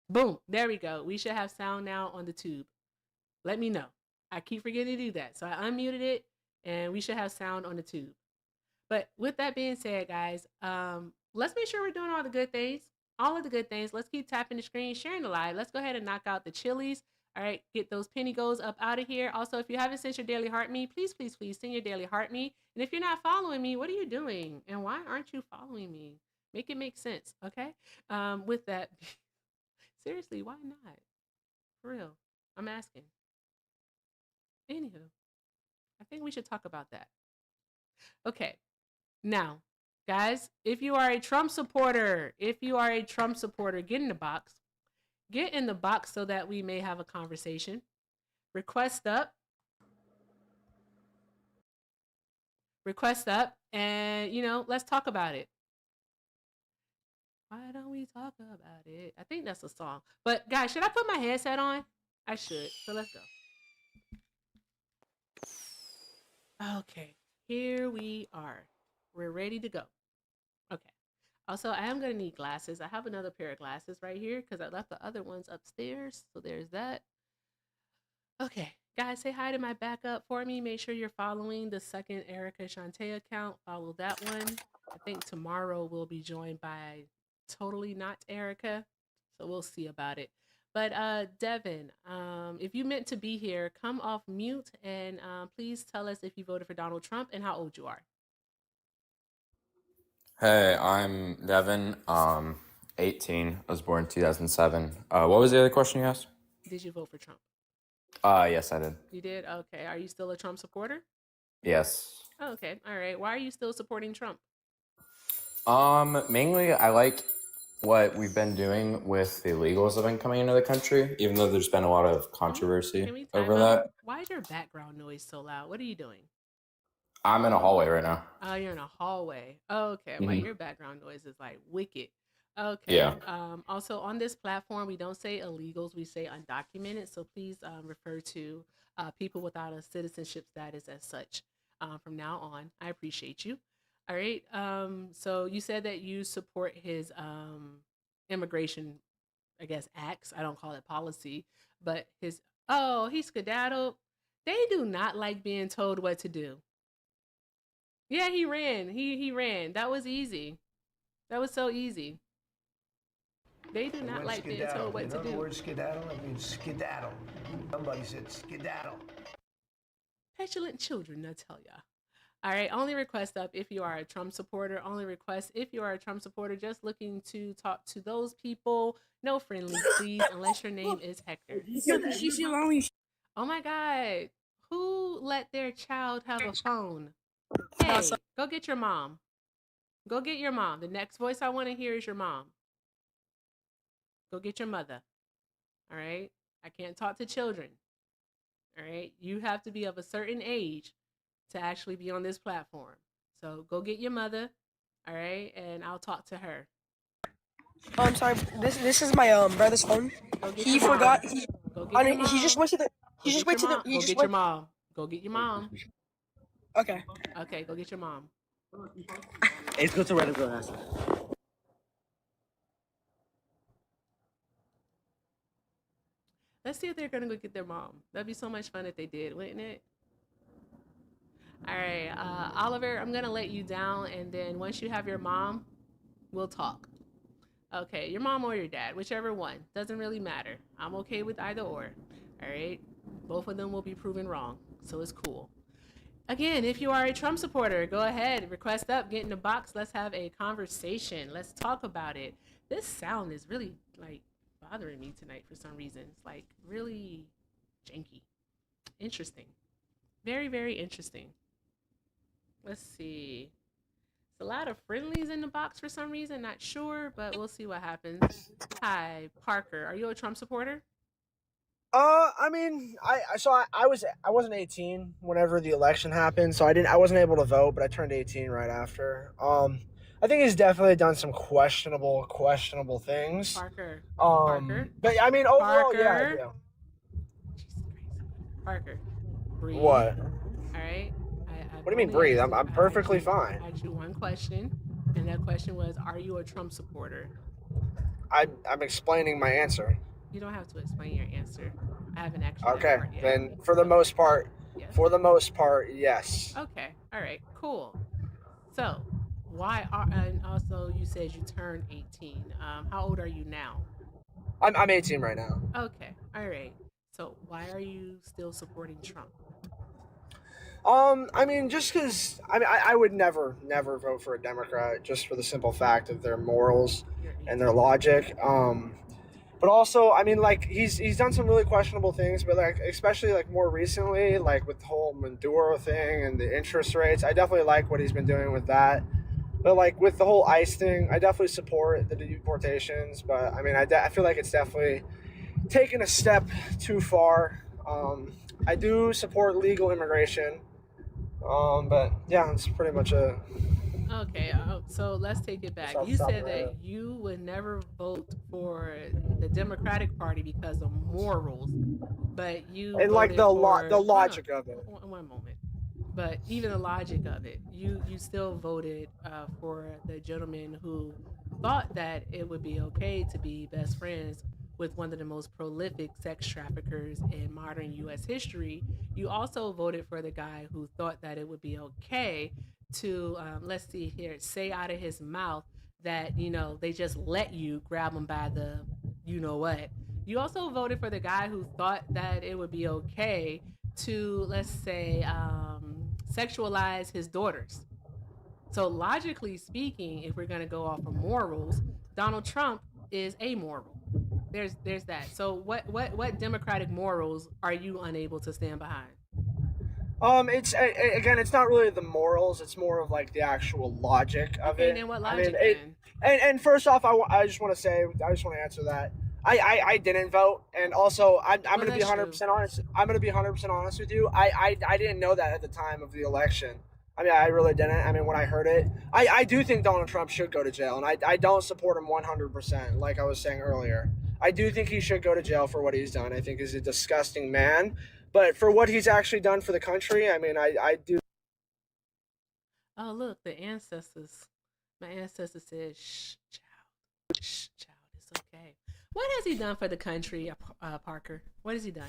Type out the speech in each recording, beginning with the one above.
Boom. There we go. We should have sound now on the tube. Let me know. I keep forgetting to do that. So I unmuted it and we should have sound on the tube. But with that being said, guys, let's make sure we're doing all the good things. All of the good things. Let's keep tapping the screen, sharing the live. Let's go ahead and knock out the chilies. All right, get those penny goals up out of here. Also, if you haven't sent your daily heart me, please, please, please send your daily heart me. And if you're not following me, what are you doing? And why aren't you following me? Make it make sense, okay? With that, seriously, why not? For real, I'm asking. Anywho, I think we should talk about that. Okay, now, guys, if you are a Trump supporter, get in the box. Get in the box so that we may have a conversation. Request up. And let's talk about it. Why don't we talk about it? I think that's a song. But guys, should I put my headset on? I should. So let's go. Okay, here we are. We're ready to go. Okay. Also, I am going to need glasses. I have another pair of glasses right here because I left the other ones upstairs. So there's that. Okay, guys, say hi to my backup for me. Make sure you're following the second Erica Shantae account. Follow that one. I think tomorrow we'll be joined by Totally Not Erica. So we'll see about it. But Devin, if you meant to be here, come off mute and please tell us if you voted for Donald Trump and how old you are. Hey, I'm Devin. 18. I was born in 2007. What was the other question you asked? Did you vote for Trump? Yes, I did. You did? Okay. Are you still a Trump supporter? Yes. Oh, okay. All right. Why are you still supporting Trump? Mainly I like what we've been doing with the illegals that have been coming into the country, even though there's been a lot of controversy over that. Why is your background noise so loud? What are you doing? I'm in a hallway right now. Oh, you're in a hallway. Oh, okay. Well, your background noise is like wicked. Okay. Yeah. Also, on this platform, we don't say illegals, we say undocumented. So please refer to people without a citizenship status as such from now on. I appreciate you. All right. So you said that you support his immigration, I guess, acts. I don't call it policy, but he skedaddled. They do not like being told what to do. Yeah, he ran. He ran. That was easy. That was so easy. They do not like being told what to do. You know the word skedaddle? It means skedaddle. Somebody said skedaddle. Petulant children, I tell ya. All right, only request up if you are a Trump supporter. Only request if you are a Trump supporter. Just looking to talk to those people. No friendly, please, unless your name is Hector. Oh my God. Who let their child have a phone? Hey, go get your mom. Go get your mom. The next voice I want to hear is your mom. Go get your mother. All right? I can't talk to children. All right? You have to be of a certain age to actually be on this platform. So go get your mother. All right? And I'll talk to her. Oh, I'm sorry. This is my brother's phone. He forgot. He just went to the. He just went to the. Go get your mom. Go get your mom. Okay. Okay, go get your mom. Let's go to Red Glass. Let's see if they're gonna go get their mom. That'd be so much fun if they did, wouldn't it? All right, Oliver, I'm gonna let you down, and then once you have your mom, we'll talk. Okay, your mom or your dad, whichever one. Doesn't really matter. I'm okay with either or. All right, both of them will be proven wrong, so it's cool. Again, if you are a Trump supporter, go ahead, request up, get in the box. Let's have a conversation. Let's talk about it. This sound is really like bothering me tonight for some reason. It's like really janky. Interesting. Very, very interesting. Let's see. It's a lot of friendlies in the box for some reason. Not sure, but we'll see what happens. Hi, Parker. Are you a Trump supporter? I mean, I wasn't 18 whenever the election happened, so I wasn't able to vote, but I turned 18 right after. I think he's definitely done some questionable things. Parker. But I mean, overall, yeah, I do. Jesus Christ. Parker. Breathe. What? All right. What do you mean breathe? I'm perfectly fine. I asked you one question, and that question was, are you a Trump supporter? I'm explaining my answer. You don't have to explain your answer. I haven't asked you that Okay, part yet. then for the most part, Yes. Yes. Okay. All right. Cool. So, why are and also you said you turned 18. How old are you now? I'm 18 right now. Okay. All right. So, why are you still supporting Trump? I mean, just because I would never vote for a Democrat just for the simple fact of their morals You're and their 18. logic. But also, I mean, like he's done some really questionable things, but like especially like more recently, like with the whole Maduro thing and the interest rates, I definitely like what he's been doing with that. But like with the whole ICE thing, I definitely support the deportations. But I mean, I feel like it's definitely taken a step too far. I do support legal immigration. But yeah, that's pretty much a Okay, so let's take it back. off You the top of said my that head. you would never vote for the Democratic Party because of morals, but you And like voted the for hold on logic of it. one moment. But even the logic of it, you still voted for the gentleman who thought that it would be okay to be best friends with one of the most prolific sex traffickers in modern U.S. history. You also voted for the guy who thought that it would be okay to let's see here, say out of his mouth that they just let you grab him by the what. You also voted for the guy who thought that it would be okay to, let's say, sexualize his daughters. So logically speaking, if we're going to go off of morals, Donald Trump is amoral. There's that. So what democratic morals are you unable to stand behind? It's again, it's not really the morals. It's more of like the actual logic of Okay, it. then what I mean, logic then? and first off, I just want to say, I just want to answer that. I didn't vote, and also I'm Well, gonna be that's true. 100% honest. I'm gonna be 100% honest with you. I didn't know that at the time of the election. I mean, I really didn't. I mean, when I heard it, I do think Donald Trump should go to jail, and I don't support him 100%. Like I was saying earlier, I do think he should go to jail for what he's done. I think he's a disgusting man, but for what he's actually done for the country, I mean, I do. Oh, look, the ancestors. My ancestor said, "Shh, child. Shh, child. It's okay." What has he done for the country, Parker? What has he done?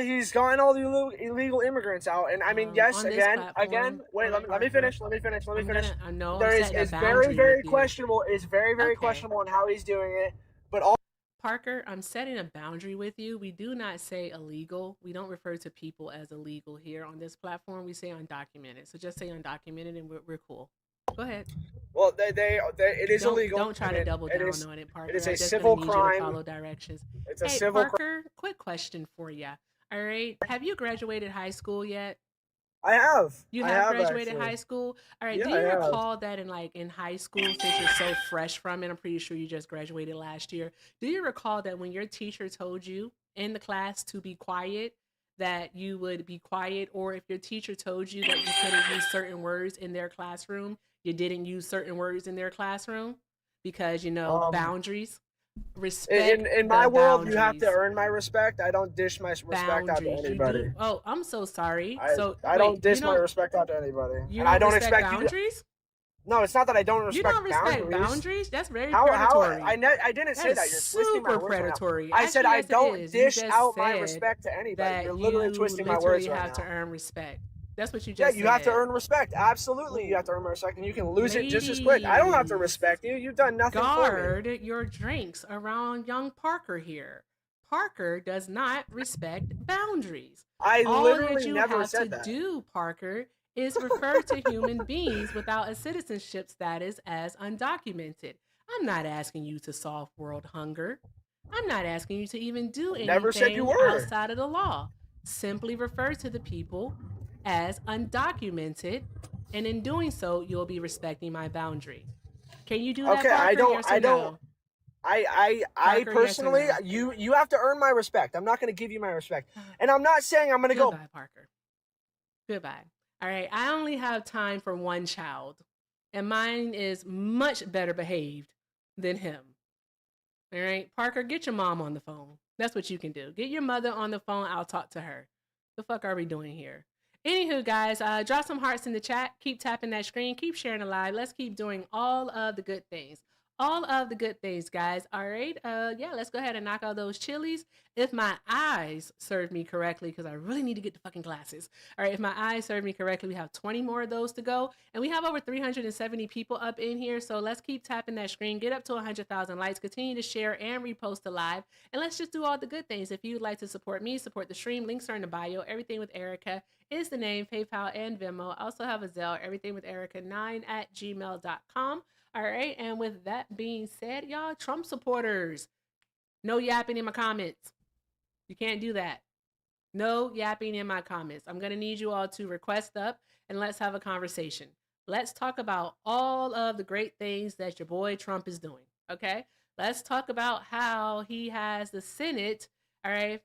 He's gotten all the illegal immigrants out, and I mean, yes, On this again. platform, Wait, let me Parker. finish. Let me finish. Let me I'm finish. gonna. I know I'm There setting a is very, boundary with very you. questionable. Is very, very Okay, questionable on how he's doing it. But all Parker, I'm setting a boundary with you. We do not say illegal. We don't refer to people as illegal here on this platform. We say undocumented. So just say undocumented, and we're cool. Go ahead. well, it is Don't illegal. don't try I to mean, double down on it, it Parker. is a I'm just gonna civil need you to crime. follow directions. It's a Hey, civil crime. Parker, quick question for you. All right, have you graduated high school yet? I have. You I have have graduated actually. high school. All right. Yeah, Do I you have. recall that in high school, since you're so fresh from it, I'm pretty sure you just graduated last year. Do you recall that when your teacher told you in the class to be quiet, that you would be quiet, or if your teacher told you that you couldn't use certain words in their classroom, you didn't use certain words in their classroom because Um, boundaries. in Respect in the my world, you have to boundaries. earn my respect. I don't dish my respect out to Boundaries. You do. anybody. Oh, I'm so sorry. I So I wait, don't dish my respect out to anybody, you and I don't don't respect expect you to. boundaries? No, it's not that I don't You don't respect respect boundaries. boundaries? That's very How predatory. I didn't That say is that. You're twisting my super words right now. predatory. I said Actually, I yes, it don't is. You dish just out my said respect to anybody. You're that literally you twisting my words literally right have to now. earn respect. That's what you Yeah, just you have to said. earn respect. Absolutely, you have to Ooh. earn my respect, and you can lose it just as quick. I don't have to Ladies, respect you. You've done nothing for me. guard your drinks around young Parker here. Parker does not respect boundaries. I All that literally you never have to said that. do, Parker, is refer to human beings without a citizenship status as undocumented. I'm not asking you to solve world hunger. I'm not asking you to even do Never said you anything were. outside of the law. Simply refer to the people as undocumented, and in doing so, you'll be respecting my boundary. Can you do that, Okay, Parker? Yes or I don't. no? I Parker, yes or personally, no? you have to earn my respect. I'm not going to give you my respect, and I'm not saying I'm going to go. Goodbye, Parker. Goodbye. All right, I only have time for one child, and mine is much better behaved than him. All right, Parker, get your mom on the phone. That's what you can do. Get your mother on the phone. I'll talk to her. The fuck are we doing here? Anywho, guys, drop some hearts in the chat. Keep tapping that screen. Keep sharing the live. Let's keep doing all of the good things. all of the good things, guys. All right. Yeah, let's go ahead and knock out those chilies. If my eyes serve me correctly, because I really need to get the fucking glasses. All right, if my eyes serve me correctly, we have 20 more of those to go. And we have over 370 people up in here. So let's keep tapping that screen. Get up to 100,000 likes. Continue to share and repost the live. And let's just do all the good things. If you'd like to support me, support the stream, links are in the bio. Everything with Erica is the name, PayPal and Venmo. I also have a Zelle, everything with Erica9@gmail.com. All right. And with that being said, y'all, Trump supporters, no yapping in my comments. You can't do that. No yapping in my comments. I'm going to need you all to request up and let's have a conversation. Let's talk about all of the great things that your boy Trump is doing. Okay. Let's talk about how he has the Senate, all right,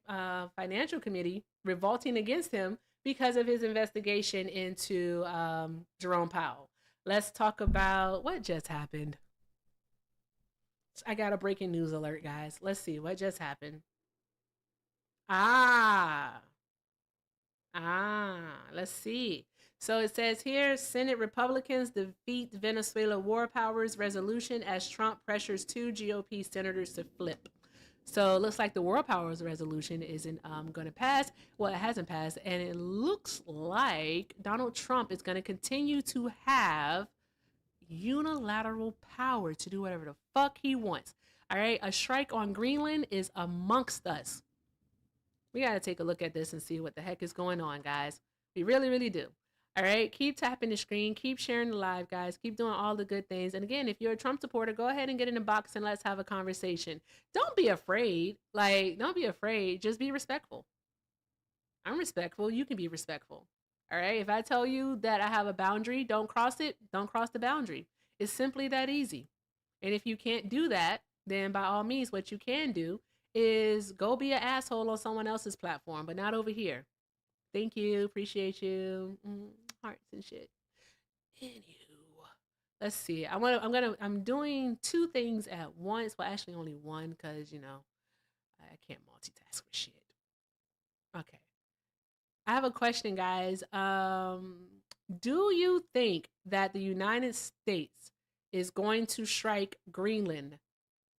Financial Committee revolting against him because of his investigation into Jerome Powell. Let's talk about what just happened. I got a breaking news alert, guys. Let's see what just happened. Let's see. So it says here, Senate Republicans defeat Venezuela war powers resolution as Trump pressures 2 GOP senators to flip. So it looks like the war powers resolution isn't going to pass. Well, it hasn't passed. And it looks like Donald Trump is going to continue to have unilateral power to do whatever the fuck he wants. All right. A strike on Greenland is amongst us. We got to take a look at this and see what the heck is going on, guys. We really, really do. All right. Keep tapping the screen. Keep sharing the live, guys. Keep doing all the good things. And again, if you're a Trump supporter, go ahead and get in the box and let's have a conversation. Don't be afraid. Don't be afraid. Just be respectful. I'm respectful. You can be respectful. All right. If I tell you that I have a boundary, don't cross it. Don't cross the boundary. It's simply that easy. And if you can't do that, then by all means, what you can do is go be an asshole on someone else's platform, but not over here. Thank you. Appreciate you. Hearts and shit. Anywho, let's see. I'm doing 2 things at once. Well, actually only one because, I can't multitask with shit. Okay. I have a question, guys. Do you think that the United States is going to strike Greenland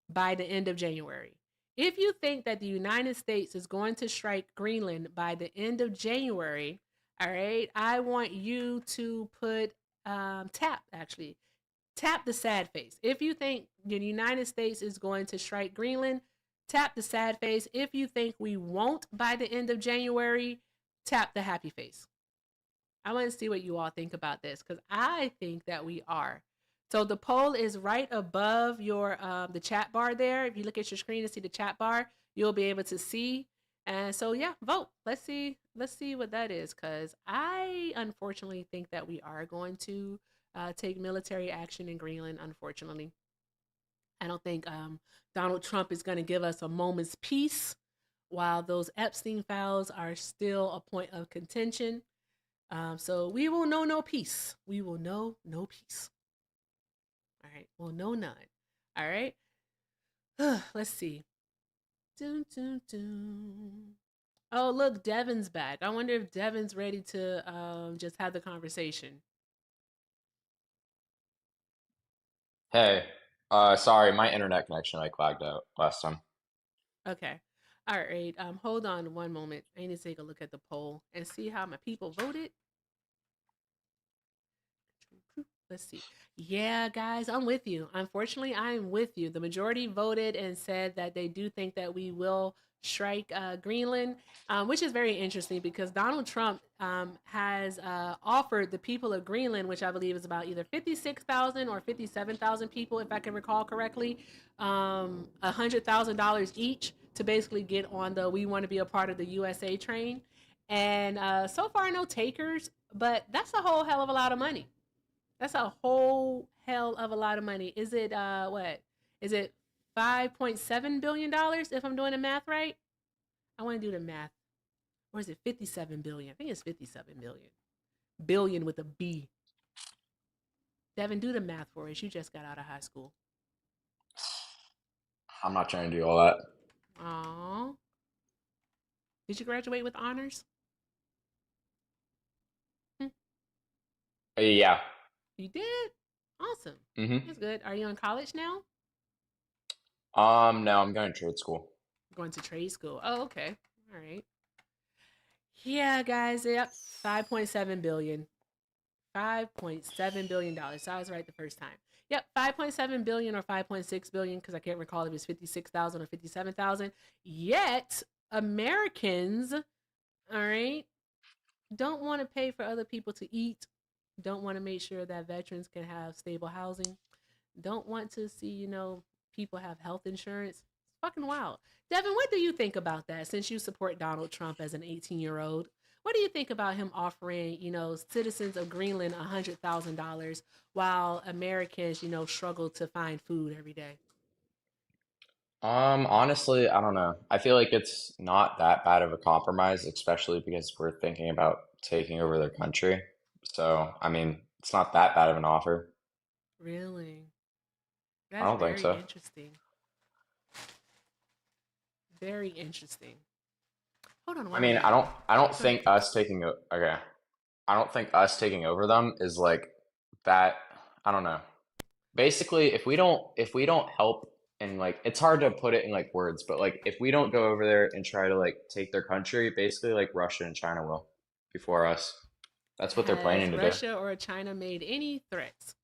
by the end of January? If you think that the United States is going to strike Greenland by the end of January, all right, I want you to put tap the sad face. If you think the United States is going to strike Greenland, tap the sad face. If you think we won't by the end of January, tap the happy face. I want to see what you all think about this because I think that we are. So the poll is right above your the chat bar there. If you look at your screen and see the chat bar, you'll be able to see. And so yeah, vote. Let's see what that is, because I unfortunately think that we are going to take military action in Greenland. Unfortunately, I don't think Donald Trump is going to give us a moment's peace while those Epstein files are still a point of contention. So we will know no peace. We will know no peace. All right. Well, no, none. All right. Let's see. Dun, dun, dun. Oh, look, Devin's back. I wonder if Devin's ready to just have the conversation. Hey, sorry, my internet connection I clagged out last time. Okay. All right. Hold on one moment. I need to take a look at the poll and see how my people voted. Let's see. Yeah, guys, I'm with you. Unfortunately, I'm with you. The majority voted and said that they do think that we will strike Greenland, which is very interesting because Donald Trump has offered the people of Greenland, which I believe is about either 56,000 or 57,000 people, if I can recall correctly, $100,000 each to basically get on the "we want to be a part of the USA" train. And so far, no takers, but that's a whole hell of a lot of money. That's a whole hell of a lot of money. Is it what? Is it $5.7 billion if I'm doing the math right? I want to do the math. Or is it 57 billion? I think it's 57 billion. Billion with a B. Devin, do the math for us. You just got out of high school. I'm not trying to do all that. Aww. Did you graduate with honors? Yeah. You did? Awesome. Mm-hmm. That's good. Are you in college now? No, I'm going to trade school. Going to trade school. Oh, okay. All right. Yeah, guys. Yep. 5.7 billion. $5.7 billion. So I was right the first time. Yep, 5.7 billion or 5.6 billion because I can't recall if it's 56,000 or 57,000. Yet Americans, all right, don't want to pay for other people to eat. Don't want to make sure that veterans can have stable housing. Don't want to see, people have health insurance. It's fucking wild. Devin, what do you think about that since you support Donald Trump as an 18-year-old? What do you think about him offering, citizens of Greenland $100,000 while Americans, struggle to find food every day? Honestly, I don't know. I feel like it's not that bad of a compromise, especially because we're thinking about taking over their country. So, I mean, it's not that bad of an offer. Really? I That's don't think very so. interesting. Very interesting. Hold on I one mean, minute. I don't Go ahead. think us taking okay. I don't think us taking over them is like that. I don't know. Basically, if we don't help and like it's hard to put it in like words, but like if we don't go over there and try to like take their country, basically like Russia and China will before us. That's what they're Has planning to do. Russia or China made any threats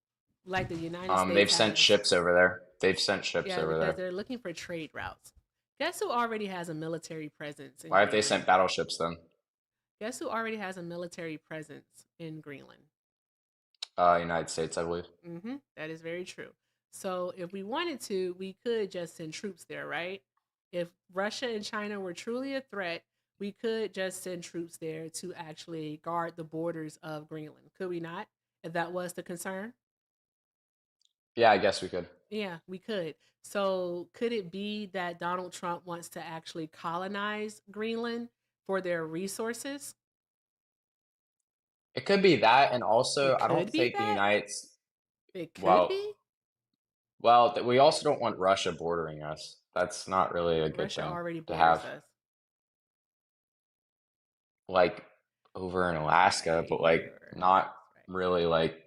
like the United States They've sent has? ships over there. They've sent ships Yeah, over because there. they're looking for trade routes. Guess who already has a military presence in Why have they Greenland? sent battleships then? Guess who already has a military presence in Greenland? United States, I believe. That is very true. So if we wanted to, we could just send troops there, right? If Russia and China were truly a threat, we could just send troops there to actually guard the borders of Greenland. Could we not? If that was the concern? Yeah, I guess we could. Yeah, we could. So, could it be that Donald Trump wants to actually colonize Greenland for their resources? It could be that, and also It I don't could be think the that. United. It could Well, be. we also don't want Russia bordering us. That's not really a good Russia thing already to borders have, us. like over in Alaska, Right, but like right, not right. really like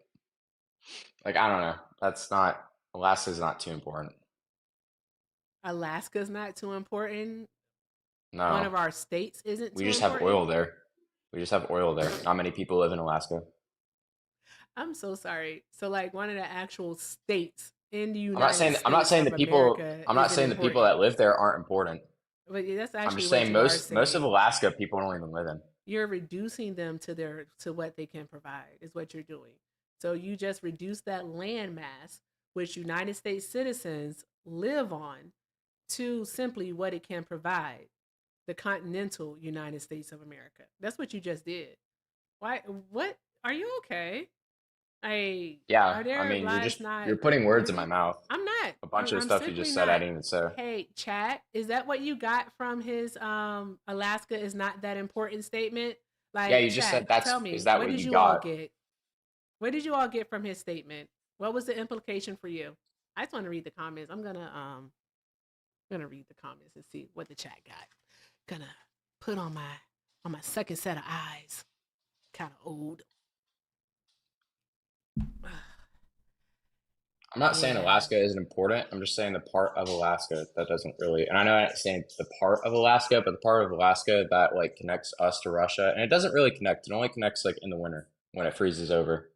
I don't know. That's not Alaska's not too important. Alaska's not too important. One No, of our states isn't we too just have oil important. there. We just have oil there. Not many people live in Alaska. I'm so sorry. So, like, one of the actual states in the I'm United not States saying of the people America I'm not isn't saying the people important. that live there aren't important. But yeah, that's I'm actually just what saying you are most of saying. Alaska people don't even live in. You're reducing them to what they can provide is what you're doing. So you just reduce that land mass which United States citizens live on to simply what it can provide, the continental United States of America. That's what you just did. Why what are you okay? Yeah, Are I there mean lives you're not putting words in my important? mouth. I'm not. A bunch of the I'm stuff you simply just said I not. didn't even say. Hey, chat, is that what you got from his Alaska is not that important statement? Yeah, Like, you just chat, said that's tell is me, that what what did you you all got? get? What did you all get from his statement? What was the implication for you? I just want to read the comments. I'm gonna read the comments and see what the chat got. Gonna put on my second set of eyes. Kind of old. I'm not saying Yeah. Alaska isn't important. I'm just saying the part of Alaska that doesn't really. And I know I'm not saying the part of Alaska, but the part of Alaska that like connects us to Russia, and it doesn't really connect. It only connects like in the winter when it freezes over.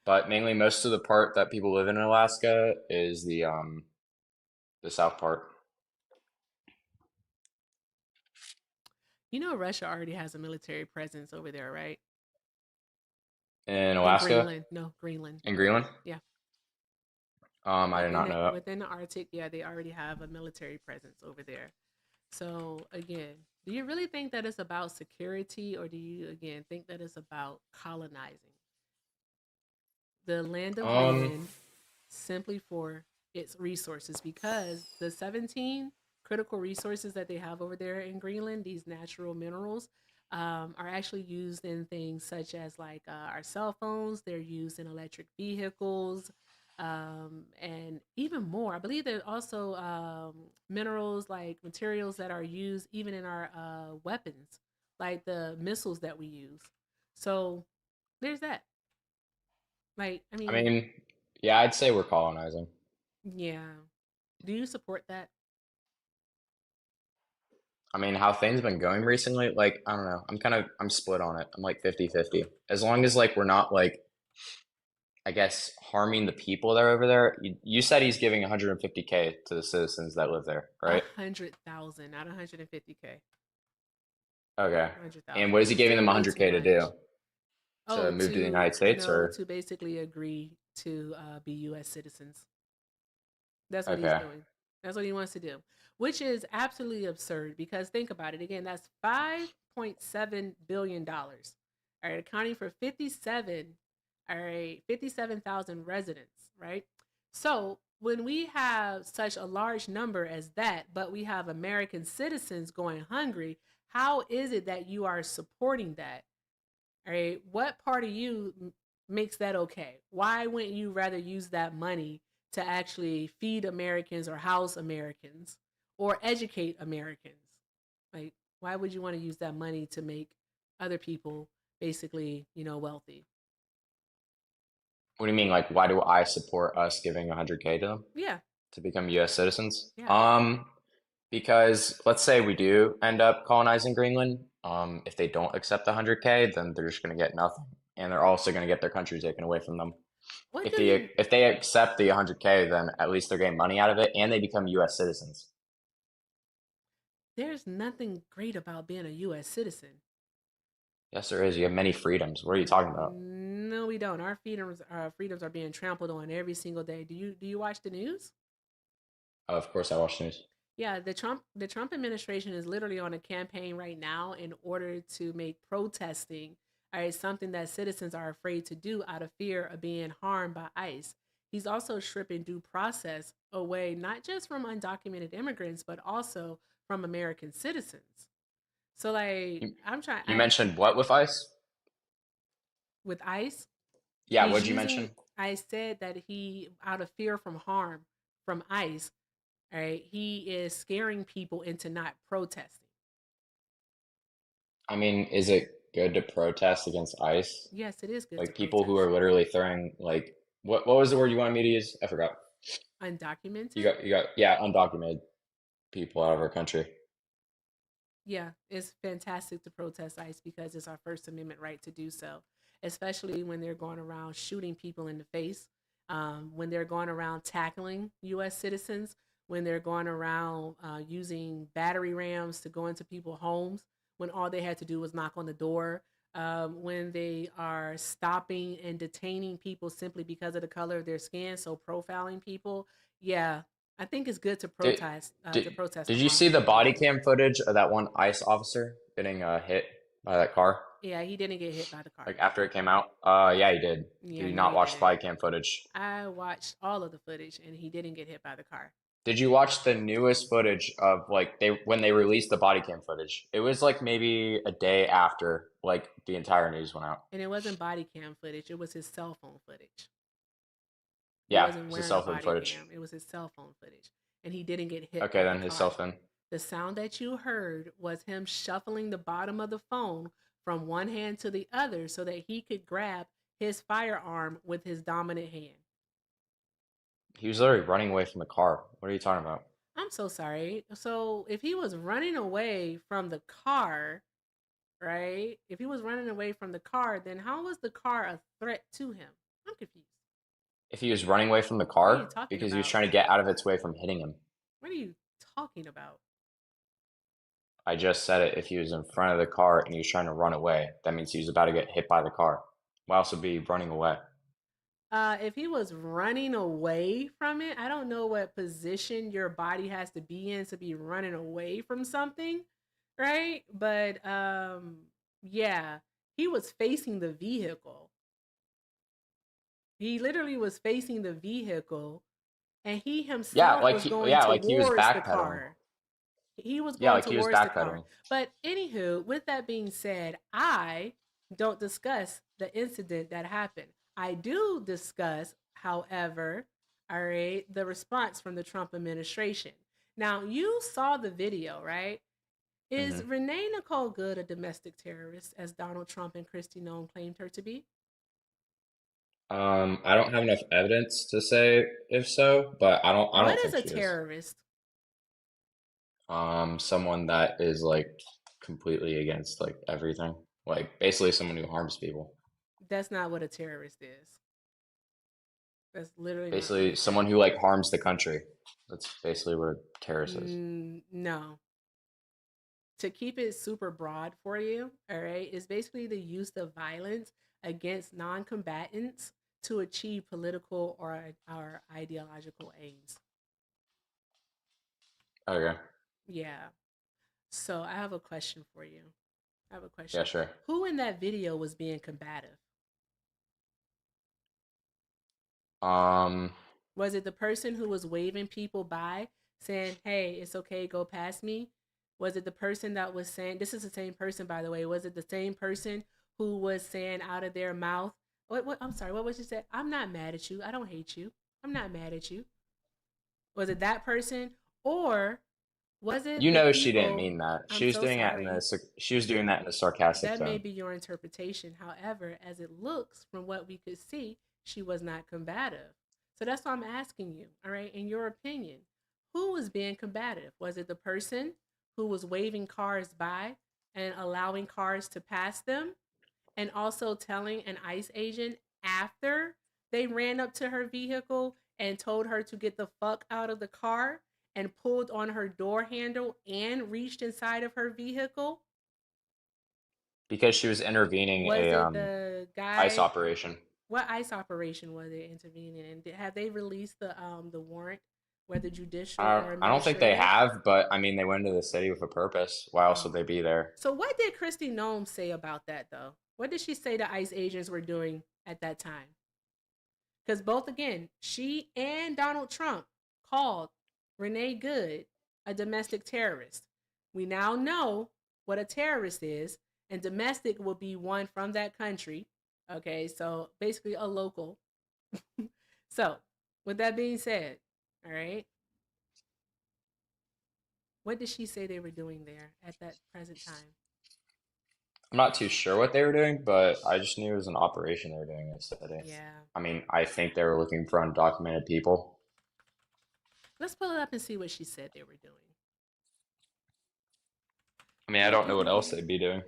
But mainly, most of the part that people live in Alaska is the south part Russia already has a military presence over there, right? in In Alaska Greenland. No, Greenland. and Greenland. Yeah. I did not know that. Within the Arctic, yeah, they already have a military presence over there. So again, do you really think that it's about security or do you again think that it's about colonizing the land of Um, Greenland simply for its resources? Because the 17 critical resources that they have over there in Greenland, these natural minerals, are actually used in things such as like our cell phones. They're used in electric vehicles, and even more. I believe there's also minerals like materials that are used even in our weapons, like the missiles that we use. So there's that. Like, I I mean, mean, yeah, I'd say we're colonizing. Yeah. Do you support that? I mean, how things been going recently, like, I don't know. I'm split on it. I'm like 50-50. As long as like we're not like, I guess, harming the people that are over there. You said he's giving 150K to the citizens that live there, A right? 100,000, not 150K. Okay. And 100,000, what is which he is giving still them way too 100K to do? much. To Oh, move to the United States or? to basically agree to be U.S. citizens. That's what he's Okay. doing. That's what he wants to do, which is absolutely absurd because think about it again. That's $5.7 billion. All right, accounting for 57. All right, 57,000 residents. Right. So when we have such a large number as that, but we have American citizens going hungry, how is it that you are supporting that? All right, what part of you makes that okay? Why wouldn't you rather use that money to actually feed Americans or house Americans or educate Americans? Like, why would you want to use that money to make other people basically, wealthy? What do you mean? Like, why do I support us giving 100K to them Yeah, to become U.S. citizens? yeah. Because let's say we do end up colonizing Greenland. If they don't accept the 100K, then they're just going to get nothing, and they're also going to get their country taken away from them. What If does they it? if they accept the 100K, then at least they're getting money out of it, and they become U.S. citizens. There's nothing great about being a U.S. citizen. Yes, there is. You have many freedoms. What are you talking about? No, we don't. Our freedoms are being trampled on every single day. Do you watch the news? Of course, I watch news. Yeah, the Trump administration is literally on a campaign right now in order to make protesting, all right, something that citizens are afraid to do out of fear of being harmed by ICE. He's also stripping due process away, not just from undocumented immigrants, but also from American citizens. So, like, You, I'm trying you mentioned what with ICE? with ICE, Yeah, he's what'd you using. mention? I said that he, out of fear from harm from ICE, all right, he is scaring people into not protesting. I mean, is it good to protest against ICE? Yes, it is good to Like people who protest. are literally throwing like what was the word you wanted me to use? I forgot. Undocumented? You got yeah, undocumented people out of our country. Yeah, it's fantastic to protest ICE because it's our First Amendment right to do so, especially when they're going around shooting people in the face, when they're going around tackling U.S. citizens, when they're going around using battery rams to go into people's homes, when all they had to do was knock on the door, when they are stopping and detaining people simply because of the color of their skin, so profiling people. Yeah, I think it's good to Did protest to did protest did you see harmful the body things. cam footage of that one ICE officer getting hit by that car? Yeah, he didn't get hit by the car. Like after it came out? Yeah, he did. Did Yeah, you no, not he watch the didn't. body cam footage? I watched all of the footage and he didn't get hit by the car. Did you watch the newest footage of like they when they released the body cam footage? It was like maybe a day after like the entire news went out. And it wasn't body cam footage, it was his cell phone footage. He Yeah, wasn't it's a wearing a cell phone body footage. cam, it was his cell phone footage. And he didn't get hit Okay, by the then his cell car. phone. The sound that you heard was him shuffling the bottom of the phone from one hand to the other so that he could grab his firearm with his dominant hand. He was literally running away from the car. What are you talking about? I'm so sorry. So if he was running away from the car, right? If he was running away from the car, then how was the car a threat to him? I'm confused. If he was running away from the What are you car talking because he was about? trying to get out of its way from hitting him. What are you talking about? I just said it. If he was in front of the car and he was trying to run away, that means he was about to get hit by the car. Why else would be running away? If he was running away from it, I don't know what position your body has to be in to be running away from something, right? But yeah, he was facing the vehicle. He literally was facing the vehicle and he himself was going Like he was towards the backpedaling. car. He was Yeah, going like he was towards the car. backpedaling. But anywho, with that being said, I don't discuss the incident that happened. I do discuss, however, all right, the response from the Trump administration. Now, you saw the video, right? Is Hmm. Renee Nicole Good a domestic terrorist, as Donald Trump and Kristi Noem claimed her to be? I don't have enough evidence to say if so, but I What don't is think a she is. terrorist? Someone that is like completely against like everything. Like basically someone who harms people. That's not what a terrorist is. That's literally not what Basically a someone who terrorist like is. harms the country. That's basically what a terrorist is. No. To keep it super broad for you, all right, is basically the use of violence against non-combatants to achieve political or ideological aims. Okay. Yeah. So I have a question for you. I have a Yeah, question. sure. Who in that video was being combative? Um, Was it the person who was waving people by, saying, "Hey, it's okay, go past me"? Was it the person that was saying, this is the same person, by the way, was it the same person who was saying out of their mouth, what I'm sorry, what was she said? "I'm not mad at you. I don't hate you. I'm not mad at you." Was it that person, or was it you the know she didn't people? mean that. I'm She was so doing that sorry. she was doing that in a sarcastic That may tone. be your interpretation. However, as it looks from what we could see, she was not combative. So that's why I'm asking you, all right, in your opinion, who was being combative? Was it the person who was waving cars by and allowing cars to pass them, and also telling an ICE agent after they ran up to her vehicle and told her to get the fuck out of the car and pulled on her door handle and reached inside of her vehicle? Because she was intervening Was a it the ICE guy? operation. What ICE operation was it intervening in? Have they released the warrant, whether judicial or I don't think they administrative? have, but I mean they went into the city with a purpose. Why else would Oh, they be there? so what did Christy Nome say about that though? What did she say the ICE agents were doing at that time? Because both again, she and Donald Trump called Renee Good a domestic terrorist. We now know what a terrorist is, and domestic will be one from that country. Okay, so basically a local. So, with that being said, all right, what did she say they were doing there at that present time? I'm not too sure what they were doing, but I just knew it was an operation they were doing in the city. Yeah, I mean, I think they were looking for undocumented people. let's pull it up and see what she said they were doing. I mean, I don't know what else they'd be doing.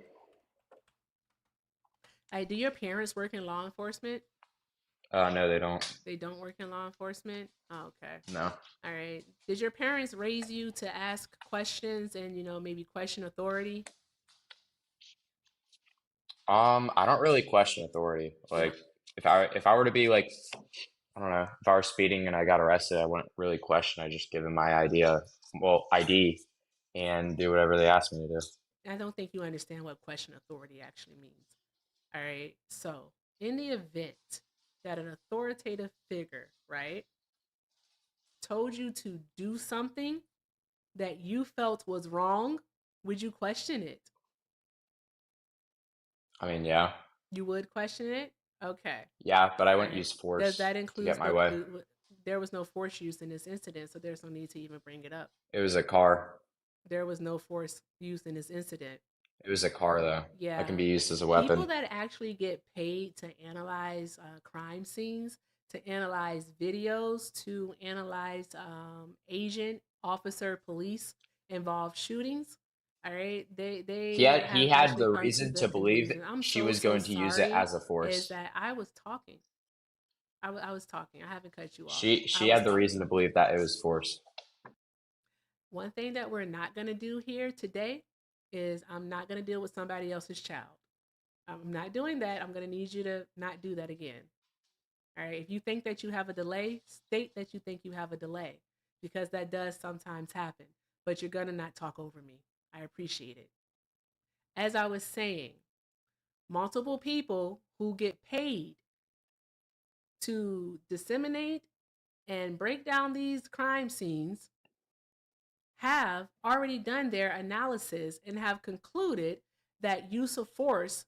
Do your parents work in law enforcement? No, they don't. They don't work in law enforcement? Oh, okay. No. All right. Did your parents raise you to ask questions and, maybe question authority? I don't really question authority. No. Like, if I were to be like, I don't know, if I were speeding and I got arrested, I wouldn't really question. I just give them my ID, and do whatever they ask me to do. I don't think you understand what question authority actually means. All right. So, in the event that an authoritative figure, right, told you to do something that you felt was wrong, would you question it? I mean, yeah, You would question it? Okay. yeah, but I All wouldn't right. use Does force that to include get my way. there was no force used in this incident, so there's no need to even bring it up. It was a car. There was no force used in this incident. It was a car, though. That can Yeah. be used as a People weapon. that actually get paid to analyze crime scenes, to analyze videos, to analyze agent, officer, police involved shootings. All right, they He have had actually the come to reason the to believe conclusion. I'm she so was so going to use it sorry. as a Is force. that I was talking. I was talking. I haven't cut you off. I She was had the talking. reason to believe that it was force. One thing that we're not going to do here today is I'm not going to deal with somebody else's child. I'm not doing that. I'm going to need you to not do that again. All right. If you think that you have a delay, state that you think you have a delay because that does sometimes happen. But you're going to not talk over me. I appreciate it. As I was saying, multiple people who get paid to disseminate and break down these crime scenes have already done their analysis and have concluded that use of force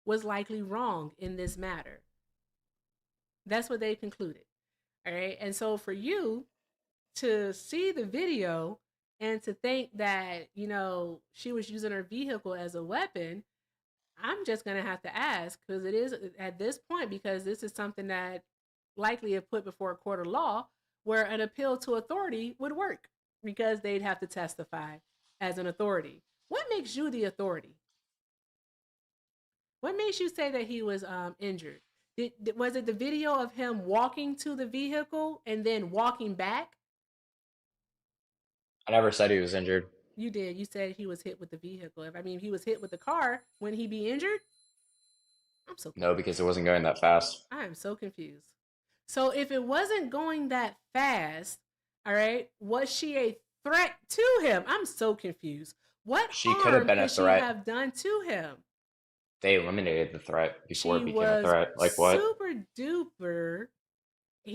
was likely wrong in this matter. That's what they concluded. All right. And so for you to see the video and to think that, she was using her vehicle as a weapon, I'm just gonna have to ask because it is at this point because this is something that likely if put before a court of law where an appeal to authority would work because they'd have to testify as an authority. What makes you the authority? What makes you say that he was injured? Was it the video of him walking to the vehicle and then walking back? I never said he was injured. You did. You said he was hit with the vehicle. If he was hit with the car, wouldn't he be injured? I'm so confused. No, because it wasn't going that fast. I am so confused. So if it wasn't going that fast, all right, was she a threat to him? I'm so confused. What She could have been a could threat. she have done to him? They eliminated the threat before it She became a threat. Like what? super duper.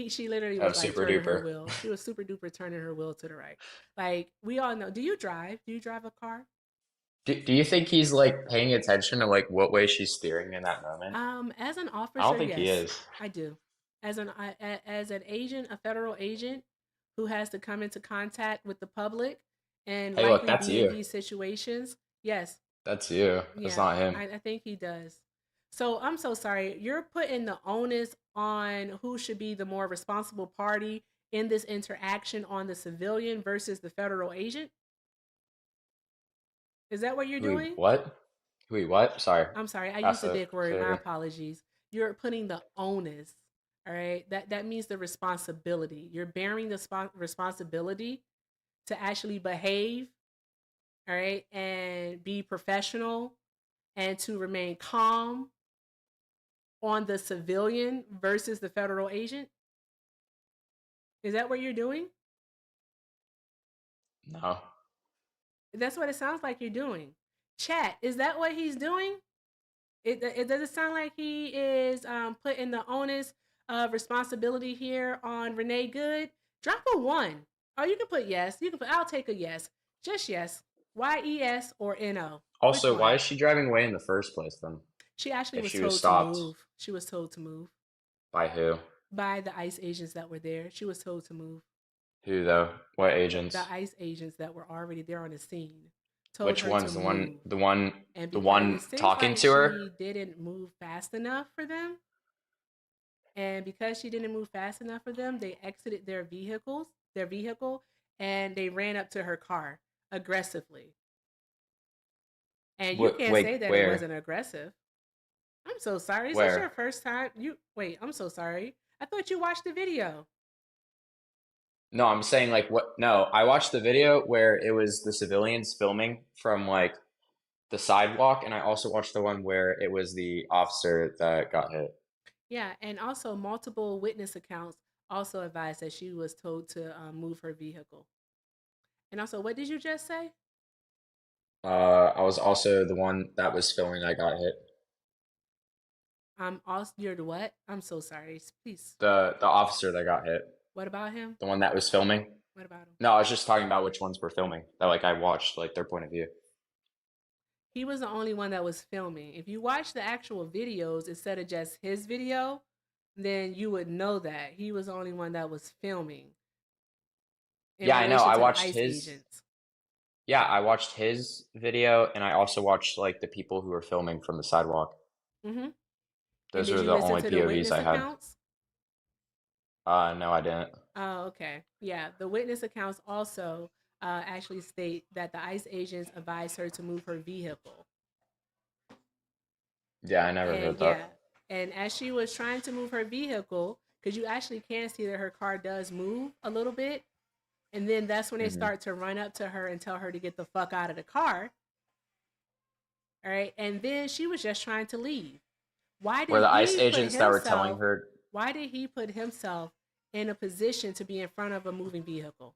She literally Oh, was like super turning her duper. wheel. She was super duper turning her wheel to the right. Like we all know. Do you drive? Do you drive a car? Do you think he's like paying attention to like what way she's steering in that moment? As an I officer, don't think he yes, is. I do. As an agent, a federal agent who has to come into contact with the public and Hey, look, likely that's be in you. these situations, yes, That's you. That's yeah, not him. I think he does. So I'm so sorry. You're putting the onus on who should be the more responsible party in this interaction on the civilian versus the federal agent. Is that what you're Wait, doing? what? Wait, what? Sorry. I'm sorry, I used Ask the that dick word. My clearly. apologies. You're putting the onus. All right, that means the responsibility. You're bearing the responsibility to actually behave. All right, and be professional and to remain calm on the civilian versus the federal agent. Is that what you're doing? No. That's what it sounds like you're doing. Chat, is that what he's doing? It doesn't sound like he is putting the onus of responsibility here on Renee Good. Drop a 1. Or you can put yes. You can put I'll take a yes. Just yes. YES or NO. Which Also, why one? is she driving away in the first place then? She actually If was she was told to stopped move. She was told to move by who? by the ICE agents that were there. She was told to move. Who though? What The agents? ICE agents that were already there on the scene told Which her to ones? move. And The because one it seems talking like to her? she didn't move fast enough for them, and because she didn't move fast enough for them, they exited their vehicle, and they ran up to her car aggressively. And you can't say Wait, that it where? wasn't aggressive. I'm so sorry. Is this your Where? first time? I'm so sorry. I thought you watched the video. No, I'm saying like what? No, I watched the video where it was the civilians filming from like the sidewalk, and I also watched the one where it was the officer that got hit. Yeah, and also multiple witness accounts also advised that she was told to move her vehicle. And also, what did you just say? I was also the one that was filming that got hit. Also, you're the what? I'm so sorry. Please. The officer that got hit, What about him? the one that was filming. What about him? No, I was just talking about which ones were filming. That like I watched like their point of view. He was the only one that was filming. If you watch the actual videos instead of just his video, then you would know that he was the only one that was filming. Yeah, I know. relation I to the watched ICE his. agents. Yeah, I watched his video, and I also watched like the people who were filming from the sidewalk. Mm-hmm. And Those did were you the listen only to the POVs witness I had. accounts? No, I didn't. Oh, okay. Yeah, the witness accounts also actually state that the ICE agents advised her to move her vehicle. Yeah, I never heard And yeah, that. and as she was trying to move her vehicle, because you actually can see that her car does move a little bit, and then that's when they hmm start to run up to her and tell her to get the fuck out of the car. All right, and then she was just trying to leave. Why Were did the ICE he put agents that were telling himself? her Why did he put himself in a position to be in front of a moving vehicle?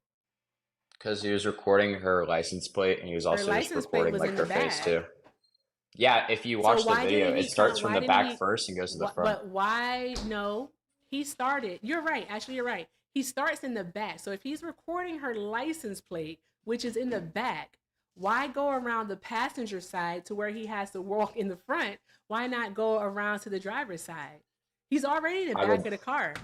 because he was recording her license plate and he was Her also just license plate recording was like in the her face back. too. Yeah, if you So watch the why video, didn't it he starts come? from Why the didn't back he? first and goes to the front. But why? No, he started. You're right. Actually, you're right. He starts in the back. So if he's recording her license plate, which is in the back, why go around the passenger side to where he has to walk in the front? Why not go around to the driver's side? He's already in the I back would of the car.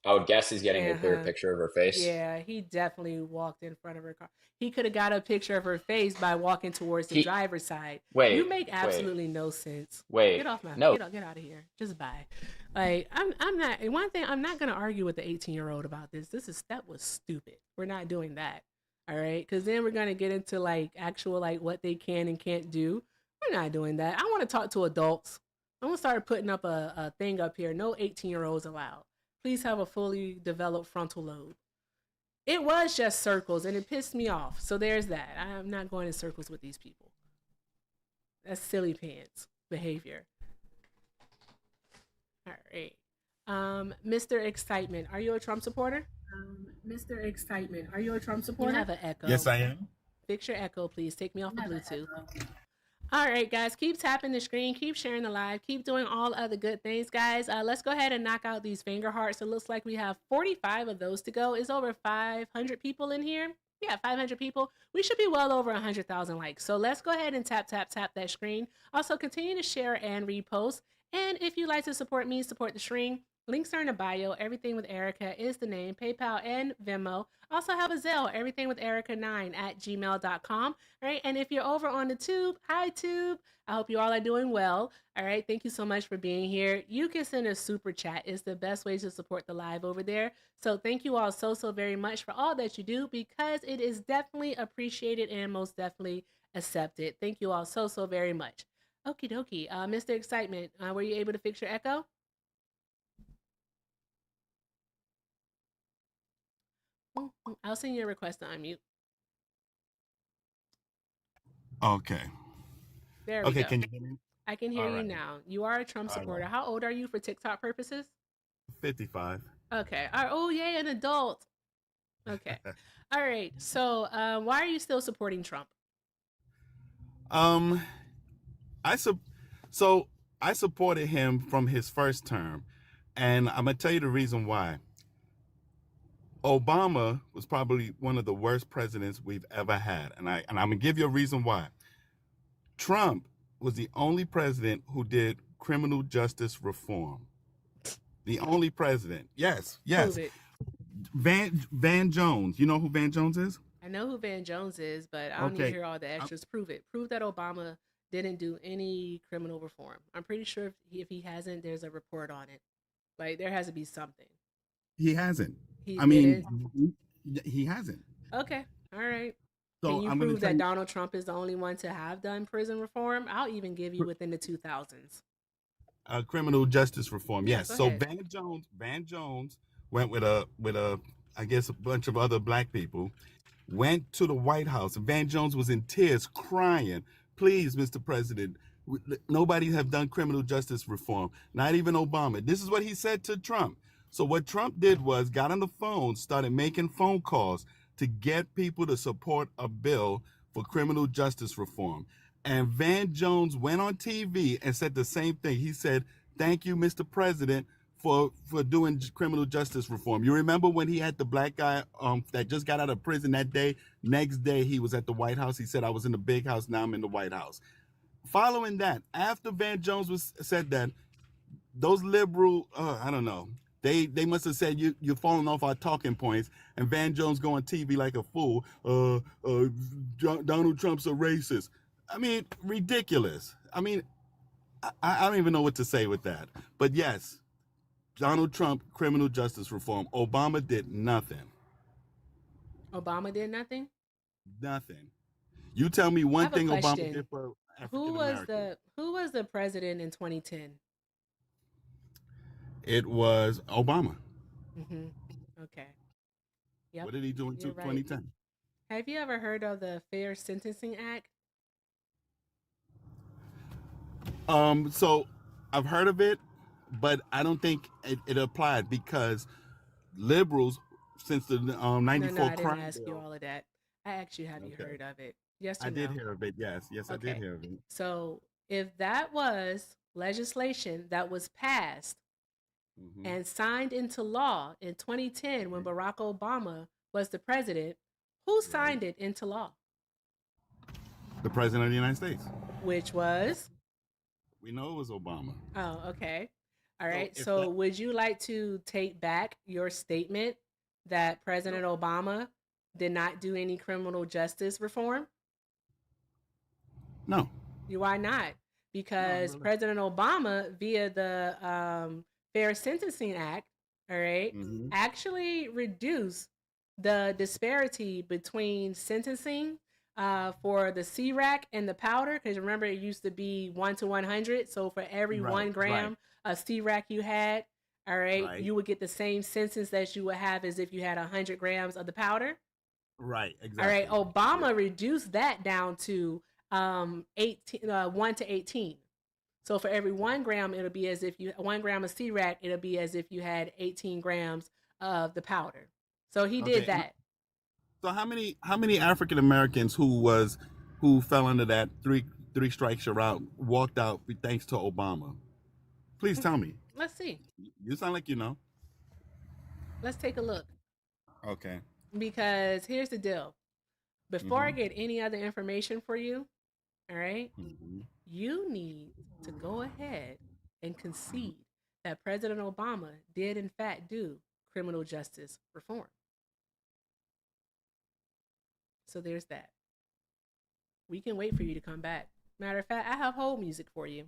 I would guess he's getting a clear Uh-huh. picture of her face. Yeah, he definitely walked in front of her car. He could have got a picture of her face by walking towards the He driver's side. You wait, make wait, absolutely no sense. wait. Get off my No, get out of here. Just bye. Like I'm not and one thing, I'm not gonna argue with the 18-year-old about this. That was stupid. We're not doing that. All right. Cause then we're gonna get into like actual like what they can and can't do. We're not doing that. I want to talk to adults. I'm gonna start putting up a thing up here. No 18-year-olds allowed. Please have a fully developed frontal lobe. It was just circles and it pissed me off. So there's that. I'm not going in circles with these people. That's silly pants behavior. All right. Mr. Excitement, are you a Trump supporter? Mr. Excitement, are you a Trump supporter? You have an echo. Yes, I am. Fix your echo, please. Take me off the Bluetooth. All right, guys, keep tapping the screen, keep sharing the live, keep doing all other good things, guys. Let's go ahead and knock out these finger hearts. It looks like we have 45 of those to go. It's over 500 people in here. Yeah, 500 people. We should be well over 100,000 likes. So let's go ahead and tap that screen. Also, continue to share and repost. And if you'd like to support me, support the stream, links are in the bio. Everything with Erica is the name, PayPal and Venmo. Also have a Zelle, everythingwitherica9@gmail.com. All right. And if you're over on the tube, hi tube. I hope you all are doing well. All right. Thank you so much for being here. You can send a super chat. It's the best way to support the live over there. So thank you all so very much for all that you do, because it is definitely appreciated and most definitely accepted. Thank you all so very much. Okie dokie. Mr. Excitement, were you able to fix your echo? I'll send you a request to unmute. Okay. There we Okay, go. can you hear me? I can hear All you right. now. You are a Trump All supporter. right. How old are you for TikTok purposes? 55. Okay. Oh, yay, an adult. Okay. All right. So, why are you still supporting Trump? I supported him from his first term, and I'm gonna tell you the reason why. Obama was probably one of the worst presidents we've ever had, and I'm gonna give you a reason why. Trump was the only president who did criminal justice reform. The only president. Yes. Prove it. Van Jones. You know who Van Jones is? I know who Van Jones is, but I don't need to hear all the extras. Prove it. Prove that Obama didn't do any criminal reform. I'm pretty sure if he hasn't, there's a report on it. Like, there has to be something. He hasn't. He He hasn't. Okay. All right. So Can you I'm prove gonna that Donald Trump is the only one to have done prison reform? I'll even give you within the 2000s. Criminal justice reform. Yeah, Yes. go So ahead. Van Jones went with a I guess a bunch of other black people, went to the White House. Van Jones was in tears, crying, "Please, Mr. President, nobody have done criminal justice reform, not even Obama." This is what he said to Trump. So what Trump did was got on the phone, started making phone calls to get people to support a bill for criminal justice reform. And Van Jones went on TV and said the same thing. He said, "Thank you, Mr. President, for doing criminal justice reform." You remember when he had the black guy that just got out of prison that day? Next day, he was at the White House. He said, "I was in the big house. Now I'm in the White House." Following that, after Van Jones said that, those liberal, I don't know, they must have said you're falling off our talking points. And Van Jones go on TV like a fool. Donald Trump's a racist. I mean, ridiculous. I mean, I don't even know what to say with that. But yes, Donald Trump, criminal justice reform. Obama did nothing. Obama did nothing? Nothing. You tell me I one have a thing Obama question. did for African Who was Americans. the president in 2010? It was Obama. Mm-hmm. Okay. Yep. What did he do in You're right. 2010? Have you ever heard of the Fair Sentencing Act? So I've heard of it, but I don't think it applied because liberals, since the No, 94 I didn't crime ask you bill. all of that. I asked you, have you Okay. heard of it? Yes or I did no? hear of it. Yes, I did Okay. hear of it. So if that was legislation that was passed Mhm. and signed into law in 2010 when Barack Obama was the president, who signed it into law? The president of the United States. Which was? We know it was Obama. Oh, okay. All So right. if So that would you like to take back your statement that President Obama did not do any criminal justice reform? no, Why not? no, Because really. President Obama, via the Fair Sentencing Act, all right, Mm-hmm. actually reduced the disparity between sentencing for the C-rack and the powder. Because remember, it used to be 1 to 100. So for every Right, 1 gram of C-rack you had, all right, right, you would get the same sentence that you would have as if you had 100 grams of the powder. right, All right, exactly. Yeah. Obama reduced that down to 18, 1 to 18. So for every 1 gram, it'll be as if you 1 gram of C-rack, it'll be as if you had 18 grams of the powder. So he did Okay. that. So how many African Americans who fell under that three strikes you're out walked out thanks to Obama? Please tell me. Let's see. You sound like you know. Let's take a look. Okay. Because here's the deal. Before I Mm-hmm. get any other information for you, all right, Mm-hmm. you need to go ahead and concede that President Obama did in fact do criminal justice reform. So there's that. We can wait for you to come back. Matter of fact, I have hold music for you.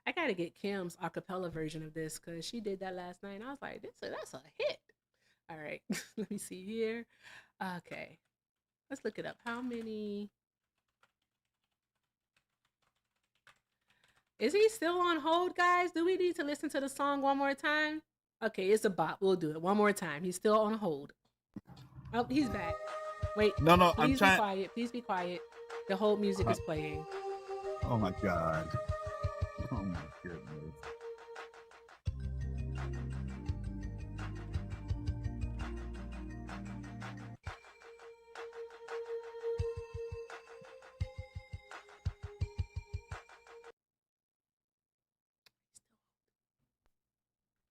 I gotta get Kim's acapella version of this because she did that last night. And I was like, that's a hit. All right, let me see here. Okay, let's look it up. How many? Is he still on hold, guys? Do we need to listen to the song one more time? Okay, it's a bop. We'll do it one more time. He's still on hold. Oh, he's back. Wait, No, I'm please be trying. quiet. Please be quiet. The hold music is playing. Oh my God. Oh my goodness.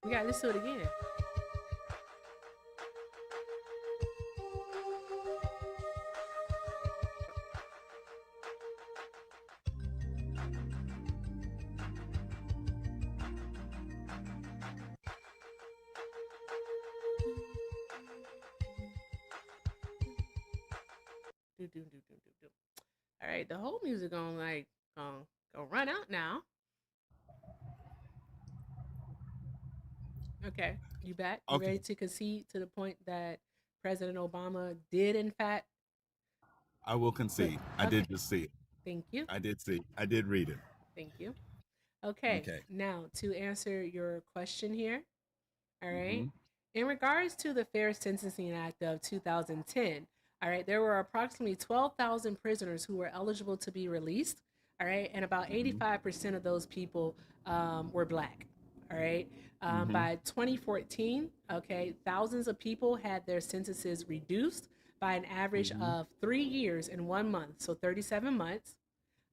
We gotta listen to it again. All right, the whole music gonna run out now. Okay, you back? You ready Okay. to concede to the point that President Obama did in fact I will put? concede. I Okay, did just see it. thank you, I did see. I did read it. thank you. Okay, Okay. now to answer your question here. All right. Mm-hmm. In regards to the Fair Sentencing Act of 2010, all right, there were approximately 12,000 prisoners who were eligible to be released. All right. And about Mm-hmm. 85% of those people were black. All right. Mm-hmm. By 2014, okay, thousands of people had their sentences reduced by an average Mm-hmm. of 3 years and 1 month. So 37 months.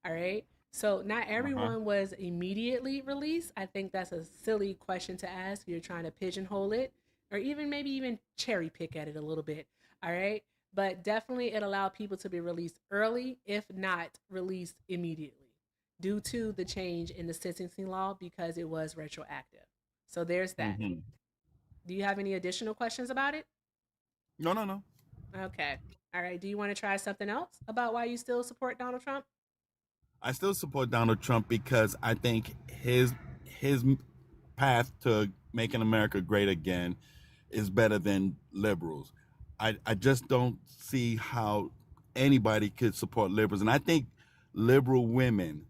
All right. So not Uh-huh. everyone was immediately released. I think that's a silly question to ask. You're trying to pigeonhole it or even maybe even cherry pick at it a little bit. All right. But definitely it allowed people to be released early, if not released immediately, due to the change in the sentencing law because it was retroactive. So there's that. Mm-hmm. Do you have any additional questions about it? No. Okay. All right. Do you want to try something else about why you still support Donald Trump? I still support Donald Trump because I think his path to making America great again is better than liberals. I just don't see how anybody could support liberals, and I think liberal women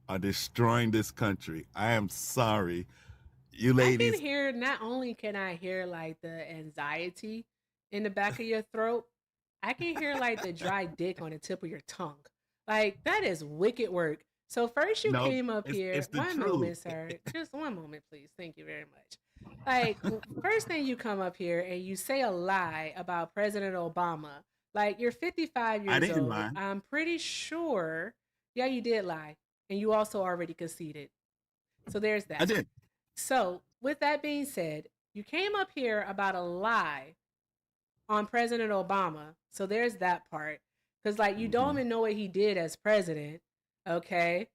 are destroying this country. I am sorry, you I can ladies. hear, not only can I hear like the anxiety in the back of your throat, I can hear like the dry dick on the tip of your tongue. Like that is wicked work. So first you No, came up it's here. the One truth. moment, sir. Just one moment, please. Thank you very much. Like first thing you come up here and you say a lie about President Obama Like, you're 55 I years didn't old. lie. I'm pretty sure. Yeah, you did lie. And you also already conceded. So there's I that. did. So, with that being said, you came up here about a lie on President Obama. So there's that part. Because, like, you don't Mhm. even know what he did as president. Okay.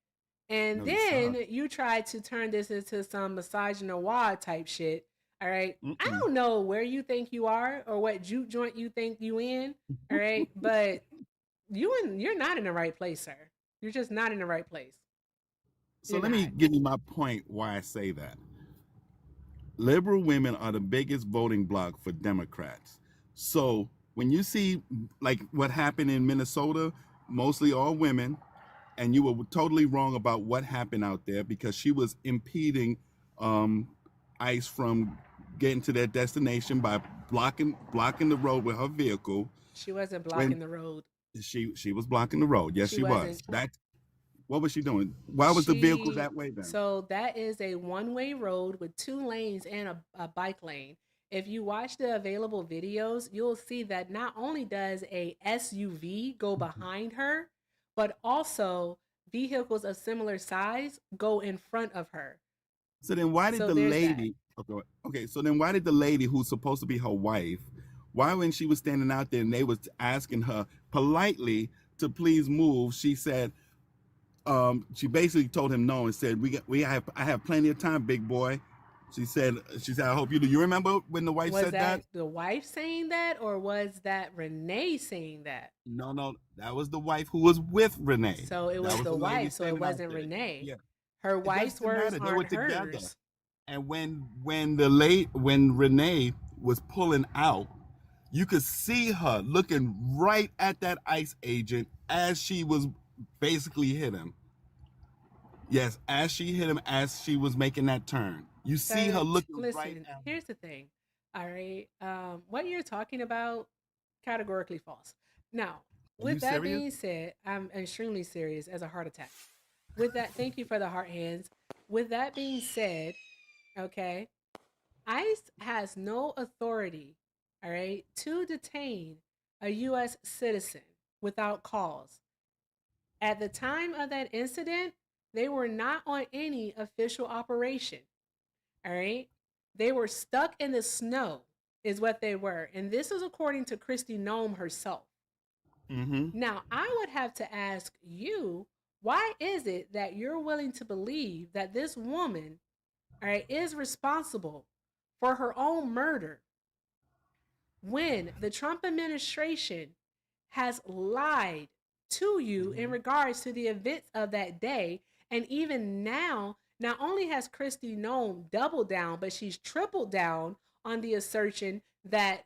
And No, he then sucked. you tried to turn this into some misogynoir type shit. All right. I Mm-mm. don't know where you think you are or what juke joint you think you in. All right. But you're not in the right place, sir. You're just not in the right place. So You're let me not. give you my point why I say that. Liberal women are the biggest voting bloc for Democrats. So when you see like what happened in Minnesota, mostly all women, and you were totally wrong about what happened out there because she was impeding um, ICE from getting to their destination by blocking the road with her vehicle. She wasn't When blocking the road. she was blocking the road, yes, She she was. wasn't. That what was she doing? Why was the vehicle She that way then? so that is a one-way road with two lanes and a bike lane. If you watch the available videos, you'll see that not only does a SUV go behind her, but also vehicles of similar size go in front of her. So then why did So the there's that. lady okay, so then why did the lady who's supposed to be her wife, why when she was standing out there and they was asking her politely to please move, she said, she basically told him no and said, I have plenty of time, big boy. She said, I hope you do. You remember when the wife Was said that? that the wife saying that or was that Renee saying that? No, no, that was the wife who was with Renee. So it That was was the the lady wife, so it standing out wasn't there. Renee. Yeah. Her It wife's doesn't words matter. They were aren't together. hers. And when Renee was pulling out, you could see her looking right at that ICE agent as she was basically hit him. Yes, as she hit him as she was making that turn. You see her Sir, looking right listen, at him. here's the thing. All right. What you're talking about, categorically false. Now, Are you with that serious? being said, I'm extremely serious as a heart attack. With that, thank you for the heart hands. With that being said, okay, ICE has no authority, all right, to detain a U.S. citizen without cause. At the time of that incident, they were not on any official operation. All right. They were stuck in the snow, is what they were. And this is according to Christy Nome herself. Mm-hmm. Now, I would have to ask you, why is it that you're willing to believe that this woman, all right, is responsible for her own murder when the Trump administration has lied to you in Mm-hmm. regards to the events of that day? And even now, not only has Christy Nome doubled down, but she's tripled down on the assertion that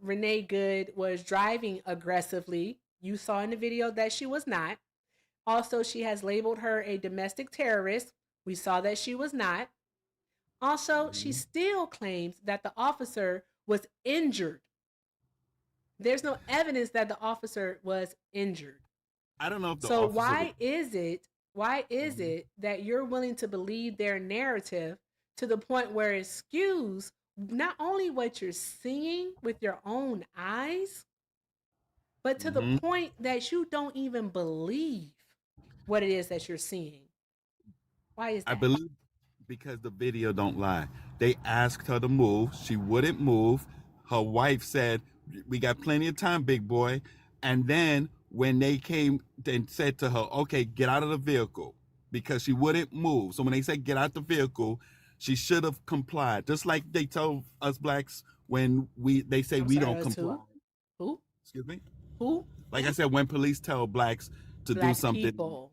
Renee Good was driving aggressively. You saw in the video that she was not. Also, she has labeled her a domestic terrorist. We saw that she was not. Also, she Mm-hmm. still claims that the officer was injured. There's no evidence that the officer was injured. I don't know if the So officer was. why is it that you're willing to believe their narrative to the point where it skews not only what you're seeing with your own eyes, but to the Mm-hmm. point that you don't even believe what it is that you're seeing? Why is I that? believe because the video don't lie. They asked her to move. She wouldn't move. Her wife said, "We got plenty of time, big boy." And then when they came and said to her, "Okay, get out of the vehicle," because she wouldn't move. So when they said get out the vehicle, she should have complied. Just like they told us blacks when they say I'm we sorry, don't us comply. who? Who? Excuse me. Who? Like I said, when police tell blacks to do Black something, people.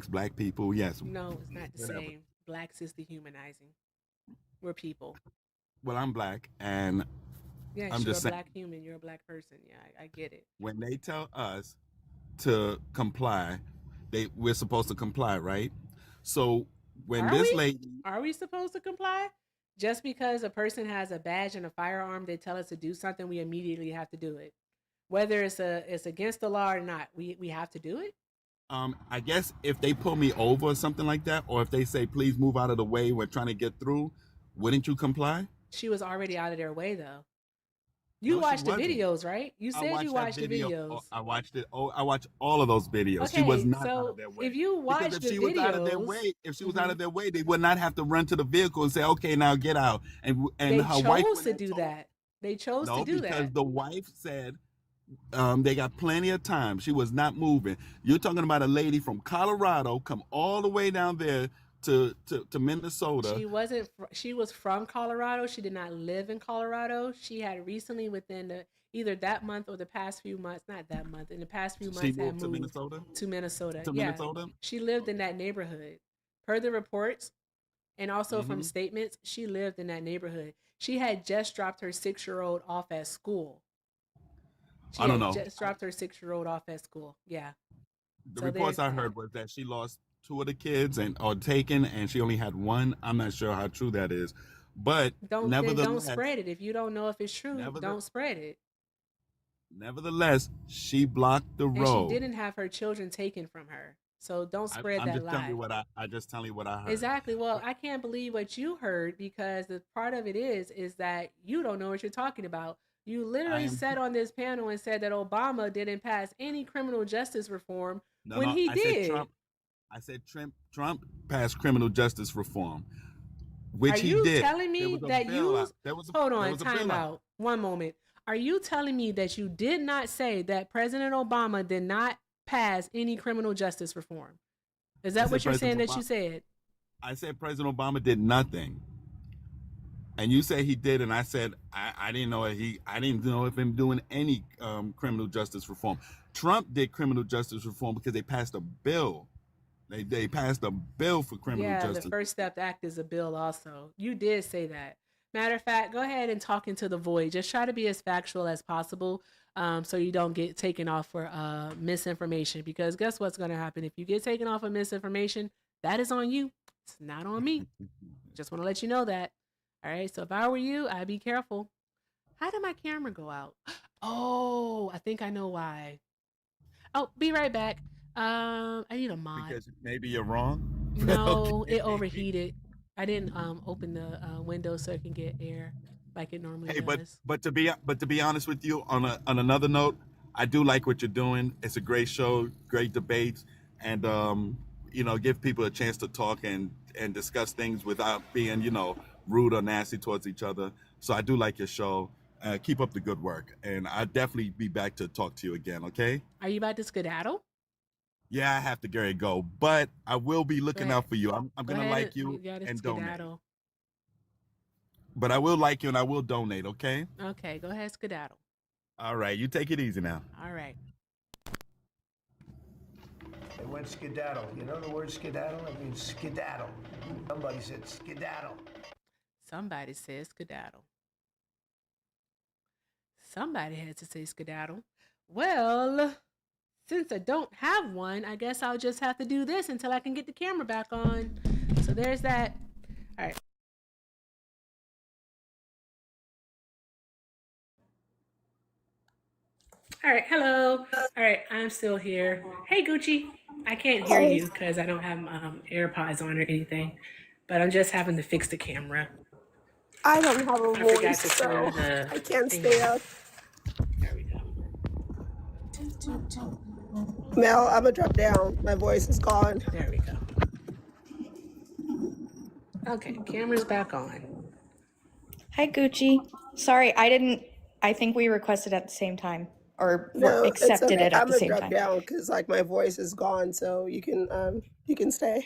black people, yes, No, it's not the whatever. same. Blacks is dehumanizing. We're people. Well, I'm black, and I'm Yes, you're a just saying. black human. You're a black person. Yeah, I get it. When they tell us to comply, we're supposed to comply, right? So when Are this we? lady, Are we supposed to comply? Just because a person has a badge and a firearm, they tell us to do something, we immediately have to do it. Whether it's against the law or not, we have to do it. I guess if they pull me over or something like that, or if they say please move out of the way, we're trying to get through, wouldn't you comply? She was already out of their way though. You No, she watched the wasn't. videos, right? You I said you watched that watched the video. videos. I watched it. Oh, I watched all of those videos. She was Okay, not out of so their way. if you Because watch if the she was out of their videos, way, if she was out mhm, of their way, they would not have to run to the vehicle and say, "Okay, now get out." And they her wife chose went to and do told. that. They chose to No, do because that. the wife said they got plenty of time. She was not moving. You're talking about a lady from Colorado come all the way down there to Minnesota. She wasn't. She was from Colorado. She did not live in Colorado. She had recently, within either that month or the past few months, not that month, in the past few She months, had moved to moved Minnesota. to Minnesota. To Yeah, Minnesota. she lived in that neighborhood. Per the reports, and also from Hmm. statements, she lived in that neighborhood. She had just dropped her 6-year-old off at school. She I don't had know. just dropped her 6-year-old off at school. Yeah. The So reports there's I that. heard was that she lost two of the kids and or taken, and she only had one. I'm not sure how true that is, but Don't nevertheless, spread it. If you don't know if it's true, nevertheless, don't spread it. nevertheless, she blocked the And she road. didn't have her children taken from her. So don't spread I'm that just telling you lie. what I just telling you what I heard. Exactly. Well, But I can't believe what you heard, because the part of it is that you don't know what you're talking about. You I literally am sat on this panel and said that Obama didn't pass any criminal justice reform no when no. he I said did. Trump. I said Trump passed criminal justice reform, Are which he you did. telling There me was a that bill you out. There was a hold there on, was a time bill out. out. One moment. Are you telling me that you did not say that President Obama did not pass any criminal justice reform? Is I that said what you're saying President that Obama. you said? I said President Obama did nothing. And you say he did, and I said I didn't know I didn't know of him doing any criminal justice reform. Trump did criminal justice reform because they passed a bill. They passed a bill for criminal Yeah, the justice. First Step Act is a bill also. You did say that. Matter of fact, go ahead and talk into the void. Just try to be as factual as possible, so you don't get taken off for misinformation. Because guess what's going to happen? If you get taken off for misinformation, that is on you. It's not on me. Just want to let you know that. All right. So if I were you, I'd be careful. How did my camera go out? Oh, I think I know why. Oh, be right back. I need a mod. Because maybe you're wrong. No, Okay. it overheated. I didn't open the window so it can get air like it normally Hey, does. but to be honest with you, on another note, I do like what you're doing. It's a great show, great debates, and give people a chance to talk and discuss things without being rude or nasty towards each other. So I do like your show. Keep up the good work, and I'll definitely be back to talk to you again. Okay? Are you about to skedaddle? Yeah, I have to Gary go, but I will be Go looking ahead. out for you. I'm Go gonna ahead like and you you got to and donate, skedaddle. but I will like you and I will donate. Okay? Okay, go ahead, skedaddle. All right, you take it easy now. All right. They went skedaddle. You know the word skedaddle? It means skedaddle. Somebody said skedaddle. Somebody says skedaddle. Somebody had to say skedaddle. Well, since I don't have one, I guess I'll just have to do this until I can get the camera back on. So there's that. All right. All right. Hello. All right. I'm still here. Hey, Gucci. I can't hear Hey, you because I don't have AirPods on or anything, but I'm just having to fix the camera. I don't have a I forgot voice, to turn so the I can't thing stay on. up. There we go. Toot, toot, toot. Mel, I'm gonna drop down. My voice is gone. There we go. Okay, camera's back on. Hi, Gucci. Sorry, I think we requested at the same time or No, it's accepted okay. it at I'm the gonna same drop time. down because like my voice is gone, so you can stay.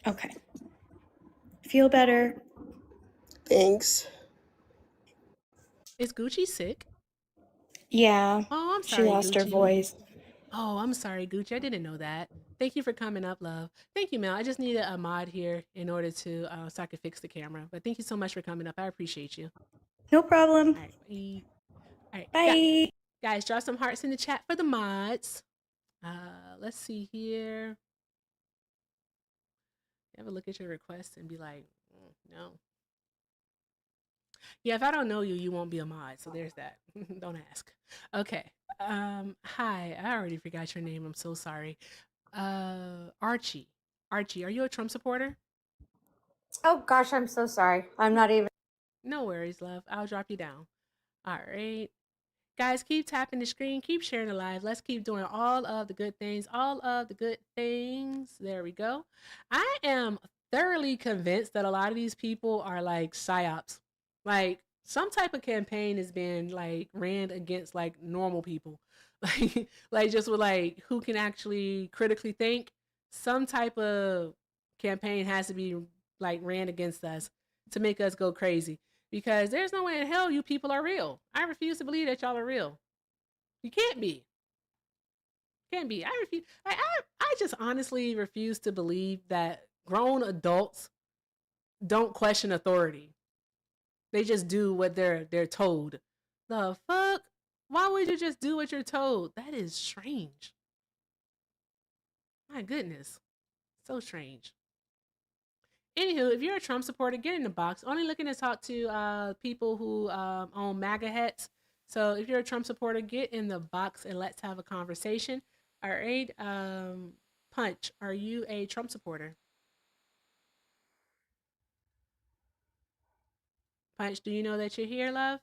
Okay. Feel better. Thanks. Is Gucci sick? Yeah, Oh, I'm she sorry, lost her Gucci. voice. Oh, I'm sorry, Gucci. I didn't know that. Thank you for coming up, love. Thank you, Mel. I just needed a mod here in order to so I could fix the camera. But thank you so much for coming up. I appreciate you. No problem. All right, bye. All right, Bye. guys, drop some hearts in the chat for the mods. Let's see here. You ever look at your request and be like, no. Yeah, if I don't know you, you won't be a mod. So there's that. Don't ask. Okay. Hi. I already forgot your name. I'm so sorry. Archie. Archie, are you a Trump supporter? Oh gosh, I'm so sorry. I'm not even. No worries, love. I'll drop you down. All right. Guys, keep tapping the screen, keep sharing the live. Let's keep doing all of the good things, all of the good things. There we go. I am thoroughly convinced that a lot of these people are like psyops. Like some type of campaign is being like ran against like normal people. Like just with like who can actually critically think. Some type of campaign has to be like ran against us to make us go crazy because there's no way in hell you people are real. I refuse to believe that y'all are real. You can't be. Can't be. I refuse. I just honestly refuse to believe that grown adults don't question authority. They just do what they're told. The fuck? Why would you just do what you're told? That is strange. My goodness. So strange. Anywho, if you're a Trump supporter, get in the box. Only looking to talk to people who own Maga hats. So if you're a Trump supporter, get in the box and let's have a conversation. All right. Punch, are you a Trump supporter? Punch, do you know that you're here, love?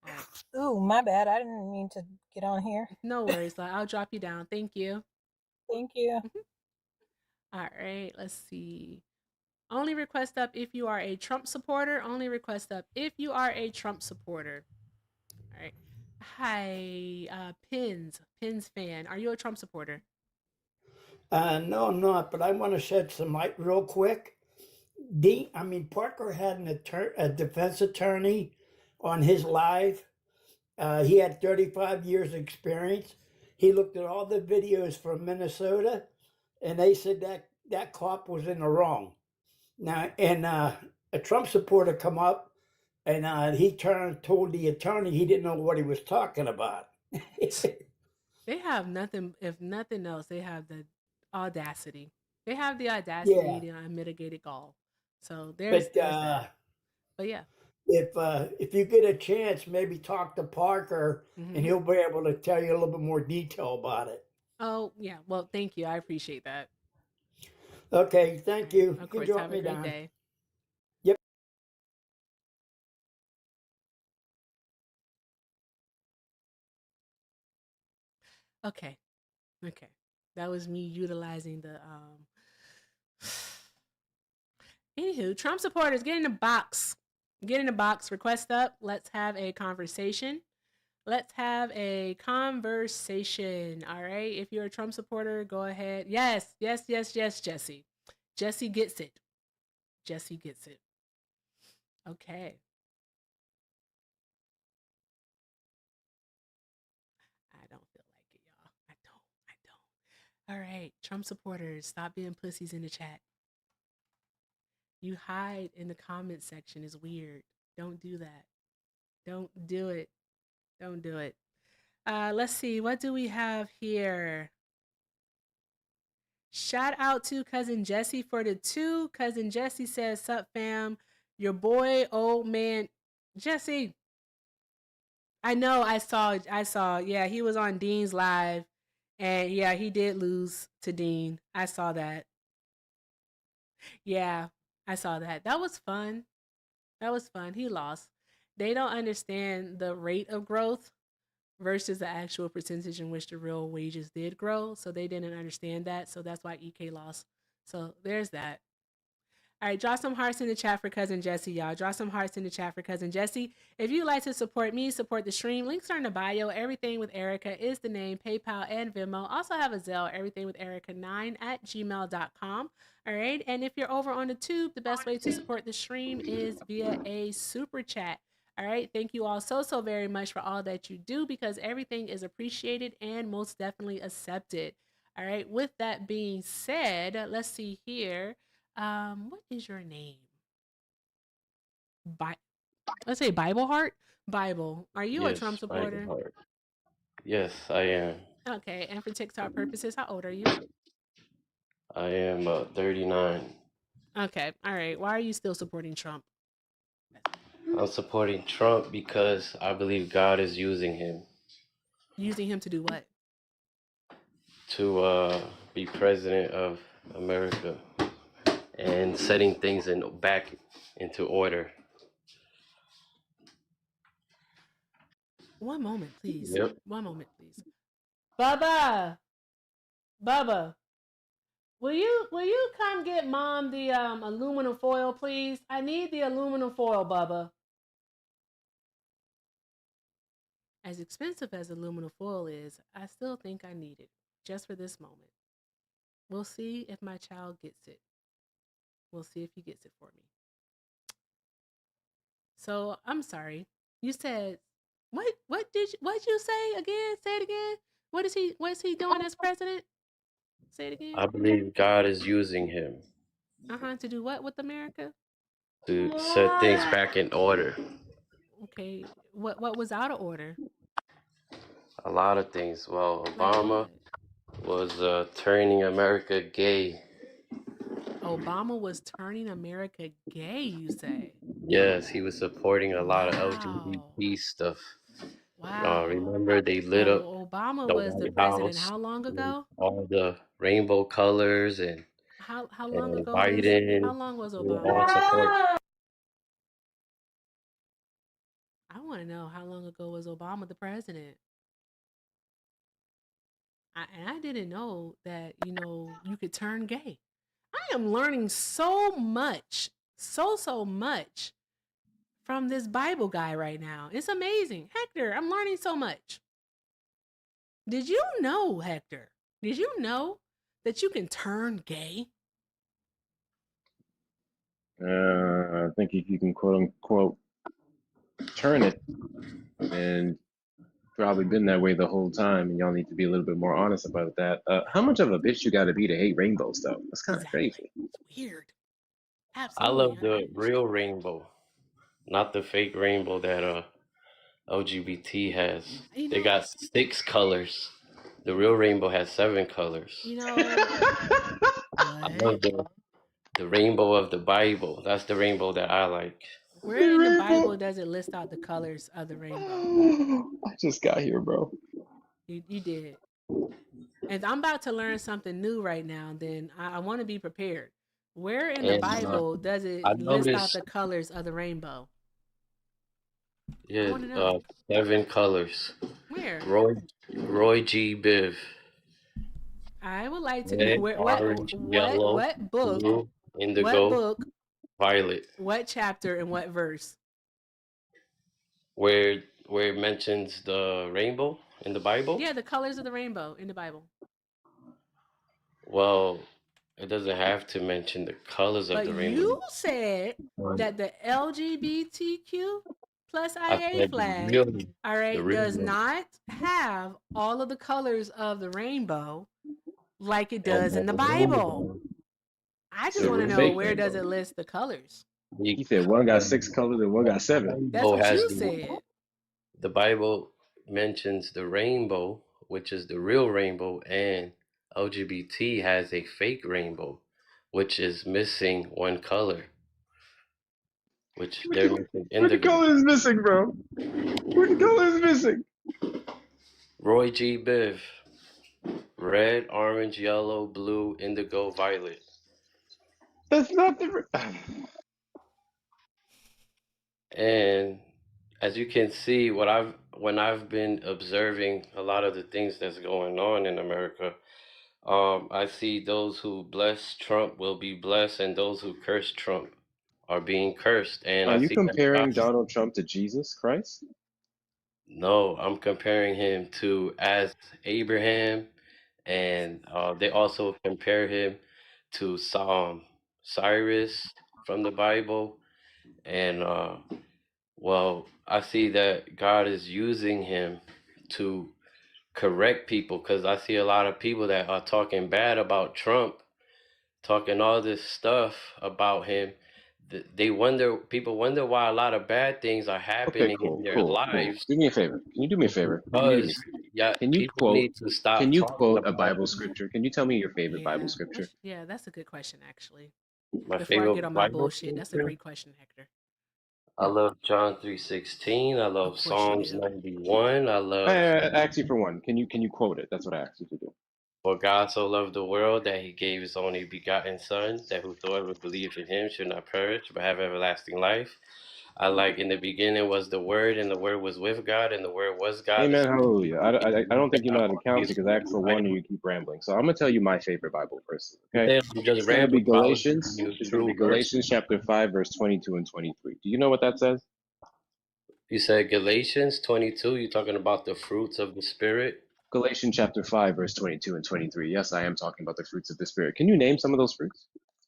All right. Ooh, my bad. I didn't mean to get on here. No worries, love. I'll drop you down. Thank you. Thank you. All right. Let's see. Only request up if you are a Trump supporter. Only request up if you are a Trump supporter. All right. Hi, Pins fan. Are you a Trump supporter? No, I'm not, but I want to shed some light real quick. Parker had a defense attorney on his live. He had 35 years experience. He looked at all the videos from Minnesota, and they said that cop was in the wrong. Now, and a Trump supporter come up, and he told the attorney he didn't know what he was talking about. They have nothing. If nothing else, they have the audacity. They have the audacity, the unmitigated gall. So there's that. But yeah. If you get a chance, maybe talk to Parker, and he'll be able to tell you a little bit more detail about it. Oh yeah. Well, thank you. I appreciate that. Okay, thank you. Of course. You Have a great day. Yep. Okay. That was me utilizing the Anywho, Trump supporters, get in the box. Get in the box. Request up. Let's have a conversation. Let's have a conversation. All right. If you're a Trump supporter, go ahead. Yes, Jesse. Jesse gets it. Jesse gets it. Okay. I don't feel like it, y'all. I don't. All right. Trump supporters, stop being pussies in the chat. You hide in the comment section is weird. Don't do that. Don't do it. Don't do it. Let's see. What do we have here? Shout out to Cousin Jesse for the 2. Cousin Jesse says, sup fam, your boy, old man, Jesse. I know, I saw. Yeah, he was on Dean's live. And yeah, he did lose to Dean. I saw that. Yeah, I saw that. That was fun. He lost. They don't understand the rate of growth versus the actual percentage in which the real wages did grow. So they didn't understand that. So that's why EK lost. So there's that. All right, drop some hearts in the chat for Cousin Jesse, y'all. Drop some hearts in the chat for Cousin Jesse. If you'd like to support me, support the stream, links are in the bio. Everything with Erica is the name, PayPal and Venmo. Also have a Zelle, everythingwitherica9@gmail.com. All right, and if you're over on the tube, the best way to support the stream is via a super chat. All right, thank you all so very much for all that you do because everything is appreciated and most definitely accepted. All right, with that being said, let's see here. What is your name? Let's say Bible Heart. Bible. Are you a Trump supporter? Bible Heart. Yes, I am. Okay, and for TikTok purposes, how old are you? I am 39. Okay, all right. Why are you still supporting Trump? I'm supporting Trump because I believe God is using him. Using him to do what? To be president of America and setting things back into order. One moment, please. Yep. One moment, please. Bubba, Bubba, will you come get Mom the aluminum foil, please? I need the aluminum foil, Bubba. As expensive as aluminum foil is, I still think I need it just for this moment. We'll see if my child gets it. We'll see if he gets it for me. So I'm sorry. You said what you say again? Say it again. What is he doing as president? Say it again. I believe God is using him To do what with America? to set things back in order. Okay. What was out of order? A lot of things. Well, Like Obama what? was turning America gay. Obama was turning America gay, you say? Yes, he was supporting a lot of Wow. LGBT stuff. Wow. Remember, they lit up So Obama the was the White president House how long with ago? all the rainbow colors, and How long and ago was Biden. how long was They were all Obama? support. I want to know how long ago was Obama the president? I didn't know that, you could turn gay. I am learning so much, so much from this Bible guy right now. It's amazing. Hector, I'm learning so much. Did you know, Hector? Did you know that you can turn gay? I think if you can quote unquote turn it, and probably been that way the whole time, and y'all need to be a little bit more honest about that. How much of a bitch you got to be to hate rainbows, though? That's kind of Exactly. crazy. It's weird. I Absolutely. love the real rainbow, not the fake rainbow that LGBT has. You They know, got 6 colors. The real rainbow has 7 colors. you know I what? love the rainbow of the Bible. That's the rainbow that I like. Where The in the rainbow. Bible does it list out the colors of the rainbow? I just got here, bro. You did. And I'm about to learn something new right now, then I want to be prepared. Where in the And Bible does I it list out noticed, the colors of the rainbow? I yeah, want to know. 7 colors. Where? Roy G. Biv. I would like to know Red, where orange, yellow, what book, blue, what indigo, book, violet. what chapter, and what verse? Where it mentions the rainbow in the Bible. Yeah, the colors of the rainbow in the Bible. Well, it doesn't have to mention the colors of But the you rainbow. said But that the LGBTQ plus I IA said flag, all the right, real does one. not have all of the colors of the rainbow like it And does in the the Bible. rainbow, I just So want the to know, fake where does rainbow. it list the colors? He said one got because 6 colors and one got 7. That's rainbow what has you said. the Bible mentions the rainbow, which is the real rainbow, and LGBT has a fake rainbow, which is missing one color, which they're missing What the indigo. color is missing, bro? What the color is missing? Roy G. Biv. Red, orange, yellow, blue, indigo, violet. That's not the. And as you can see, when I've been observing a lot of the things that's going on in America, I see those who bless Trump will be blessed, and those who curse Trump are being cursed. And Are I you see that God. comparing Donald Trump to Jesus Christ? No, I'm comparing him to as Abraham, and they also compare him to Cyrus from the Bible, and well, I see that God is using him to correct people, because I see a lot of people that are talking bad about Trump, talking all this stuff about him. People wonder why a lot of bad things are Okay, happening in cool, their cool, cool. lives. Do me a favor. Can you do me a It's favor? Can you do me? because, yeah, Can you people quote? need to Can stop you talking quote a about Bible scripture? Can you tell me your favorite Bible Yeah, scripture? that's a good question, actually. my Before I get favorite on my Bible bullshit, that's a scripture. great question, Hector. I love John 3:16. I Of love course you Psalms do. 91. I I love, asked you for one. Can you quote it? That's what I asked you to do. for God so loved the world that he gave his only begotten Son, that whosoever believeth in him should not perish but have everlasting life. I like in the beginning was the Word, and the Word was with God, and the Word was God. Amen. Hallelujah. I don't think you know how to count He's because I asked for one and you keep rambling. So I'm gonna tell you my favorite Bible verse. Okay, I'm just it's gonna be rambling, but I was giving Galatians. you It's gonna be true verses. Galatians chapter 5, verse 22 and 23. Do you know what that says? You said Galatians 22. You're talking about the fruits of the Spirit. Galatians chapter 5, verse 22 and 23. Yes, I am talking about the fruits of the Spirit. Can you name some of those fruits?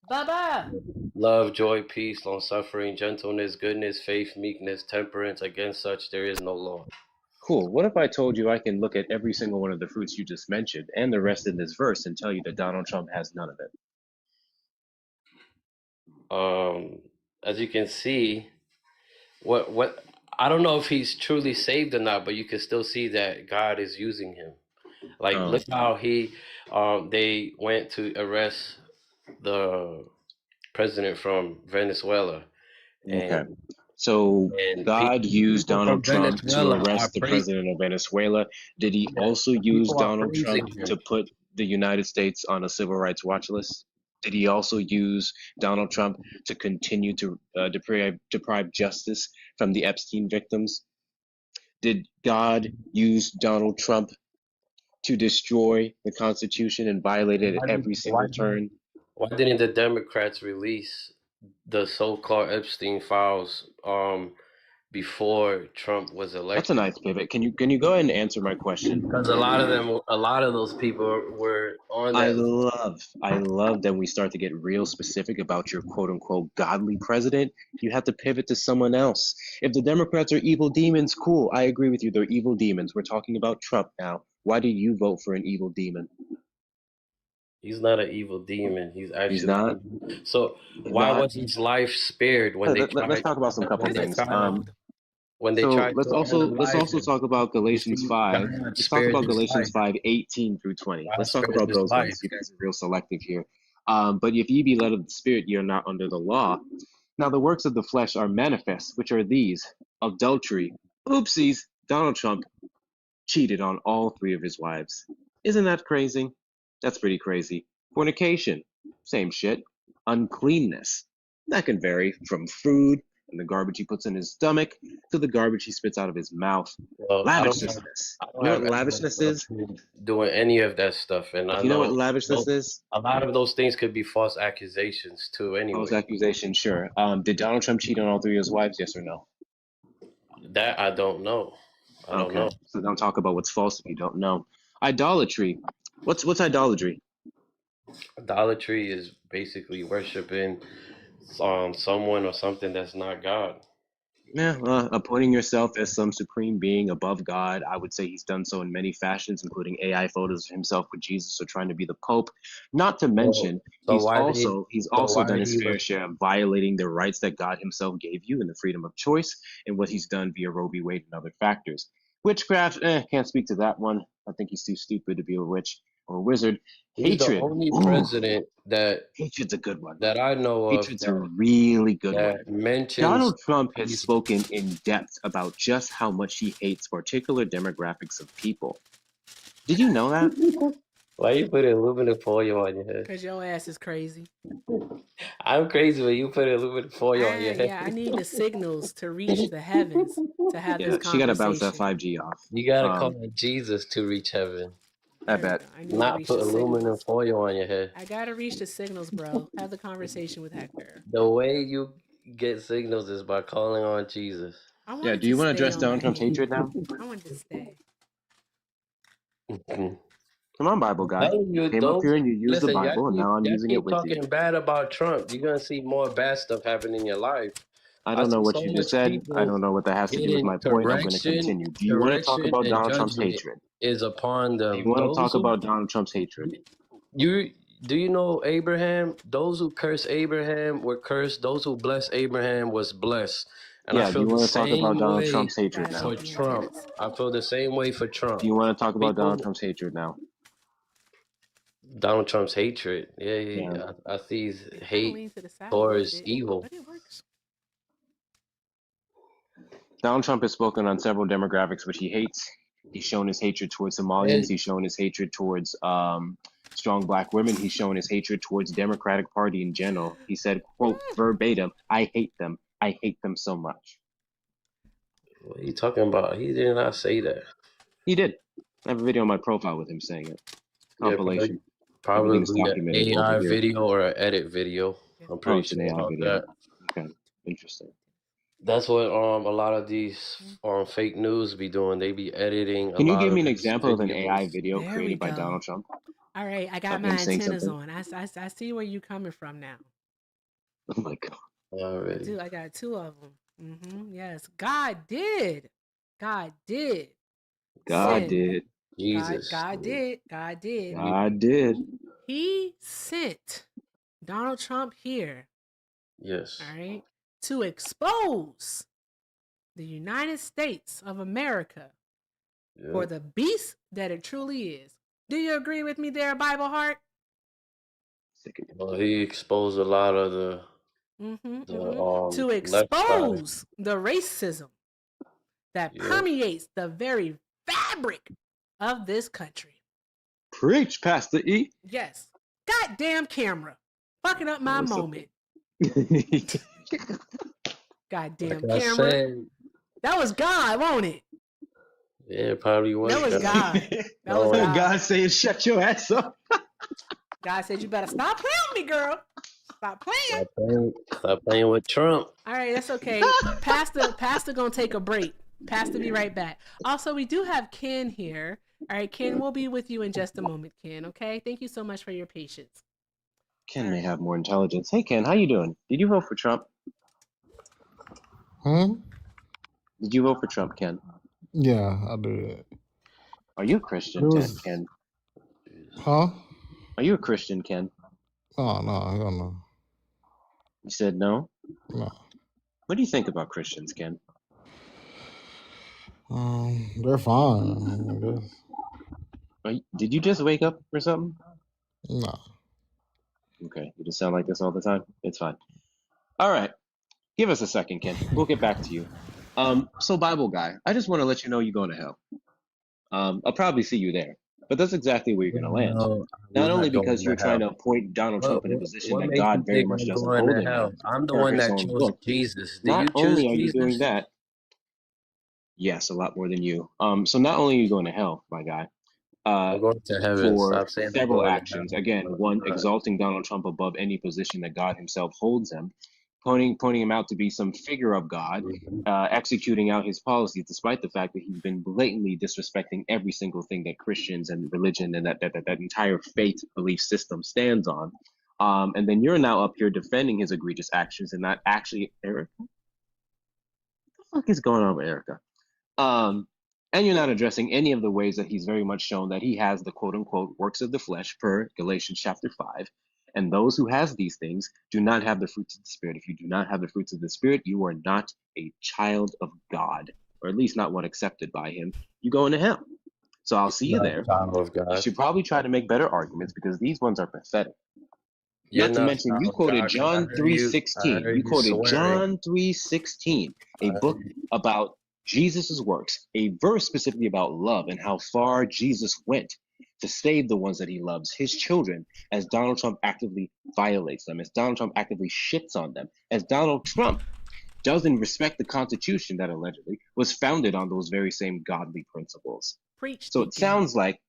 Baba. Love, joy, peace, long suffering, gentleness, goodness, faith, meekness, temperance. Against such there is no law. Cool. What if I told you I can look at every single one of the fruits you just mentioned and the rest in this verse and tell you that Donald Trump has none of it? As you can see, what I don't know if he's truly saved or not, but you can still see that God is using him. Like, Oh, look how they went to arrest the president from Venezuela, okay. and So God used people from Donald Trump to Venezuela are arrest the praising. president of Venezuela. Did he also use People are Donald Trump praising him. to put the United States on a civil rights watch list? Did he also use Donald Trump to continue to deprive justice from the Epstein victims? Did God use Donald Trump to destroy the Constitution and violate it at every single turn? Why didn't the Democrats release the so-called Epstein files before Trump was That's a elected? nice pivot. Can you go ahead and answer my question? Because a lot of those people were on I that. love that we start to get real specific about your quote unquote godly president. You have to pivot to someone else. If the Democrats are evil demons, cool. I agree with you. They're evil demons. We're talking about Trump now. Why do you vote for an evil demon? He's not an evil demon. He's He's actually not. so. He's Why not. was his life spared when they Let's tried? talk about some couple When they things. tried? When they So tried let's to also unalive him? talk about You Galatians see, 5. God Let's talk spared about his Galatians life. 5:18 through 20. God Let's talk spared about his those ones. life. You guys are real selective here. But if ye be led of the Spirit, ye are not under the law. Now the works of the flesh are manifest, which are these: adultery. Oopsies, Donald Trump cheated on all three of his wives. Isn't that crazy? That's pretty crazy. Fornication, same shit. Uncleanness, that can vary from food and the garbage he puts in his stomach to the garbage he spits out of his mouth. Well, Lavishness. I You don't know have what evidence lavishness of is? him doing any of that stuff, and I You know what know lavishness is? a lot of those things could be false accusations too. False Anyway, accusation, sure. Did Donald Trump cheat on all three of his wives? Yes or no? that I don't know. I don't Okay. know. So don't talk about what's false if you don't know. Idolatry. What's idolatry? Idolatry is basically worshiping someone or something that's not God. Yeah, appointing yourself as some supreme being above God. I would say he's done so in many fashions, including AI photos of himself with Jesus or trying to be the Pope. Not to So, mention, so he's why did he? also he's So also why done did his he fair was? share of violating the rights that God himself gave you and the freedom of choice, and what he's done via Roe v. Wade and other factors. Witchcraft, can't speak to that one. I think he's too stupid to be a witch or a wizard. He's the Hatred. only Ooh, president hatred's a good one. that I know of Hatred's a really good one. that mentions Donald Trump has these. spoken in depth about just how much he hates particular demographics of people. Did you know that? Why you put aluminum foil on your head? Cause your ass is crazy. I'm crazy when you put aluminum foil on your head. Yeah, I need the signals to reach the heavens to have this Yeah, she got to bounce that conversation. 5G off. You gotta call on Jesus to reach heaven, I There we bet. go. I need to not reach put the aluminum signals. foil on your head. I gotta reach the signals, bro. Have the conversation with Hector. The way you get signals is by calling on Jesus. I Yeah, wanted do to you want to stay address on my Donald Trump's hand. hatred now? I wanted to stay. I'm Come on, Bible guy. telling You you, came up those here and you used the listen, Bible, and now I'm y'all using it keep with you. talking bad about Trump. You're gonna see more bad stuff happen in your life. I I don't know see what so you just much said. I people don't know what that has to do with getting my point. I'm going to continue. Do you want to talk correction about and Donald Trump's judgment hatred? is upon Do you them. want to Those talk who about Donald Trump's hatred? you do you know Abraham? Those who curse Abraham were cursed. Those who bless Abraham was blessed. And I Yeah, do feel you the want to talk about same Donald way Trump's hatred Gotta now? for take the Trump. antennas. I feel the same way for Trump. Do you want to talk about Donald People, Trump's hatred now? Donald Trump's hatred. Yeah. I see his It kind of hate leans to the side a little towards bit, evil. but it works. Donald Trump has spoken on several demographics which he hates. He's shown his hatred towards Somalians. He's shown his hatred towards strong black women. He's shown his hatred towards the Democratic Party in general. He said, quote, verbatim, I hate them. I hate them so much. What are you talking about? He did not say that. He did. I have a video on my profile with him saying it. Yeah, Compilation. Everything's probably an documented over AI here. video or an edit video. I'm Oh, pretty it's an sure AI about video. that. Okay, interesting. That's what a lot of these fake news be doing. They be editing a Can you lot give of me an these example of an AI videos. video There we created by go. Donald Trump All right, I got of him my saying antennas something? on. I see where you coming from now. Oh my God. Already. I got two of them. Yes, God did. God did. God Send. did. Jesus. God did. God did. God did. He sent Donald Trump here, Yes. all right, to expose the United States of America for Yep. the beast that it truly is. Do you agree with me there, Bible Heart? Well, he exposed a lot of the To left side. expose the racism that Yep. permeates the very fabric of this country. Preach, Pastor E. Yes. Goddamn camera. Fucking up my What's up? moment. Goddamn Like I camera. said, That was God, won't it? yeah, it probably was. That was God. That was No, God. God saying, shut your ass up. God said, you better stop playing with me, girl. Stop playing. Stop playing with Trump. All right, that's okay. Pastor gonna take a break. Pastor be right back. Also, we do have Ken here. All right, Ken, we'll be with you in just a moment, Ken, okay? Thank you so much for your patience. Ken may have more intelligence. Hey, Ken, how you doing? Did you vote for Trump? Did you vote for Trump, Ken? Yeah, I did. Are you a Christian, Ken? Huh? Are you a Christian, Ken? No, hell no. You said no? No. What do you think about Christians, Ken? They're fine, I guess. Did you just wake up or something? No. Okay, you just sound like this all the time? It's fine. All right. Give us a second, Ken. We'll get back to you. So Bible guy, I just want to let you know you're going to hell. I'll probably see you there. But that's exactly where you're going to land. No, Not only not going because to you're trying hell. to appoint Donald Trump in a position What that makes you God very think much I'm doesn't going hold to him hell? in, I'm the per one his that own chose book. Jesus. Did you Not choose only are you Jesus? doing that, yes, a lot more than you. So not only are you going to hell, my guy, I'm going to heaven. for Stop saying I'm several going to actions. hell. Again, one, Alright. exalting Donald Trump above any position that God himself holds him, pointing him out to be some figure of God, executing out his policies, despite the fact that he's been blatantly disrespecting every single thing that Christians and religion and that entire faith belief system stands on. And then you're now up here defending his egregious actions and not actually, Erica? What the fuck is going on with Erica? And you're not addressing any of the ways that he's very much shown that he has the quote unquote works of the flesh per Galatians chapter 5. And those who has these things do not have the fruits of the Spirit. If you do not have the fruits of the Spirit, you are not a child of God, or at least not one accepted by him. You go into hell. So I'll see you Not a there. child of God. You should probably try to make better arguments because these ones are pathetic. You're Not to not a mention, child you of God quoted 'cause I John heard you. I 3:16. heard You you quoted swearing. John 3:16, a book about Jesus's works, a verse specifically about love and how far Jesus went to save the ones that he loves, his children, as Donald Trump actively violates them, as Donald Trump actively shits on them, as Donald Trump doesn't respect the Constitution that allegedly was founded on those very same godly principles. Preach, So it Deacon. sounds like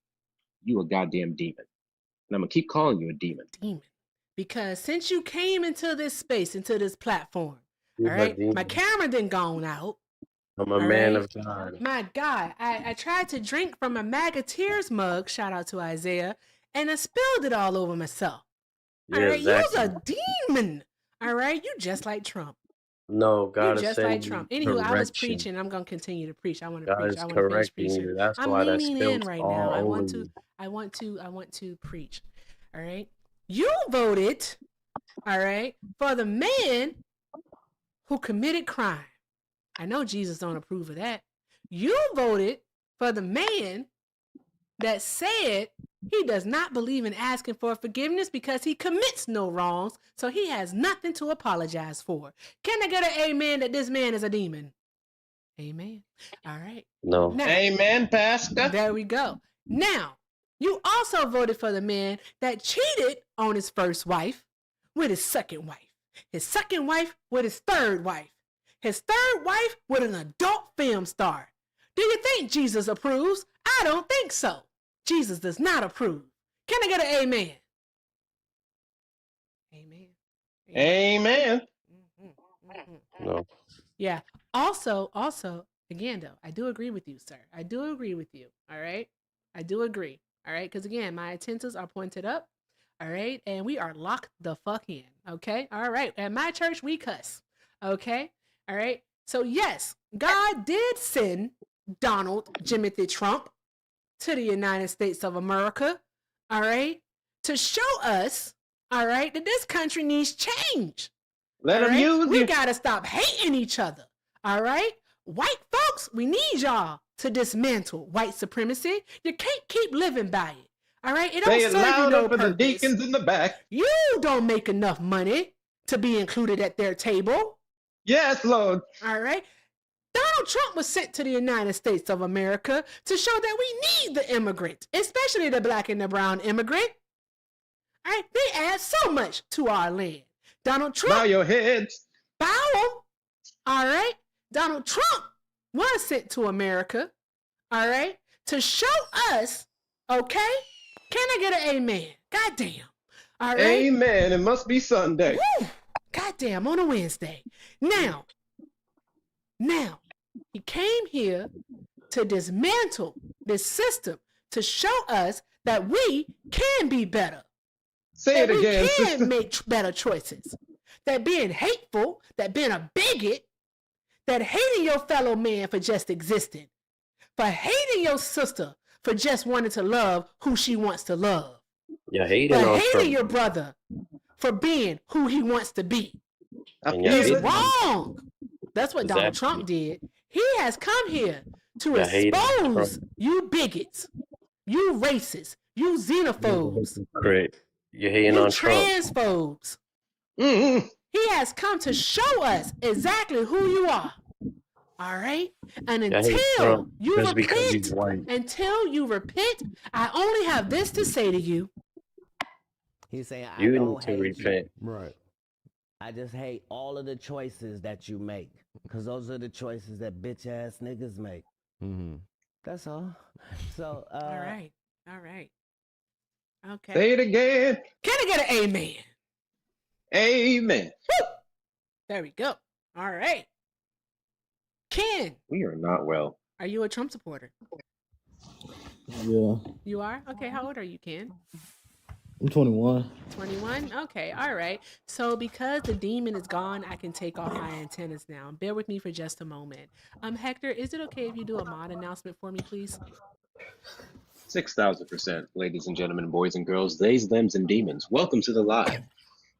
you a goddamn demon. And I'm going to keep calling you a demon. Demon. Because since you came into this space, into this platform, You're all a right, demon. my camera didn't gone out. I'm a man of God. My God, I tried to drink from a Maga Tears mug, shout out to Isaiah, and I spilled it all over myself. Yeah, all right, exactly. you's a demon. All right, you just like Trump. No, God You is just sending like Trump. you Anywho, I was correction. preaching. I'm gonna continue to preach. I want to God preach. is I want to finish correcting preaching. you. That's I'm why that leaning in spilled right all now. I over want to. you. I want to preach. All right. You voted. All right, for the man who committed crime. I know Jesus don't approve of that. You voted for the man that said he does not believe in asking for forgiveness because he commits no wrongs, so he has nothing to apologize for. Can I get an amen that this man is a demon? Amen. All right. No. Now, amen, Pastor. There we go. Now, you also voted for the man that cheated on his first wife with his second wife, his second wife with his third wife, His third wife with an adult film star. Do you think Jesus approves? I don't think so. Jesus does not approve. Can I get an amen? Amen. Amen. No. Yeah. Also, again, though, I do agree with you, sir. I do agree with you. All right. I do agree. All right. Because again, my antennas are pointed up. All right. And we are locked the fuck in. Okay. All right. At my church, we cuss. Okay. All right. So, yes, God did send Donald Jimothy Trump to the United States of America. All right. To show us, all right, that this country needs change. Let them use We you. gotta stop hating each other. All right, white folks, we need y'all to dismantle white supremacy. You can't keep living by it. All right, it don't Say it serve you louder no for the purpose. deacons in the back. You don't make enough money to be included at their table. Yes, Lord. All right. Donald Trump was sent to the United States of America to show that we need the immigrant, especially the black and the brown immigrant. All right, they add so much to our land. Donald Trump. Bow your heads. Bow. All right. Donald Trump was sent to America. All right. To show us. Okay. Can I get an amen? Goddamn. All right. Amen. It must be Sunday. Woo! Goddamn on a Wednesday. Now, he came here to dismantle this system to show us that we can be better. Say that it again, we can sister. make better choices. That being hateful, that being a bigot, that hating your fellow man for just existing, for hating your sister for just wanting to love who she wants to love, You're hating for on hating Trump. your brother for being who he wants to be. And you're It's hating on- wrong. That's what Donald Exactly. Trump did. He has come here to You're hating on expose Trump. you bigots, you racists, you xenophobes, Great. You're hating you on Trump. transphobes. Mm-hmm. He has come to show us exactly who you are. All right? And I hate until Trump you just because he's repent, white. I only have this to say to you. He's saying, I You don't need to hate repent. you. Right. I just hate all of the choices that you make. Because those are the choices that bitch ass niggas make. Mm-hmm. That's all. So, All right. All right. Okay. Say it again. Can I get an amen? Amen. Woo! There we go. All right. Ken, We are not well. are you a Trump supporter? Yeah. You are? Okay. How old are you, Ken? I'm 21. 21? Okay. All right. So because the demon is gone, I can take off my antennas now. Bear with me for just a moment. Hector, is it okay if you do a mod announcement for me, please? 6,000%, ladies and gentlemen, boys and girls, theys, thems, and demons. Welcome to the live.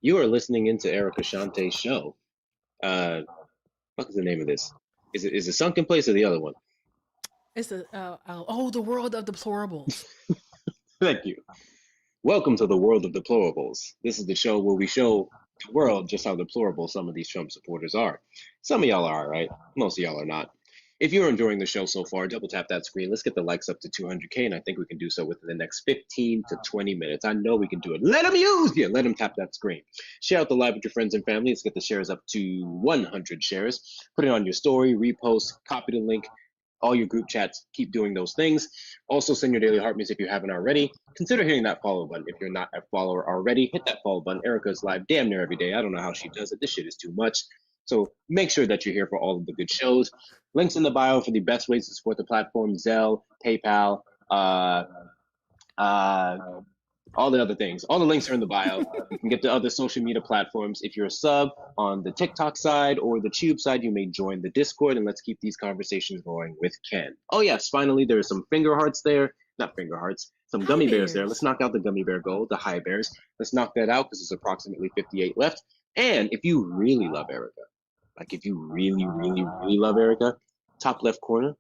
You are listening into Erica Shantae's show. What is the name of this? Is it Sunken Place or the other one? It's the world of deplorables. Thank you. Welcome to the world of deplorables. This is the show where we show the world just how deplorable some of these Trump supporters are. Some of y'all are, right? Most of y'all are not. If you're enjoying the show so far, double tap that screen. Let's get the likes up to 200K, and I think we can do so within the next 15 to 20 minutes. I know we can do it. Let them use you. Let them tap that screen. Share out the live with your friends and family. Let's get the shares up to 100 shares. Put it on your story, repost, copy the link, all your group chats. Keep doing those things. Also, send your daily heart music if you haven't already. Consider hitting that follow button if you're not a follower already. Hit that follow button. Erica's live damn near every day. I don't know how she does it. This shit is too much. So make sure that you're here for all of the good shows. Links in the bio for the best ways to support the platform: Zelle, PayPal, all the other things. All the links are in the bio. You can get to other social media platforms. If you're a sub on the TikTok side or the Tube side, you may join the Discord, and let's keep these conversations going with Ken. Oh yes, finally, there's some finger hearts there. Not finger hearts, some gummy bears there. Let's knock out the gummy bear goal, the high bears. Let's knock that out because there's approximately 58 left. And if you really love Erica, like if you really, really, really love Erica, top left corner,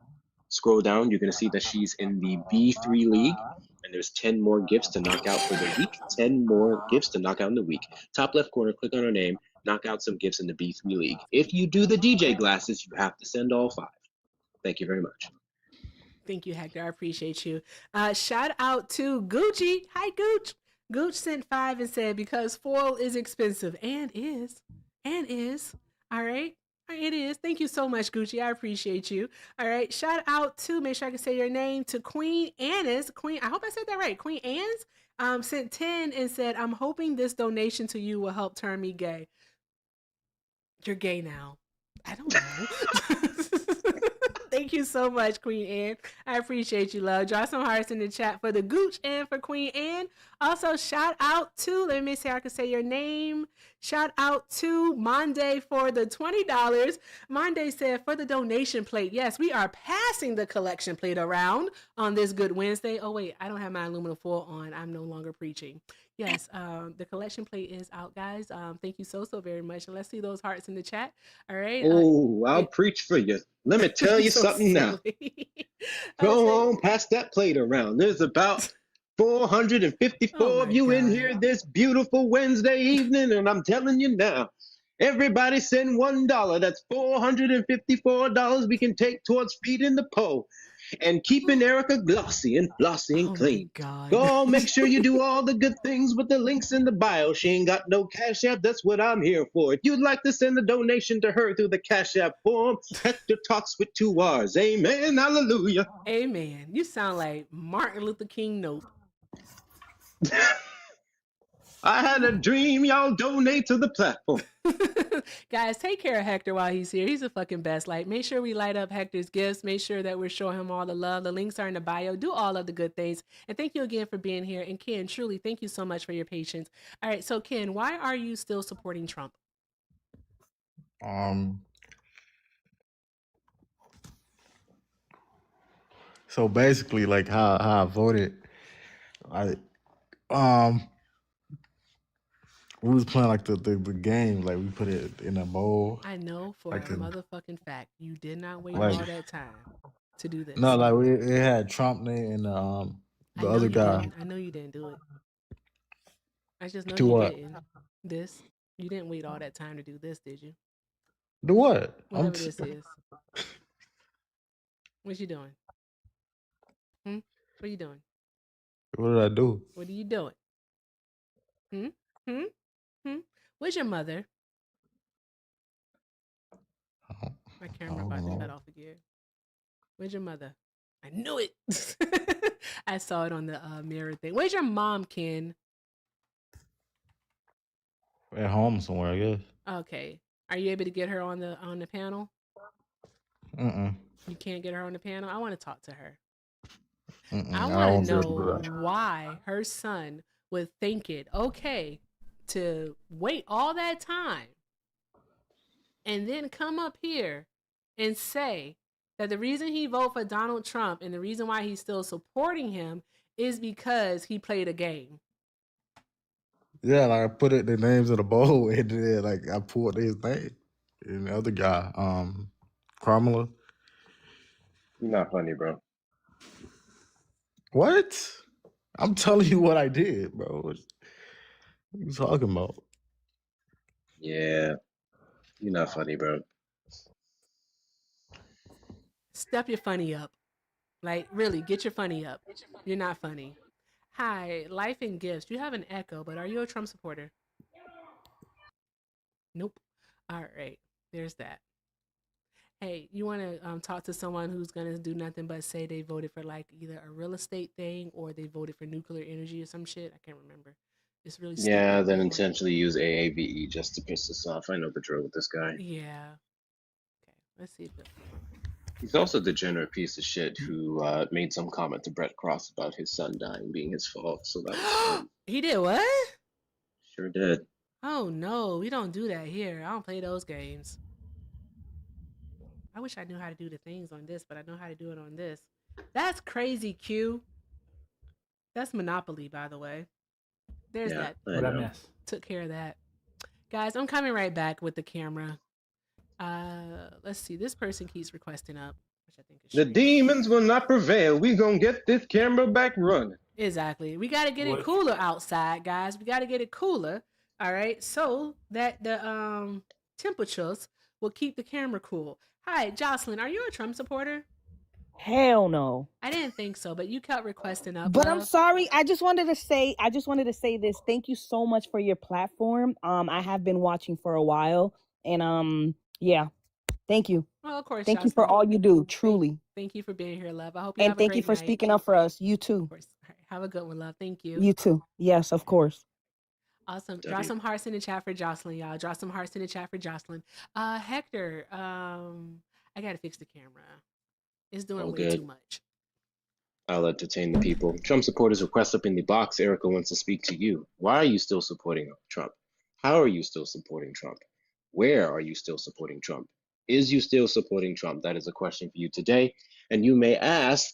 scroll down, you're going to see that she's in the B3 League, and there's 10 more gifts to knock out for the week. 10 more gifts to knock out in the week. Top left corner, click on her name, knock out some gifts in the B3 League. If you do the DJ glasses, you have to send all 5. Thank you very much. Thank you, Hector. I appreciate you. Shout out to Gucci. Hi, Gooch. Gooch sent 5 and said, because foil is expensive and is. All right. It is. Thank you so much, Gucci. I appreciate you. All right. Shout out to, make sure I can say your name, to Queen Anna's. I hope I said that right. Queen Anne's sent 10 and said, I'm hoping this donation to you will help turn me gay. You're gay now. I don't know. Thank you so much, Queen Anne. I appreciate you, love. Draw some hearts in the chat for the Gooch and for Queen Anne. Also, shout out to, let me see if I can say your name. Shout out to Monday for the $20. Monday said for the donation plate. Yes, we are passing the collection plate around on this Good Wednesday. Oh, wait, I don't have my aluminum foil on. I'm no longer preaching. Yes, the collection plate is out, guys. Thank you so very much. And let's see those hearts in the chat. All right. Oh, I'll preach for you. Let me tell you so something now. Go on, pass that plate around. There's about 454 of you in here this beautiful Wednesday evening, and I'm telling you now, everybody send $1. That's $454 we can take towards feeding the poor and keeping Erica glossy and flossy and clean. Go on, make sure you do all the good things with the links in the bio. She ain't got no Cash App. That's what I'm here for. If you'd like to send a donation to her through the Cash App form, Hector Talks with 2 R's. Amen. Hallelujah. Amen. You sound like Martin Luther King. Nope. I had a dream. Y'all donate to the platform. Guys, take care of Hector while he's here. He's the fucking best. Like, make sure we light up Hector's gifts. Make sure that we're showing him all the love. The links are in the bio. Do all of the good things. And thank you again for being here. And Ken, truly, thank you so much for your patience. All right, so Ken, why are you still supporting Trump? So basically, like how I voted, we was playing like the game, like we put it in a bowl. I know for like a motherfucking fact you did not wait like- all that time to do this. No, like it had Trump name and the other guy. I know you didn't do it. I just know Do you what? didn't. This. You didn't wait all that time to do this, did you? Do what? Whatever this is. What you doing? What are you doing? What did I do? What are you doing? Where's your mother? My camera about to cut off again. Where's your mother? I knew it. I saw it on the mirror thing. Where's your mom, Ken? At home somewhere, I guess. Okay. Are you able to get her on the panel? You can't get her on the panel? I want to talk to her. I want to know why her son would think it okay to wait all that time and then come up here and say that the reason he voted for Donald Trump and the reason why he's still supporting him is because he played a game. Yeah, like I put the names in a bowl and then like I pulled his name and the other guy, Kamala. You're not funny, bro. What? I'm telling you what I did, bro. What are you talking about? Yeah, you're not funny, bro. Step your funny up. Like, really, get your funny up. You're not funny. Hi, Life and Gifts. You have an echo, but are you a Trump supporter? Nope. All right. There's that. Hey, you want to talk to someone who's going to do nothing but say they voted for like either a real estate thing or they voted for nuclear energy or some shit? I can't remember. It's really stupid. Yeah, then intentionally use AAVE just to piss us off. I know the drill with this guy. Yeah. Okay. Let's see. He's also a degenerate piece of shit who made some comment to Brett Cross about his son dying being his fault. So that was He did what? Sure did. Oh no, we don't do that here. I don't play those games. I wish I knew how to do the things on this, but I know how to do it on this. That's crazy, Q. That's Monopoly, by the way. There's that. What I miss? Took care of that. Guys, I'm coming right back with the camera. Let's see. This person keeps requesting up, which I think is The demons will not prevail. We gonna get this camera back running. Exactly. We got to get it cooler outside, guys. We got to get it cooler. All right. So that the temperatures will keep the camera cool. Hi, Jocelyn. Are you a Trump supporter? Hell no. I didn't think so, but you kept requesting up. But I'm sorry. I just wanted to say this. Thank you so much for your platform. I have been watching for a while, and yeah. Thank you. Well, of course, Thank you for Jocelyn. all you do, truly. Thank you for being here, love. I hope you And have a thank you great for night. speaking up for us. You Of too. course. All right, have a good one, love. Thank you. You too. Yes, of course. Awesome. Draw some hearts in the chat for Jocelyn, y'all. Draw some hearts in the chat for Jocelyn. Hector, I gotta fix the camera. It's doing All way too good. much. I'll entertain the people. Trump supporters request up in the box. Erica wants to speak to you. Why are you still supporting Trump? How are you still supporting Trump? Where are you still supporting Trump? Is you still supporting Trump? That is a question for you today. And you may ask,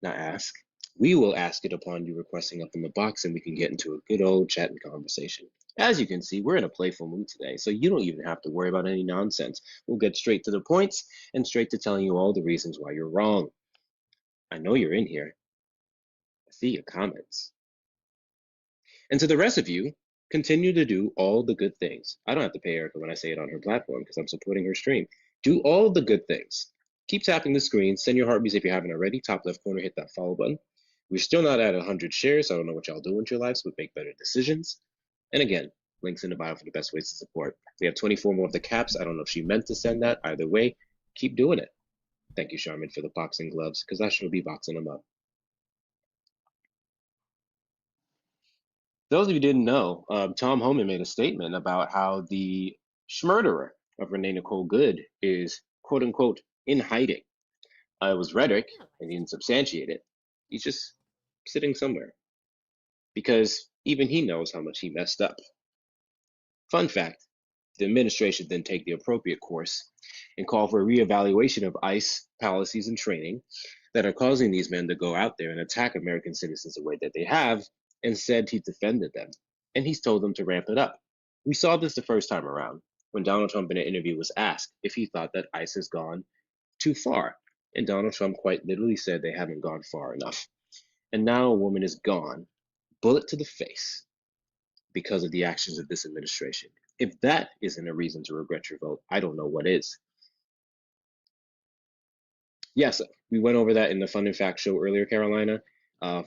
not ask, we will ask it upon you requesting up in the box, and we can get into a good old chat and conversation. As you can see, we're in a playful mood today, so you don't even have to worry about any nonsense. We'll get straight to the points and straight to telling you all the reasons why you're wrong. I know you're in here. I see your comments. And to the rest of you, continue to do all the good things. I don't have to pay Erica when I say it on her platform because I'm supporting her stream. Do all the good things. Keep tapping the screen. Send your heartbeats if you haven't already. Top left corner, hit that follow button. We're still not at 100 shares. So I don't know what y'all do with your lives, but make better decisions. And again, links in the bio for the best ways to support. We have 24 more of the caps. I don't know if she meant to send that. Either way, keep doing it. Thank you, Charmin, for the boxing gloves, because I shall be boxing them up. Those of you who didn't know, Tom Homan made a statement about how the murderer of Renee Nicole Good is, quote unquote, in hiding. It was rhetoric, and he didn't substantiate it. He's just sitting somewhere because even he knows how much he messed up. Fun fact, the administration then take the appropriate course and call for a reevaluation of ICE policies and training that are causing these men to go out there and attack American citizens the way that they have. Instead, he defended them, and he's told them to ramp it up. We saw this the first time around when Donald Trump in an interview was asked if he thought that ICE has gone too far, and Donald Trump quite literally said they haven't gone far enough. And now a woman is gone, bullet to the face, because of the actions of this administration. If that isn't a reason to regret your vote, I don't know what is. Yes, we went over that in the Fun and Fact show earlier, Carolina.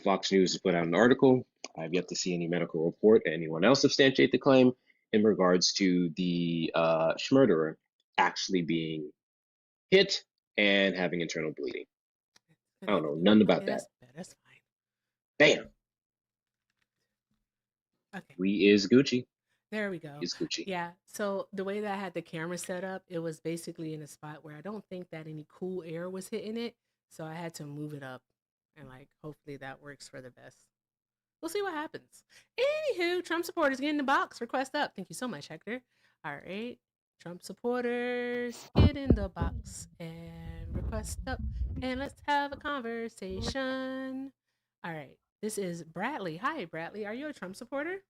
Fox News has put out an article. I've yet to see any medical report or anyone else substantiate the claim in regards to the murderer actually being hit and having internal bleeding. I don't know none about that. That's fine. Bam. Okay. We is Gucci. There we go. Is Gucci. Yeah. So the way that I had the camera set up, it was basically in a spot where I don't think that any cool air was hitting it. So I had to move it up, and like hopefully that works for the best. We'll see what happens. Anywho, Trump supporters get in the box. Request up. Thank you so much, Hector. All right. Trump supporters get in the box and request up. And let's have a conversation. All right. This is Bradley. Hi, Bradley. Are you a Trump supporter?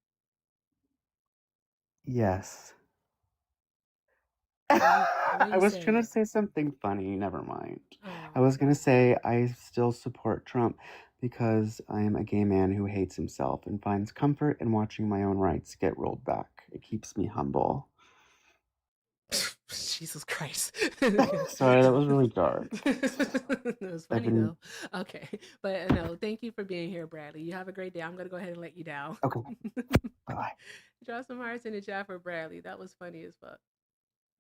Yes. What I you was say? trying to say something funny. Never mind. Oh. I was going to say I still support Trump because I am a gay man who hates himself and finds comfort in watching my own rights get rolled back. It keeps me humble. Jesus Christ. Sorry, that was really dark. It was funny though. Okay. But no, thank you for being here, Bradley. You have a great day. I'm going to go ahead and let you down. Okay. Bye-bye. Draw some hearts in the chat for Bradley. That was funny as fuck.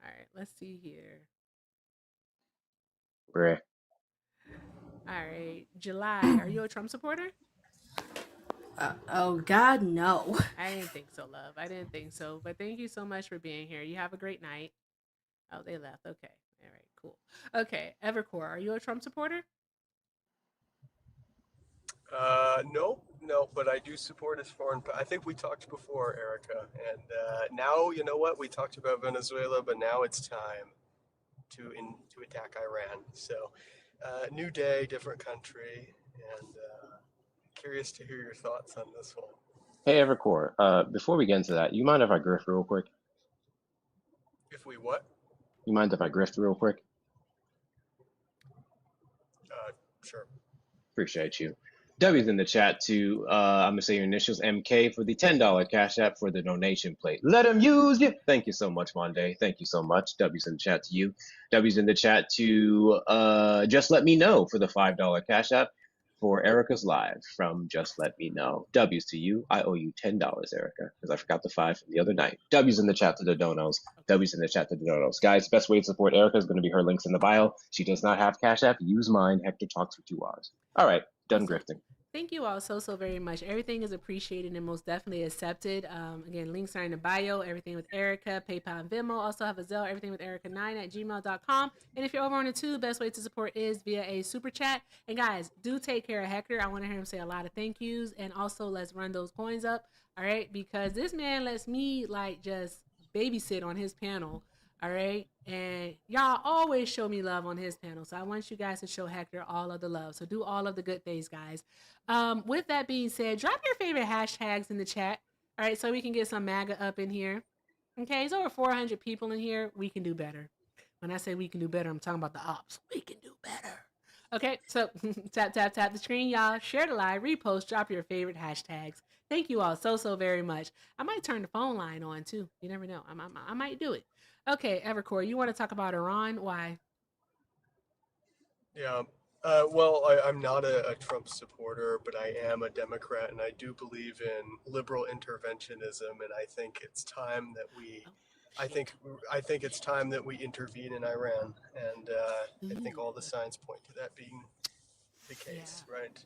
All right. Let's see here. Bruh. All right. July. Are you a Trump supporter? Oh God, no. I didn't think so, love. I didn't think so. But thank you so much for being here. You have a great night. Oh, they left. Okay. All right, cool. Okay. Evercore, are you a Trump supporter? No, but I do support his foreign. I think we talked before, Erica, and now you know what we talked about Venezuela, but now it's time to attack Iran. So, new day, different country, and curious to hear your thoughts on this one. Hey, Evercore, before we get into that, you mind if I grift real quick? If we what? You mind if I grift real quick? Sure. Appreciate you. W's in the chat too. I'm gonna say your initials MK for the $10 cash app for the donation plate. Let them use you. Thank you so much, Monday. Thank you so much. W's in the chat to you. W's in the chat to just let me know for the $5 cash app. for Erica's live from Just Let Me Know. W's to you. I owe you $10, Erica, because I forgot the 5 from the other night. W's in the chat to the donos. W's in the chat to the donos. Guys, best way to support Erica is going to be her links in the bio. She does not have Cash App. Use mine. Hector talks for 2 hours. All right, done Awesome. grifting. Thank you all so very much. Everything is appreciated and most definitely accepted. Again, links are in the bio. Everything with Erica, PayPal, and Venmo. Also have a Zelle. Everything with Erica9@gmail.com. And if you're over on the tube, best way to support is via a super chat. And guys, do take care of Hector. I want to hear him say a lot of thank yous. And also, let's run those coins up. All right, because this man lets me like just babysit on his panel. All right. And y'all always show me love on his panel. So I want you guys to show Hector all of the love. So do all of the good things, guys. With that being said, drop your favorite hashtags in the chat. All right. So we can get some MAGA up in here. Okay. There's over 400 people in here. We can do better. When I say we can do better, I'm talking about the ops. We can do better. Okay. So tap the screen, y'all. Share the live, repost, drop your favorite hashtags. Thank you all so very much. I might turn the phone line on too. You never know. I might do it. Okay, Evercore, you want to talk about Iran? Why? Yeah. Well, I'm not a Trump supporter, but I am a Democrat, and I do believe in liberal interventionism, and I think it's time that we, I think it's time that we intervene in Iran, and I think all the signs point to that being the case, right?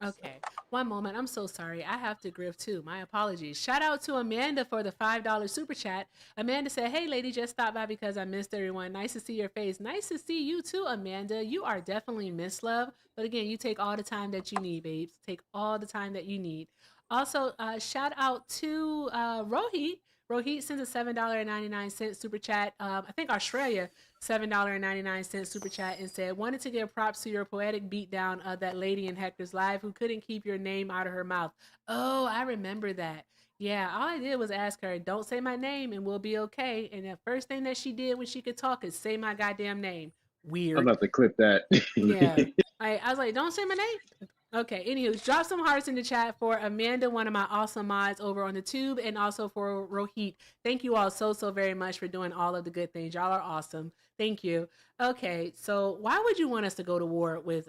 Okay, one moment. I'm so sorry. I have to grift too. My apologies. Shout out to Amanda for the $5 super chat. Amanda said, "Hey, lady, just stopped by because I missed everyone. Nice to see your face. Nice to see you too, Amanda. You are definitely Miss Love. But again, you take all the time that you need, babes. Take all the time that you need." Also, shout out to Rohit. Rohit sends a $7.99 super chat. I think Australia, $7.99 super chat, and said, "Wanted to give props to your poetic beatdown of that lady in Hector's live who couldn't keep your name out of her mouth." Oh, I remember that. Yeah, all I did was ask her, "Don't say my name and we'll be okay." And the first thing that she did when she could talk is say my goddamn name. I'm Weird. about to clip that. Yeah. I was like, "Don't say my name." Okay, anywho, drop some hearts in the chat for Amanda, one of my awesome mods over on the tube, and also for Rohit. Thank you all so very much for doing all of the good things. Y'all are awesome. Thank you. Okay, so why would you want us to go to war with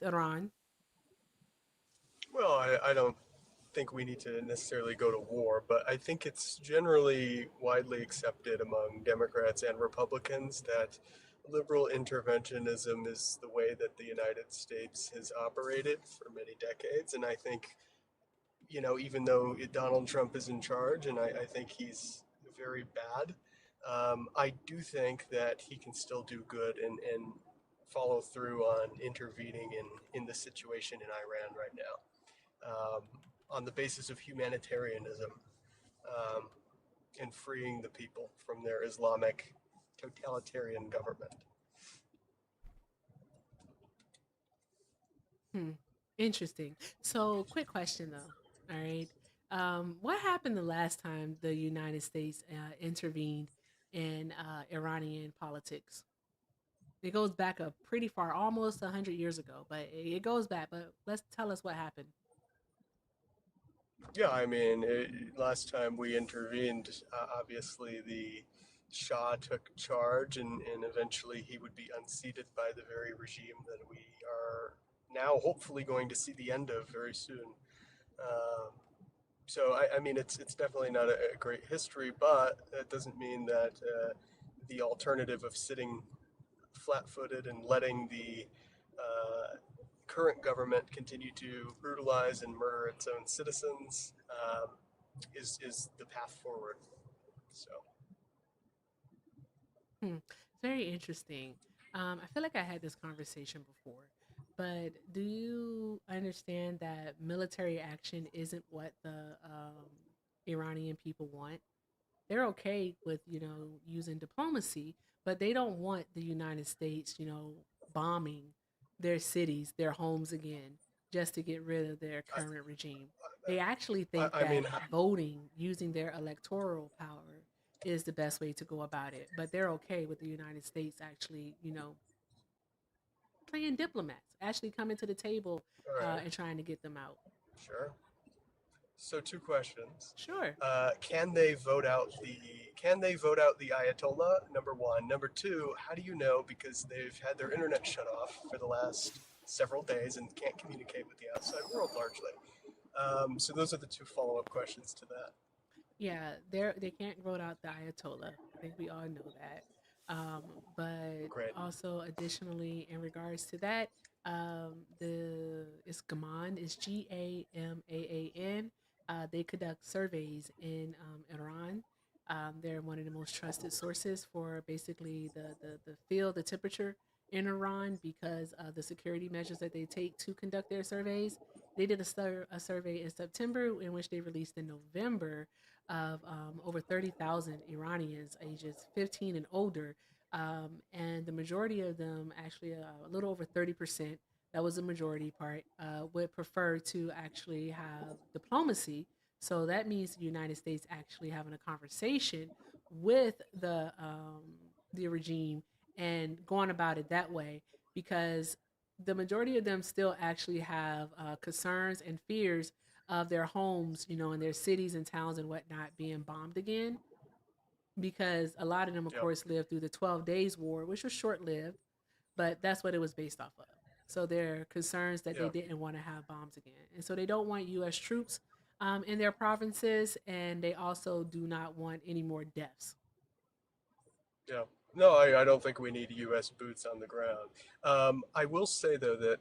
Iran? Well, I don't think we need to necessarily go to war, but I think it's generally widely accepted among Democrats and Republicans that liberal interventionism is the way that the United States has operated for many decades. And I think, even though Donald Trump is in charge, and I think he's very bad, I do think that he can still do good and follow through on intervening in the situation in Iran right now. On the basis of humanitarianism, and freeing the people from their Islamic totalitarian government. Interesting. So, quick question though. All right. What happened the last time the United States intervened in Iranian politics? It goes back a pretty far, almost 100 years ago, but it goes back. But let's tell us what happened. Yeah, I mean, last time we intervened, obviously the Shah took charge, and eventually he would be unseated by the very regime that we are now hopefully going to see the end of very soon. So I mean, it's definitely not a great history, but that doesn't mean that the alternative of sitting flat-footed and letting the current government continue to brutalize and murder its own citizens is the path forward. So. Very interesting. I feel like I had this conversation before, but do you understand that military action isn't what the Iranian people want? They're okay with using diplomacy, but they don't want the United States bombing their cities, their homes again, just to get rid of their current regime. They actually think I that mean, voting, using their electoral power, is the best way to go about it. But they're okay with the United States actually playing diplomats, actually coming to the table all right, and trying to get them out. sure. So 2 questions. Sure. Can they vote out the Ayatollah? Number one. Number two, how do you know? Because they've had their internet shut off for the last several days and can't communicate with the outside world largely. So those are the two follow-up questions to that. Yeah, they can't vote out the Ayatollah. I think we all know that. Um, but Great. also additionally, in regards to that, the it's Gaman is GAMAAN. They conduct surveys in Iran. They're one of the most trusted sources for basically the feel, the temperature in Iran because of the security measures that they take to conduct their surveys. They did a survey in September in which they released in November of over 30,000 Iranians ages 15 and older. And the majority of them, actually a little over 30%, that was the majority part, would prefer to actually have diplomacy. So that means the United States actually having a conversation with the regime and going about it that way because the majority of them still actually have concerns and fears of their homes, and their cities and towns and whatnot being bombed again. Because a lot of them, of Yep. course, lived through the 12 Days War, which was short lived, but that's what it was based off of. So there are concerns that they Yeah. didn't want to have bombs again. And so they don't want U.S. troops in their provinces, and they also do not want any more deaths. Yeah. No, I don't think we need U.S. boots on the ground. I will say though that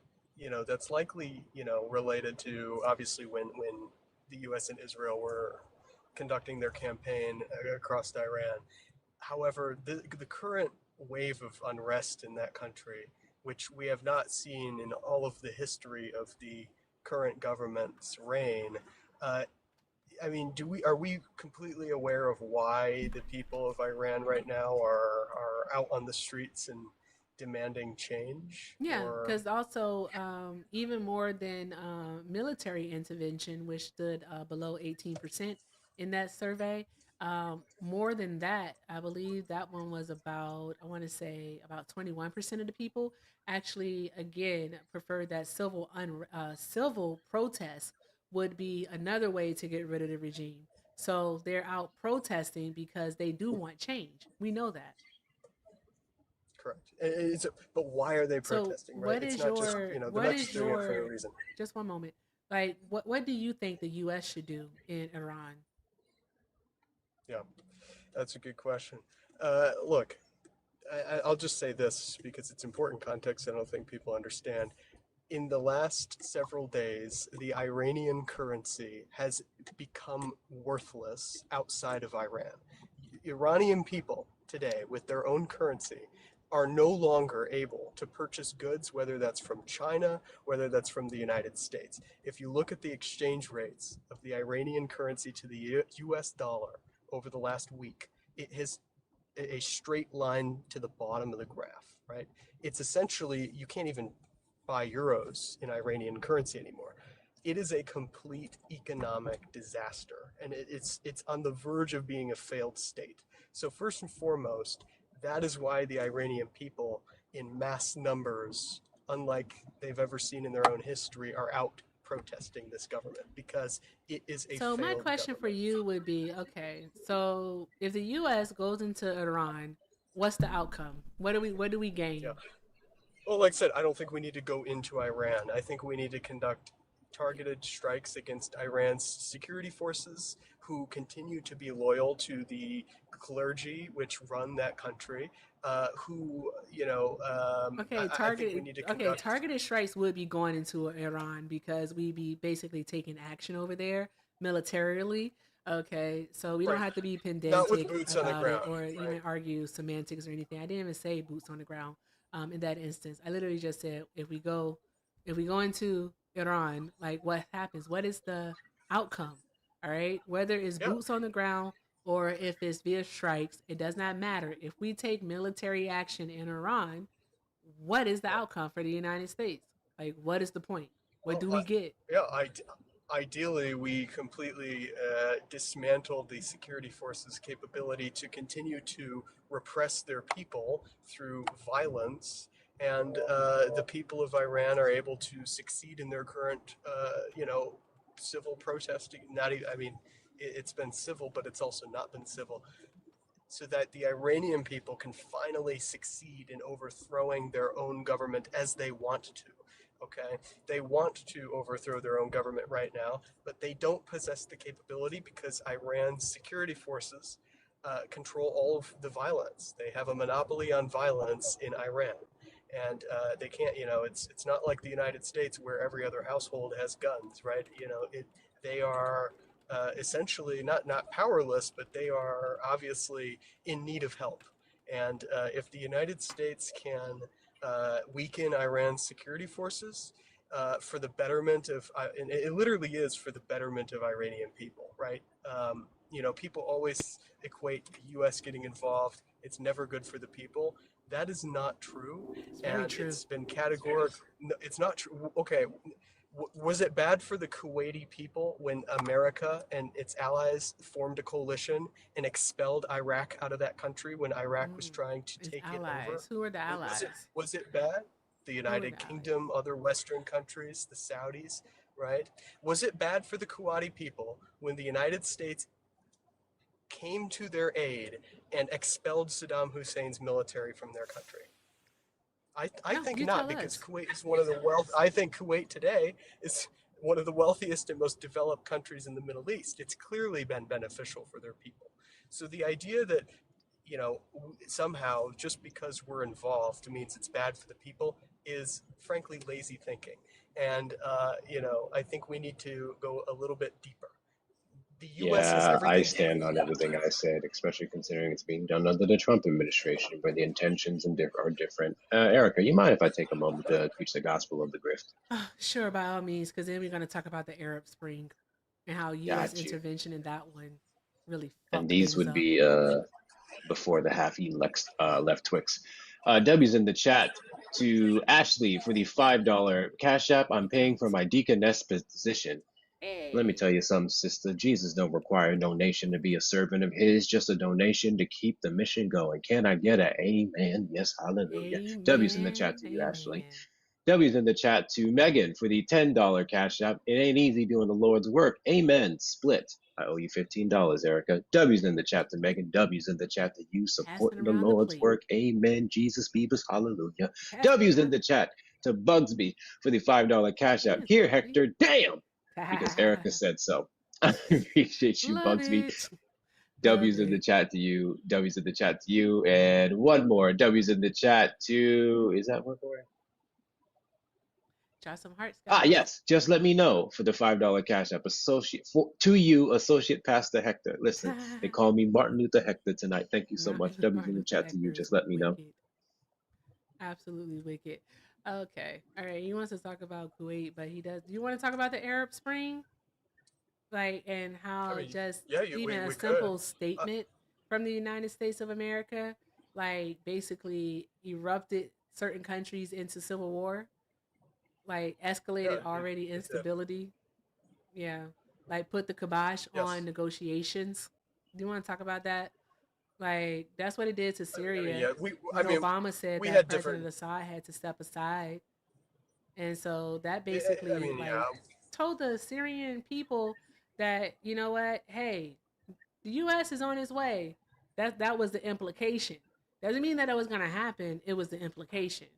that's likely related to obviously when the U.S. and Israel were conducting their campaign across Iran. However, the current wave of unrest in that country, which we have not seen in all of the history of the current government's reign, uh, I mean, are we completely aware of why the people of Iran right now are out on the streets and demanding change? Yeah, Or because also even more than military intervention, which stood below 18% in that survey, more than that, I believe that one was about, I want to say about 21% of the people actually, again, preferred that civil protest would be another way to get rid of the regime. So they're out protesting because they do want change. We know that. correct? But why are they So protesting? Right? It's not just they're what not just is doing it for no your reason. just one moment. Like what do you think the US should do in Iran? Yeah, that's a good question. Look, I'll just say this because it's important context. I don't think people understand. In the last several days, the Iranian currency has become worthless outside of Iran. Iranian people today, with their own currency, are no longer able to purchase goods, whether that's from China, whether that's from the United States. If you look at the exchange rates of the Iranian currency to the US dollar over the last week, it has a straight line to the bottom of the graph, right? It's essentially, you can't even buy euros in Iranian currency anymore. It is a complete economic disaster, and it's on the verge of being a failed state. So first and foremost, that is why the Iranian people, in mass numbers, unlike they've ever seen in their own history, are out protesting this government because it is a So my failed question for government. you would be, okay, so if the US goes into Iran, what's the outcome? What do we Yeah. gain? Well, like I said, I don't think we need to go into Iran. I think we need to conduct targeted strikes against Iran's security forces who continue to be loyal to the clergy which run that country. Okay, I think we need to conduct. targeted strikes would be going into Iran because we'd be basically taking action over there militarily. Okay, so we don't Right. have to be Not with pedantic boots on the about it ground, or right? even argue semantics or anything. I didn't even say boots on the ground in that instance. I literally just said if we go into Iran, like what happens? What is the outcome? All right, whether it's Yeah. boots on the ground or if it's via strikes, it does not matter. If we take military action in Iran, what is the outcome for the United States? Like, what is the point? What Well, do we get? yeah, ideally, we completely dismantle the security forces' capability to continue to repress their people through violence, and the people of Iran are able to succeed in their current, civil protesting. Not, I mean, it's been civil, but it's also not been civil, so that the Iranian people can finally succeed in overthrowing their own government as they want to. Okay, they want to overthrow their own government right now, but they don't possess the capability because Iran's security forces control all of the violence. They have a monopoly on violence in Iran, and they can't. It's not like the United States where every other household has guns, right? They are essentially not powerless, but they are obviously in need of help. And if the United States can weaken Iran's security forces for the betterment of, and it literally is for the betterment of Iranian people, right? People always equate the U.S. getting involved. It's never good for the people. That is not true, It's very and true. it's been categorical. No, it's not true. Okay, was it bad for the Kuwaiti people when America and its allies formed a coalition and expelled Iraq out of that country when Iraq was trying to It's take it over? allies. Who are the allies? Was it bad? The Who are United the Kingdom, other Western countries, the Saudis, right? Was it bad for the Kuwaiti people when the United States came to their aid and expelled Saddam Hussein's military from their country? I No, think you not, tell because us. Kuwait is one of the I think Kuwait today is one of the wealthiest and most developed countries in the Middle East. It's clearly been beneficial for their people. So the idea that somehow just because we're involved means it's bad for the people is frankly lazy thinking. And I think we need to go a little bit deeper. The U.S. has Yeah, I everything to stand on everything I said, especially considering it's being done under the Trump administration, where the intentions are different. Erica, you mind if I take a moment to preach the gospel of the grift? Sure, by all means, because then we're going to talk about the Arab Spring and how U.S. Got you. intervention in that one really And fucked these things would up. be before the left Twix. W's in the chat to Ashley for the $5 Cash App. I'm paying for my deaconess position. Let me Hey. tell you something, sister. Jesus don't require a donation to be a servant of his, just a donation to keep the mission going. Can I get an amen? Yes, hallelujah. W's in the chat Amen. to you, Ashley. Amen. W's in the chat to Megan for the $10 Cash App. It ain't easy doing the Lord's work. Amen. Split. I owe you $15, Erica. W's in the chat to Megan. W's in the chat to you Passing supporting the around the Lord's plate. work. Amen. Jesus Beavers. Hallelujah. Passing W's in around the chat to Bugsby for the $5 Cash App. Yes, Here, Bugsy. Hector. Damn. Because Erica said so. I appreciate you, Love Bugsby. it. Love W's in the it. chat to you. W's in the chat to you. And one more. W's in the chat to. Is that one more? Draw some hearts, guys. Yes. Just let me know for the $5 Cash App. To you, Associate Pastor Hector. Listen, they call me Martin Luther Hector tonight. Thank you so much. W's Martin in the Luther chat to you. Hector is Just let me know. wicked. Absolutely wicked. Okay. All right. He wants to talk about Kuwait, but he does. Do you want to talk about the Arab Spring? And how just even a we simple could. statement from the United States of America, basically erupted certain countries into civil war, escalated already instability. Yeah. Put the kibosh on negotiations. Do you want to talk about that? That's what it did to Syria. When Obama said we that had President different. Assad had to step aside. And so that basically told the Syrian people that, you know what, hey, the US is on its way. That was the implication. Doesn't mean that it was gonna happen, it was the implication.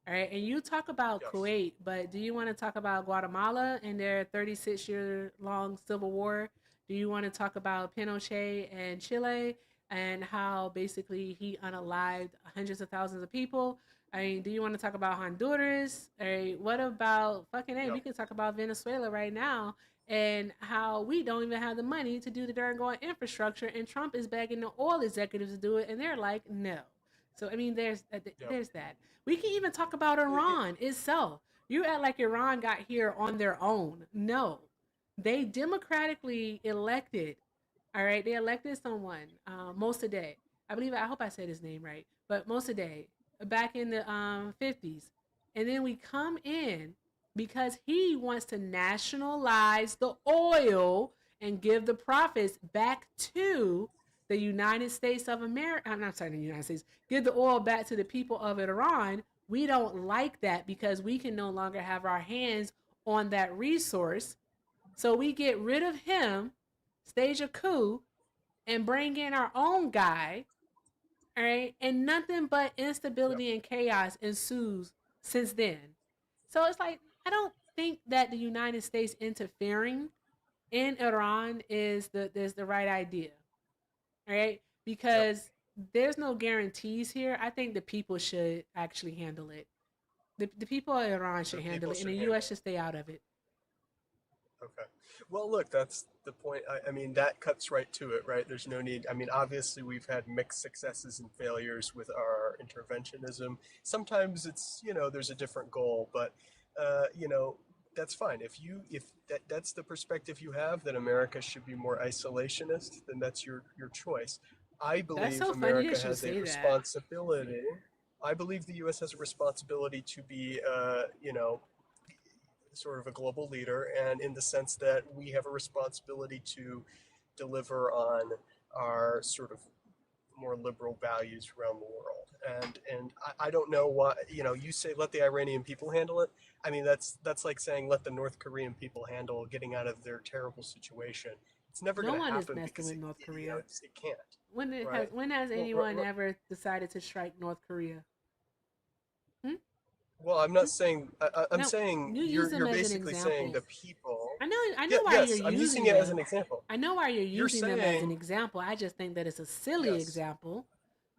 All right, and you talk about Kuwait, but do you want to talk about Guatemala and their 36-year long civil war? Do you want to talk about Pinochet and Chile and how basically he unalived hundreds of thousands of people? I mean, do you want to talk about Honduras? All right, what about fucking A? We can talk about Venezuela right now and how we don't even have the money to do the darn going infrastructure, and Trump is begging the oil executives to do it, and they're like, no. So I mean, there's that. We can even talk about Iran itself. You act like Iran got here on their own. No, they democratically elected. All right, they elected someone, Mossadegh. I hope I said his name right, but Mossadegh back in the 50s, and then we come in because he wants to nationalize the oil and give the profits back to the United States of America. I'm not sorry, the United States. Give the oil back to the people of Iran. We don't like that because we can no longer have our hands on that resource. So we get rid of him, stage a coup, and bring in our own guy. All right. And nothing but instability and chaos ensues since then. So it's like, I don't think that the United States interfering in Iran is the right idea, right? Because there's no guarantees here. I think the people should actually handle it. The people of Iran should The handle people it, and should the handle U.S. it. should stay out of it. Okay. Well, look, that's the point. I mean, that cuts right to it, right? There's no need. I mean, obviously, we've had mixed successes and failures with our interventionism. Sometimes it's, there's a different goal, but, that's fine. If that's the perspective you have, that America should be more isolationist, then that's your choice. I That's believe so funny America that you has a say that. responsibility. I believe the U.S. has a responsibility to be, sort of a global leader, and in the sense that we have a responsibility to deliver on our sort of more liberal values around the world. And I don't know why, you say let the Iranian people handle it. I mean, that's like saying let the North Korean people handle getting out of their terrible situation. It's never No going to one is happen messing because with North Korea. it can't, When right? has Well, anyone ever decided to strike North Korea? Hmm? well, I'm not saying. I'm No, saying you use them you're as an basically saying example. the people. I Yeah, know why you're yes, I'm using using it as an them. example. I know why you're You're using them as an saying example. I just think that it's a silly yes. example.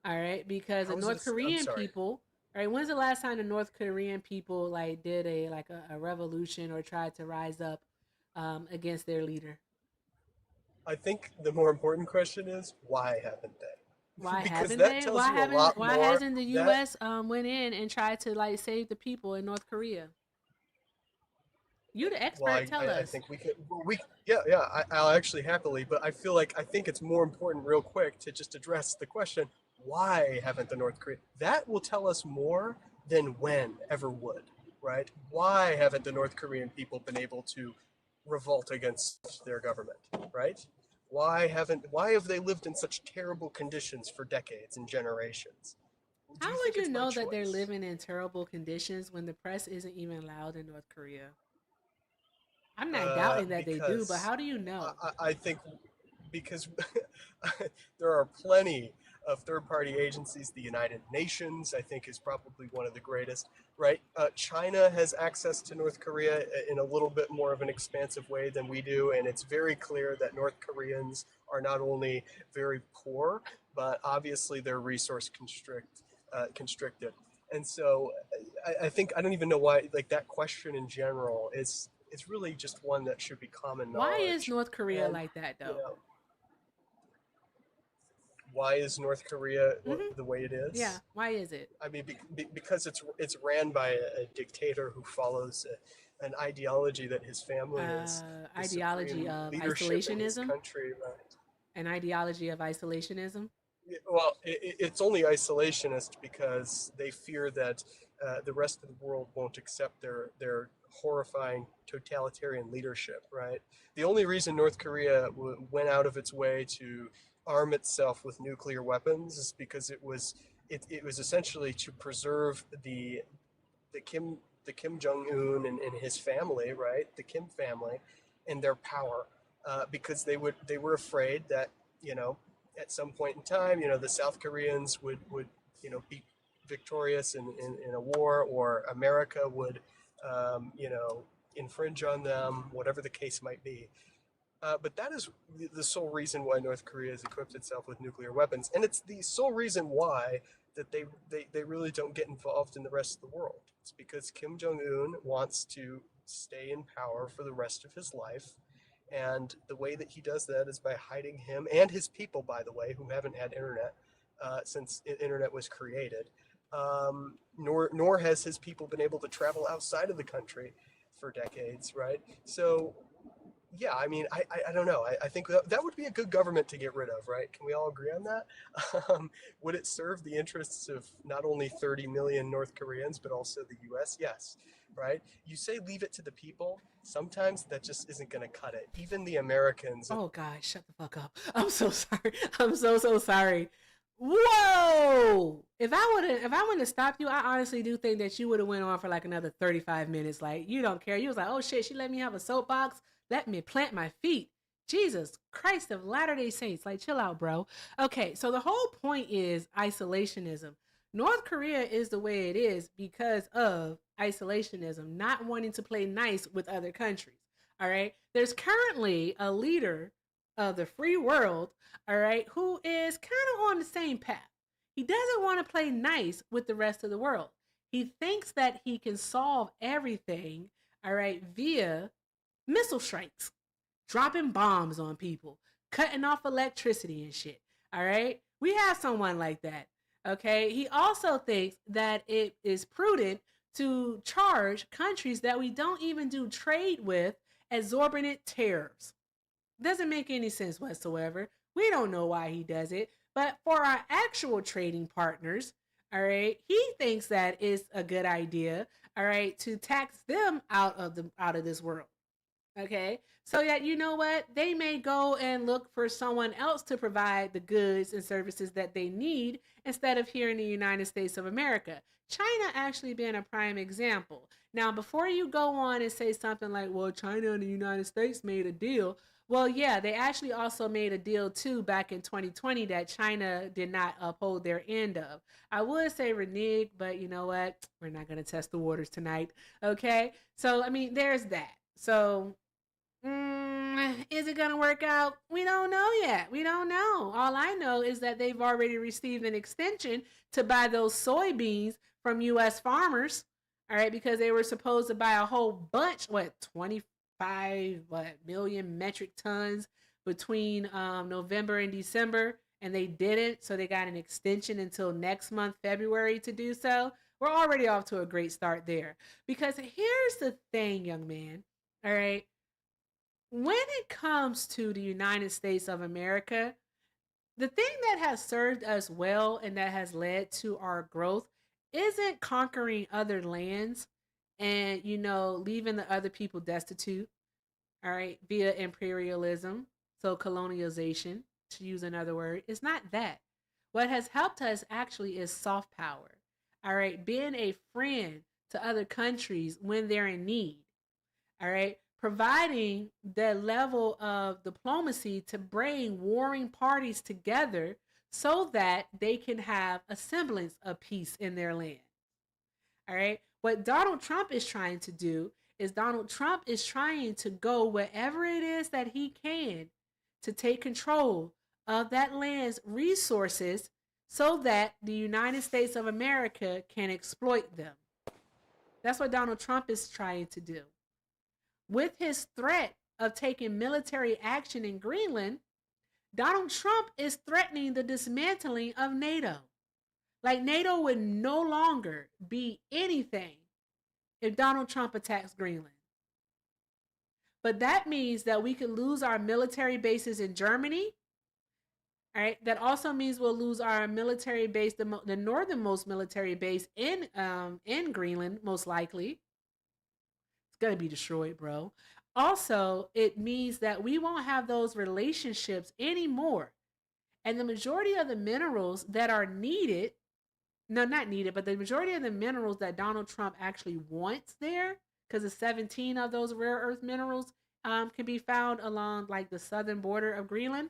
All right, because the How is it? North I'm Korean sorry. people. All right, when's the last time the North Korean people like did a revolution or tried to rise up against their leader? I think the more important question is why haven't they? Why Because haven't that they? tells you a lot Why more. hasn't the That U.S. Went in and tried to like save the people in North Korea? You the well, expert. Tell I us. think we could. Well, yeah. I'll actually happily, but I think it's more important, real quick, to just address the question: why haven't the North Korea? That will tell us more than when ever would, right? Why haven't the North Korean people been able to revolt against their government, right? Why have they lived in such terrible conditions for decades and generations? Do How you would think you it's by know that they're choice? living in terrible conditions when the press isn't even allowed in North Korea? I'm not doubting that they do, but Because how do you know? I think because there are plenty of third-party agencies. The United Nations, I think, is probably one of the greatest. Right? China has access to North Korea in a little bit more of an expansive way than we do, and it's very clear that North Koreans are not only very poor, but obviously they're resource constricted. And so I think I don't even know why, like, that question in general is it's really just one that should be common Why is knowledge. North Korea And like that you though? know, why is North Korea Hmm. the way it Yeah, is? why is it? I mean, because it's ran by a dictator who follows an ideology that his family is the Ideology supreme of leadership in his isolationism? country. Right? An ideology of isolationism? Well, it's only isolationist because they fear that the rest of the world won't accept their horrifying totalitarian leadership. Right. The only reason North Korea went out of its way to arm itself with nuclear weapons is because it was essentially to preserve the Kim the Kim Jong Un and his family, right? The Kim family, and their power, because they were afraid that you know at some point in time, the South Koreans would be victorious in a war, or America would infringe on them, whatever the case might be. But that is the sole reason why North Korea has equipped itself with nuclear weapons. And it's the sole reason why that they really don't get involved in the rest of the world. It's because Kim Jong Un wants to stay in power for the rest of his life. And the way that he does that is by hiding him and his people, by the way, who haven't had internet since internet was created. Nor has his people been able to travel outside of the country for decades, right? So yeah, I mean, I don't know. I think that would be a good government to get rid of, right? Can we all agree on that? Would it serve the interests of not only 30 million North Koreans, but also the US? Yes, right? You say leave it to the people. Sometimes that just isn't going to cut it. Even the Americans. Oh God, shut the fuck up. I'm so sorry. I'm so sorry. Whoa! If I wouldn't have stopped you, I honestly do think that you would have went on for like another 35 minutes. Like, you don't care. You was like, oh shit, she let me have a soapbox. Let me plant my feet. Jesus Christ of Latter-day Saints. Like, chill out, bro. Okay, so the whole point is isolationism. North Korea is the way it is because of isolationism, not wanting to play nice with other countries. All right. There's currently a leader of the free world, all right, who is kind of on the same path. He doesn't want to play nice with the rest of the world. He thinks that he can solve everything, all right, via missile strikes, dropping bombs on people, cutting off electricity and shit. All right. We have someone like that. Okay. He also thinks that it is prudent to charge countries that we don't even do trade with exorbitant tariffs. Doesn't make any sense whatsoever. We don't know why he does it. But for our actual trading partners, all right, he thinks that it's a good idea, all right, to tax them out of this world. Okay. So that you know what? They may go and look for someone else to provide the goods and services that they need instead of here in the United States of America. China actually being a prime example. Now, before you go on and say something like, well, China and the United States made a deal. Well, yeah, they actually also made a deal too back in 2020 that China did not uphold their end of. I would say renege, but you know what? We're not going to test the waters tonight. Okay. So, I mean, there's that. So, is it going to work out? We don't know yet. We don't know. All I know is that they've already received an extension to buy those soybeans from U.S. farmers. All right, because they were supposed to buy a whole bunch, 25 million metric tons between November and December, and they didn't. So they got an extension until next month, February, to do so. We're already off to a great start there. Because here's the thing, young man. All right. When it comes to the United States of America, the thing that has served us well and that has led to our growth isn't conquering other lands and, leaving the other people destitute, all right, via imperialism, so colonialization, to use another word. It's not that. What has helped us actually is soft power, all right, being a friend to other countries when they're in need, all right, providing the level of diplomacy to bring warring parties together so that they can have a semblance of peace in their land. All right. What Donald Trump is trying to do is Donald Trump is trying to go wherever it is that he can to take control of that land's resources so that the United States of America can exploit them. That's what Donald Trump is trying to do. With his threat of taking military action in Greenland, Donald Trump is threatening the dismantling of NATO. Like NATO would no longer be anything if Donald Trump attacks Greenland. But that means that we could lose our military bases in Germany. All right. That also means we'll lose our military base, the northernmost military base in Greenland, most likely. It's gonna be destroyed, bro. Also, it means that we won't have those relationships anymore. And the majority of the minerals that are needed, no, not needed, but the majority of the minerals that Donald Trump actually wants there, because the 17 of those rare earth minerals can be found along like the southern border of Greenland.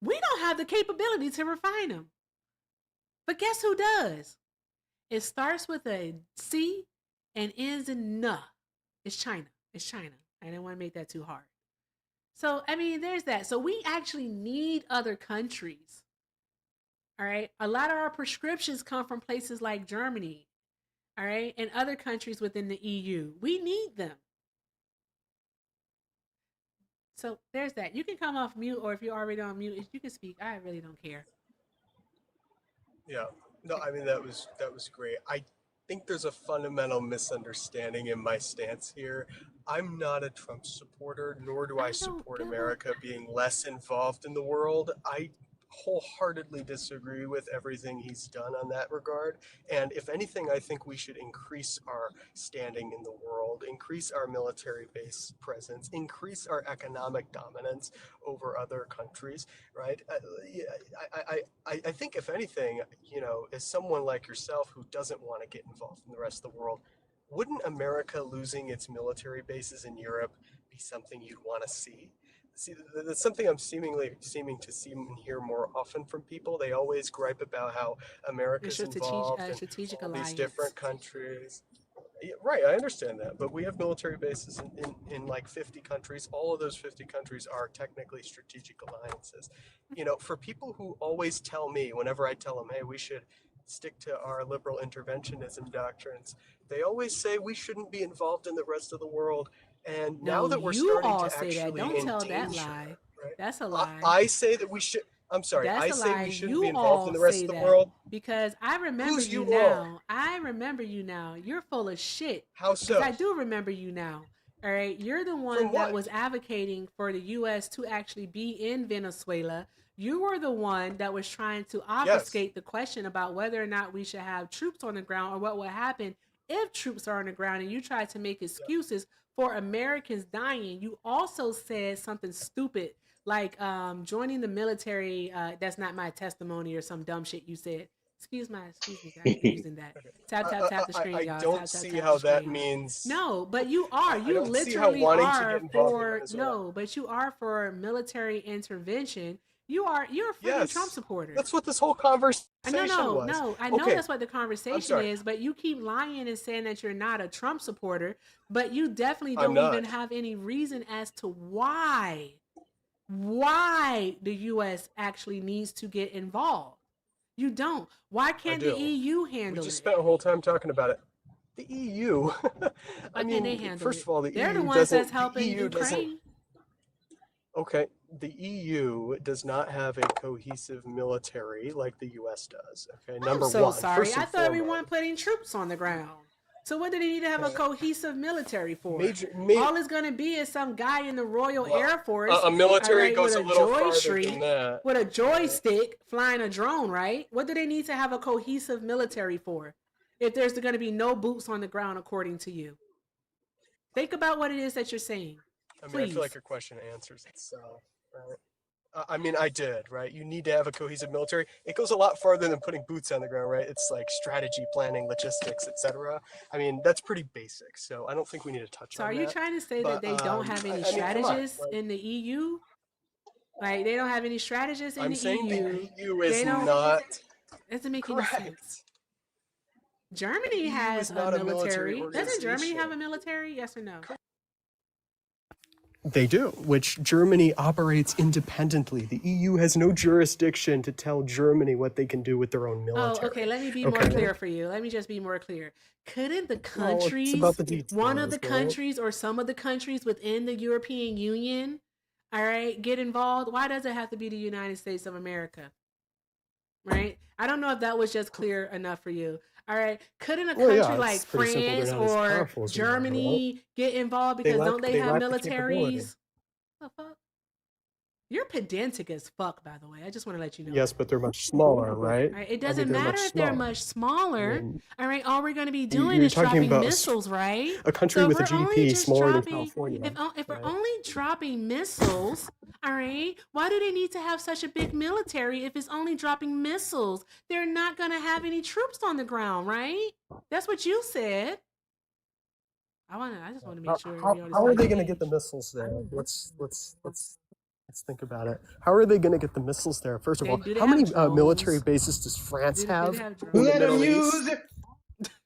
We don't have the capability to refine them. But guess who does? It starts with a C and ends in N. It's China. It's China. I didn't want to make that too hard. So, I mean, there's that. So we actually need other countries. All right. A lot of our prescriptions come from places like Germany. All right. And other countries within the EU. We need them. So there's that. You can come off mute, or if you're already on mute, you can speak. I really don't care. Yeah. No, I mean that was great. I think there's a fundamental misunderstanding in my stance here. I'm not a Trump supporter, nor do I support America being less involved in the world. I wholeheartedly disagree with everything he's done on that regard. And if anything, I think we should increase our standing in the world, increase our military base presence, increase our economic dominance over other countries, right? I think if anything, as someone like yourself who doesn't want to get involved in the rest of the world, wouldn't America losing its military bases in Europe be something you'd want to see? see, that's something I'm seeming to see and hear more often from people. They always gripe about how It's America's your involved in strategic all these alliance. different countries. Yeah, right, I understand that, but we have military bases in like 50 countries. All of those 50 countries are technically strategic alliances. You know, for people who always tell me, whenever I tell them, hey, we should stick to our liberal interventionism doctrines, they always say we shouldn't be involved in the rest of the world. And now No, that we're you starting all to say that. actually Don't tell that endanger, lie. right? That's a lie. I say that we should, I'm sorry, That's I a say lie. we shouldn't be You involved in all the rest say of the that world. because I remember Who's you you all? now. I remember you now. You're full of shit. How Because so? I do remember you now. All right. You're the From one that what? was advocating for the U.S. to actually be in Venezuela. You were the one that was trying to Yes. obfuscate the question about whether or not we should have troops on the ground or what would happen if troops are on the ground. And you tried to make excuses for Americans dying. You also said something stupid like joining the military. That's not my testimony or some dumb shit you said. Excuse me, guys, for using that. Tap tap tap the screen, I y'all. don't Tap tap see tap how the that screen. means. No, but you are. I You don't see how literally wanting to get are involved in for Venezuela. no, but you are for military intervention. You're a freaking Trump Yes, supporter. that's what this whole conversation was. No. I know Okay, that's what the I'm conversation sorry. is, but you keep lying and saying that you're not a Trump supporter, but you definitely I'm don't even not. have any reason as to why the US actually needs to get involved. You don't. Why I can't the do. EU We handle just it? spent a whole time talking about it. The EU. I Why can't they mean, handle first it? of all, the They're the EU ones that's doesn't. The helping EU doesn't. Ukraine. Okay, the EU does not have a cohesive military like the US does. Okay, I'm number so one, sorry. first I and thought we foremost. weren't putting troops on the ground. So what do they need to have a cohesive military for? Major, All it's going to be is some guy in the Royal well, Air Force, a all military right, with goes a a little farther than joystick, that. with a joystick flying a drone, right? What do they need to have a cohesive military for? If there's going to be no boots on the ground, according to you. Think about what it is that you're saying. I mean, I feel like Please. your question answers itself, right? I mean, I did, right? You need to have a cohesive military. It goes a lot farther than putting boots on the ground, right? It's like strategy, planning, logistics, etc. I mean, that's pretty basic. So I don't think we need to touch So on are you that. trying to say that But they don't have any I mean, come on. strategists in the EU? Like they don't have any strategists in I'm the saying the EU. EU They is don't. not Doesn't make any sense. correct. Germany The EU has is a not a military military. Doesn't Germany organization. have a military? Yes or no? They do, which Germany operates independently. The EU has no jurisdiction to tell Germany what they can do with their own military. Oh, okay. Let me be more clear for you. Let me just be more clear. Couldn't the Well, it's countries, about the details, one of the right? countries or some of the countries within the European Union, all right, get involved? Why does it have to be the United States of America? Right? I don't know if that was just clear enough for you. All right. Couldn't a Well, country yeah, like it's pretty simple. They're France not as or powerful as we are, right? Germany get involved because don't they have lack the capability. militaries? The fuck? You're pedantic as fuck, by the way. I just want to let you know Yes, that. but they're much smaller, right? All right? It I doesn't mean, they're matter much if they're smaller. much smaller. I mean, All right, all we're going to be doing you're is talking dropping about missiles, right? a country So if with a we're only GDP just smaller than dropping, California, if we're right? only dropping missiles, all right, why do they need to have such a big military if it's only dropping missiles? They're not going to have any troops on the ground, right? That's what you said. I just want to make sure we're on the How are same they going to get page. the missiles there? Let's think about it. How are they going to get the missiles there? First of all, Do they how have many drones? military bases does France Do they have have in drones? the Let them Middle use East? it.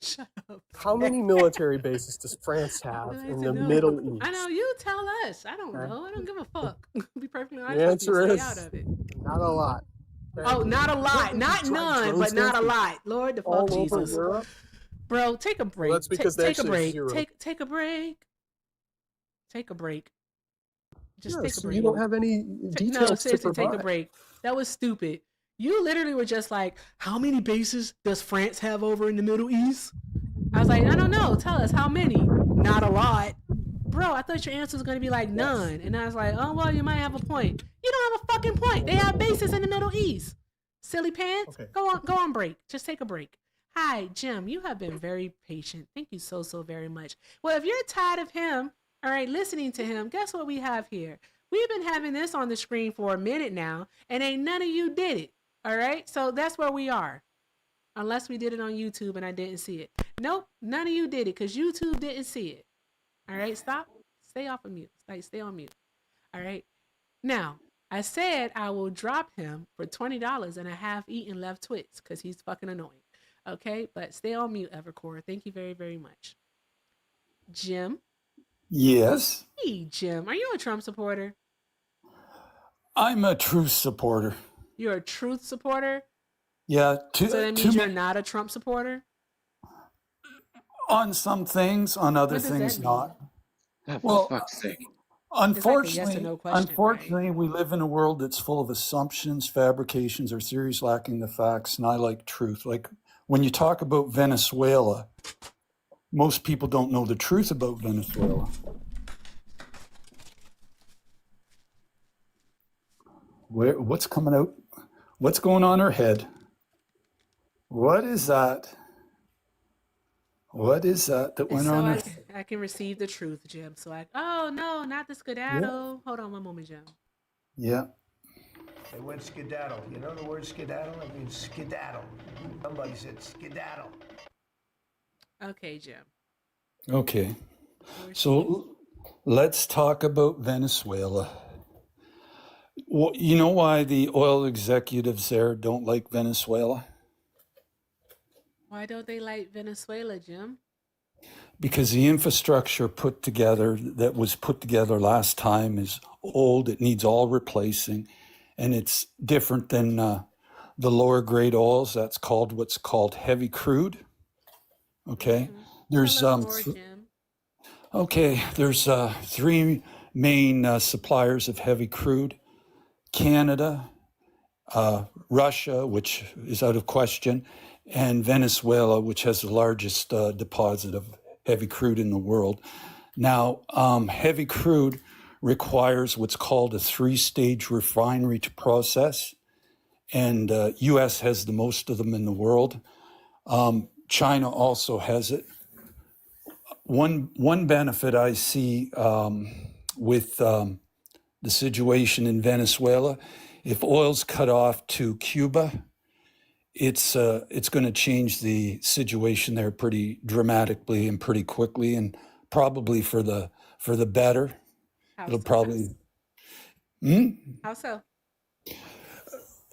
Shut up. How many military bases does France I have would like in to the know. Middle I know, East? you tell us. I don't Okay. know. I don't give a fuck. Be perfectly The honest with you. answer Stay out is of it. not a lot. Okay. Oh, not a You don't lot. think we Not drive none, drones but there not a from lot. Lord the fuck all over Jesus. Europe? Bro, take a Well, break. that's because they Take a actually have break. zero. Take a break. Take a break. Just Yeah, take a so break. you don't have any No, details to seriously, take a provide. break. That was stupid. You literally were just like, how many bases does France have over in the Middle East? I was like, I don't know. Tell us how many. Not a lot. Bro, I thought your answer was going to be like none. And I was like, oh, well, you might have a point. You don't have a fucking point. They have bases in the Middle East. Silly pants. Okay. Go on break. Just take a break. Hi, Jim. You have been very patient. Thank you so very much. Well, if you're tired of him, all right, listening to him, guess what we have here? We've been having this on the screen for a minute now, and ain't none of you did it. All right? So that's where we are. Unless we did it on YouTube and I didn't see it. Nope, none of you did it because YouTube didn't see it. All right, stop. Stay off of mute. Like, stay on mute. All right. Now, I said I will drop him for $20 and a half-eaten left twits because he's fucking annoying. Okay, but stay on mute, Evercore. Thank you very, very much. Jim? Yes, Hey, Jim. Are you a Trump supporter? I'm a truth supporter. You're a truth supporter? Yeah, So too that too means you're many not a Trump supporter? on some things, on other What does that things mean? not. Oh, for Well, fuck's sake. It's like a yes or no question, right? unfortunately, we live in a world that's full of assumptions, fabrications, or theories lacking the facts, and I like truth. Like when you talk about Venezuela, most people don't know the truth about Venezuela. What's coming out? What's going on her head? What is that? What is that that went So on her? I can receive the truth, Jim. So oh no, not the skedaddle. Hold on one moment, Jim. Yeah. They went skedaddle. You know the word skedaddle? It means skedaddle. Somebody said skedaddle. Okay, Jim. Okay. So let's talk about Venezuela. Well, you know why the oil executives there don't like Venezuela? Why don't they like Venezuela, Jim? Because the infrastructure that was put together last time is old. It needs all replacing, and it's different than the lower grade oils. That's called what's called heavy crude. Okay, there's Tell us more, Jim. okay, there's three main suppliers of heavy crude: Canada, Russia, which is out of question, and Venezuela, which has the largest deposit of heavy crude in the world. Now, heavy crude requires what's called a three-stage refinery to process, and U.S. has the most of them in the world. China also has it. One benefit I see with the situation in Venezuela, if oil's cut off to Cuba, it's going to change the situation there pretty dramatically and pretty quickly, and probably for the better. It'll probably. How so?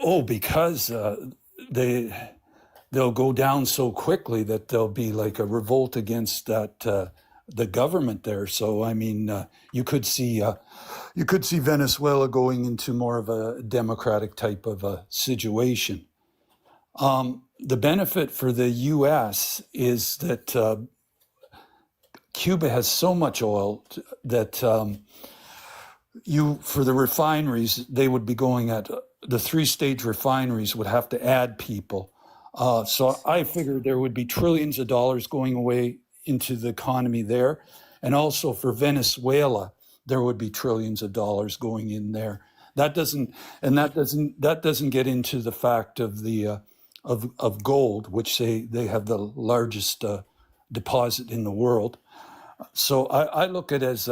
Oh, because they'll go down so quickly that there'll be like a revolt against that the government there. So I mean, you could see Venezuela going into more of a democratic type of a situation. The benefit for the U.S. is that Cuba has so much oil that for the refineries, they would be going at the three-stage refineries would have to add people. So I figured there would be trillions of dollars going away into the economy there. And also for Venezuela, there would be trillions of dollars going in there. That doesn't get into the fact of the of gold, which they have the largest deposit in the world. So I look at it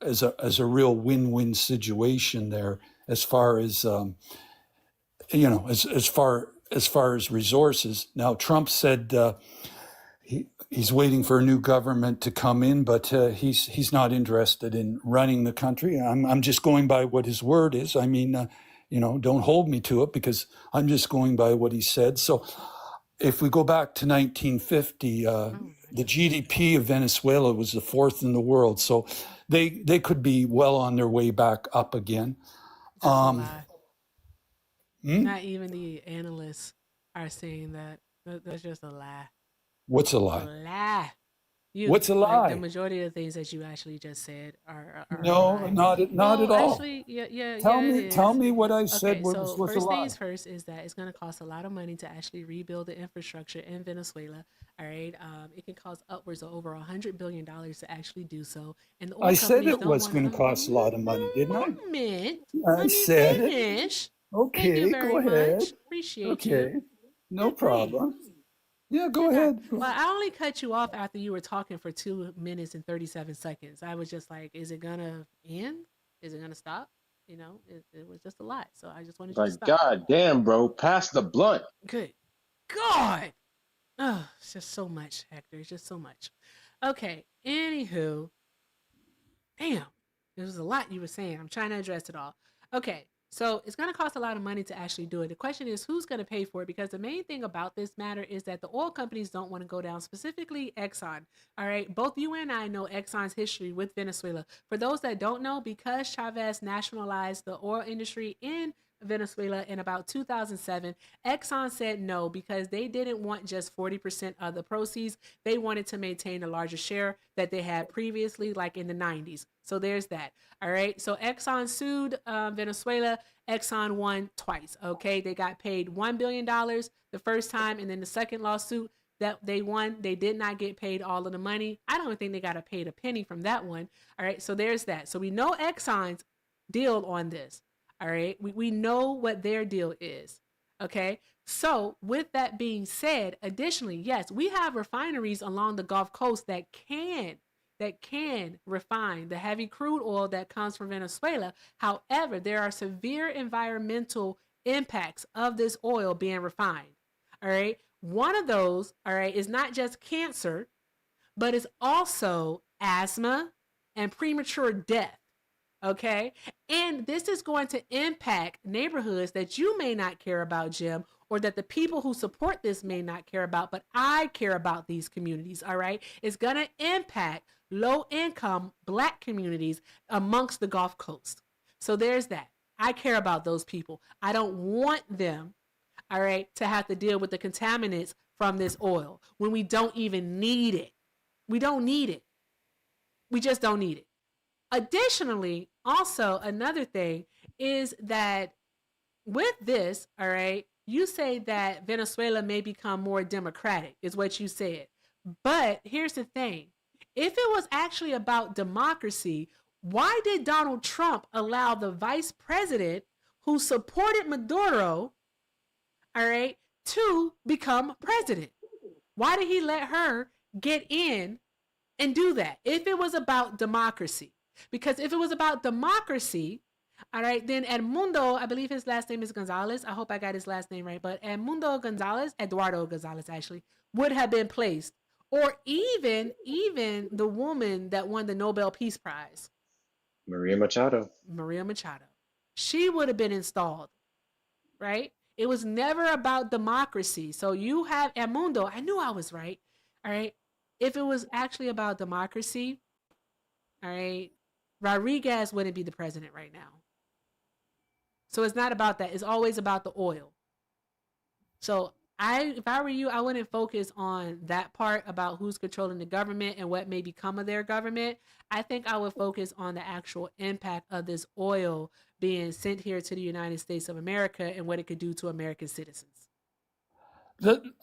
as a real win-win situation there, as far as as far as resources. Now Trump said he's waiting for a new government to come in, but he's not interested in running the country. I'm just going by what his word is. I mean, don't hold me to it, because I'm just going by what he said. So if we go back to 1950, the GDP of Venezuela was the fourth in the world. So they could be well on their way back up again. That's a lie. Not even the analysts are saying that. That's just a lie. What's a lie? A lie. What's a lie? Like, the majority of the things that you actually just said are no, not at all. Actually, yeah. Tell me what I said. Okay, so first things first is that it's going to cost a lot of money to actually rebuild the infrastructure in Venezuela. All right, it can cost upwards of over $100 billion to actually do so. And the oil I said companies it was going to cost a lot of money, didn't I? Let me said finish. it. Okay, Thank you very go ahead. much. Appreciate Okay, you. no problem. Yeah, go ahead. Well, I only cut you off after you were talking for 2 minutes and 37 seconds. I was just like, is it gonna end? Is it gonna stop? It was just a lot. So I just wanted you to stop. God damn, bro. Pass the blunt. Good God. Oh, it's just so much, Hector. It's just so much. Okay. Anywho. Damn. It was a lot you were saying. I'm trying to address it all. Okay, so it's going to cost a lot of money to actually do it. The question is who's going to pay for it? Because the main thing about this matter is that the oil companies don't want to go down, specifically Exxon. All right, both you and I know Exxon's history with Venezuela. For those that don't know, because Chavez nationalized the oil industry in Venezuela in about 2007, Exxon said no because they didn't want just 40% of the proceeds. They wanted to maintain a larger share that they had previously, like in the 90s. So there's that. All right. So Exxon sued Venezuela. Exxon won twice. Okay. They got paid $1 billion the first time. And then the second lawsuit that they won, they did not get paid all of the money. I don't think they got paid a penny from that one. All right. So there's that. So we know Exxon's deal on this. All right. We know what their deal is. Okay. So with that being said, additionally, yes, we have refineries along the Gulf Coast that can refine the heavy crude oil that comes from Venezuela. However, there are severe environmental impacts of this oil being refined. All right. One of those, all right, is not just cancer, but it's also asthma and premature death. Okay. And this is going to impact neighborhoods that you may not care about, Jim, or that the people who support this may not care about, but I care about these communities. All right. It's going to impact low income Black communities amongst the Gulf Coast. So there's that. I care about those people. I don't want them, all right, to have to deal with the contaminants from this oil when we don't even need it. We don't need it. We just don't need it. Additionally, also another thing is that with this, all right, you say that Venezuela may become more democratic, is what you said. But here's the thing. If it was actually about democracy, why did Donald Trump allow the vice president who supported Maduro, all right, to become president? Why did he let her get in and do that if it was about democracy? Because if it was about democracy, all right, then Edmundo, I believe his last name is Gonzalez. I hope I got his last name right. But Edmundo Gonzalez, Eduardo Gonzalez actually, would have been placed. Or even the woman that won the Nobel Peace Prize, Maria Machado. Maria Machado. She would have been installed, right? It was never about democracy. So you have Edmundo. I knew I was right. All right. If it was actually about democracy, all right, Rodriguez wouldn't be the president right now. So it's not about that. It's always about the oil. So if I were you, I wouldn't focus on that part about who's controlling the government and what may become of their government. I think I would focus on the actual impact of this oil being sent here to the United States of America and what it could do to American citizens.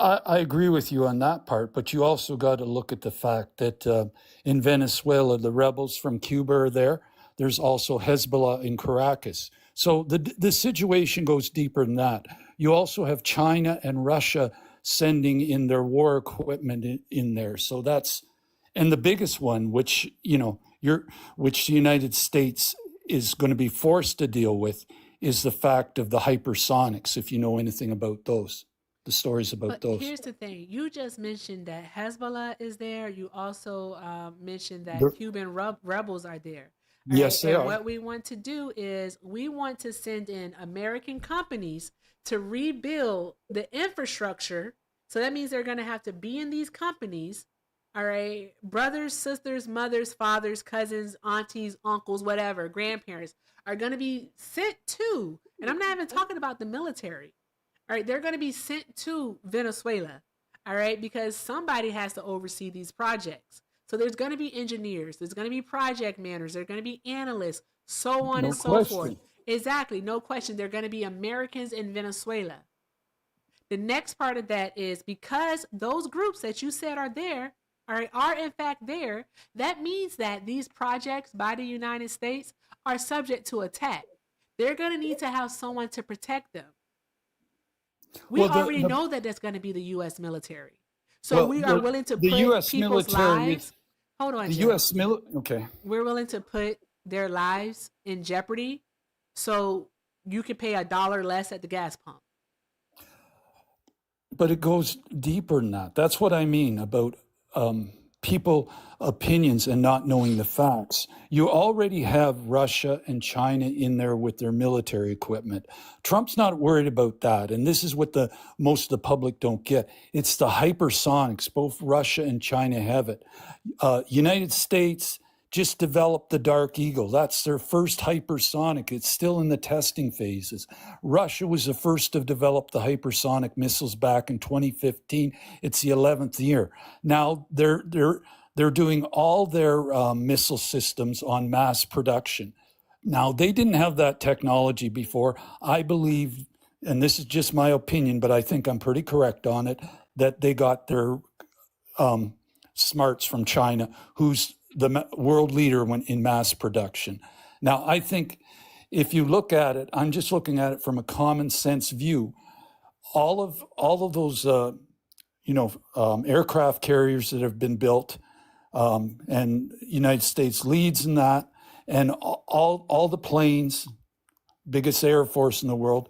I agree with you on that part, but you also got to look at the fact that in Venezuela, the rebels from Cuba are there. There's also Hezbollah in Caracas. So the situation goes deeper than that. You also have China and Russia sending in their war equipment in there. So that's, and the biggest one, which, which the United States is going to be forced to deal with, is the fact of the hypersonics, if you know anything about those. The stories about those. Here's the thing. You just mentioned that Hezbollah is there. You also mentioned that Cuban rebels are there. Yes, they are. What we want to do is we want to send in American companies to rebuild the infrastructure. So that means they're going to have to be in these companies. All right. Brothers, sisters, mothers, fathers, cousins, aunties, uncles, whatever, grandparents are going to be sent to, and I'm not even talking about the military. All right, they're going to be sent to Venezuela, all right, because somebody has to oversee these projects. So there's going to be engineers, there's going to be project managers, there's going to be analysts, so on and so forth. Exactly, no question. They're going to be Americans in Venezuela. The next part of that is because those groups that you said are there, all right, are in fact there, that means that these projects by the United States are subject to attack. They're going to need to have someone to protect them. We already know that that's going to be the U.S. military. So we are willing to put people's lives. Hold on, the U.S. military. Okay. We're willing to put their lives in jeopardy so you can pay $1 less at the gas pump. But it goes deeper than that. That's what I mean about people opinions and not knowing the facts. You already have Russia and China in there with their military equipment. Trump's not worried about that. And this is what the most of the public don't get. It's the hypersonics. Both Russia and China have it. United States just developed the Dark Eagle. That's their first hypersonic. It's still in the testing phases. Russia was the first to develop the hypersonic missiles back in 2015. It's the 11th year. Now they're doing all their missile systems on mass production. Now, they didn't have that technology before. I believe, and this is just my opinion, but I think I'm pretty correct on it, that they got their smarts from China, who's the world leader in mass production. Now, I think if you look at it, I'm just looking at it from a common sense view. All of those, aircraft carriers that have been built, and United States leads in that, and all the planes, biggest air force in the world,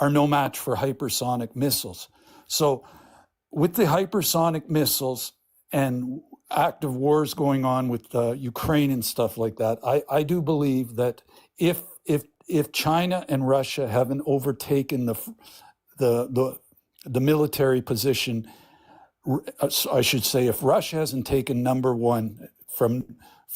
are no match for hypersonic missiles. So with the hypersonic missiles and active wars going on with Ukraine and stuff like that, I do believe that if China and Russia haven't overtaken the military position, I should say, if Russia hasn't taken number one from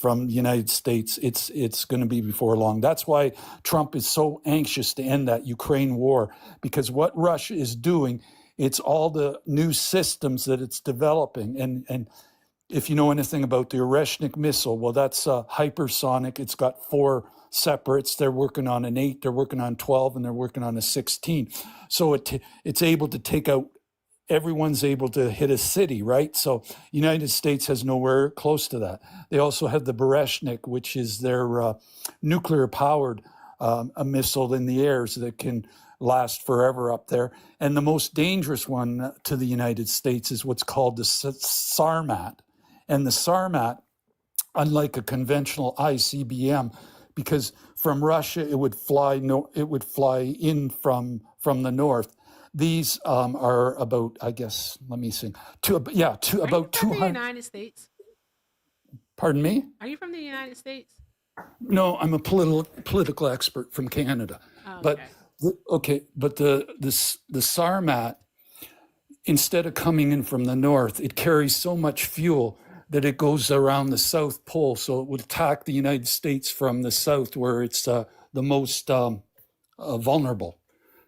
the United States, it's going to be before long. That's why Trump is so anxious to end that Ukraine war, because what Russia is doing, it's all the new systems that it's developing. And if you know anything about the Oreshnik missile, well, that's hypersonic. It's got 4 separates. They're working on an 8, they're working on 12, and they're working on a 16. So it's able to take out, everyone's able to hit a city, right? So United States has nowhere close to that. They also have the Bereshnik, which is their nuclear-powered a missile in the air, so that can last forever up there. And the most dangerous one to the United States is what's called the Sarmat. And the Sarmat, unlike a conventional ICBM, because from Russia it would fly in from the north. These are about, I guess, let me see, about Are you 200. from the United States? Pardon me? Are you from the United States? No, I'm a political expert from Canada. Oh, But the Sarmat, instead of coming in from the north, it carries so much fuel that it goes around the South Pole, so it would attack the United States from the south, where it's the most vulnerable.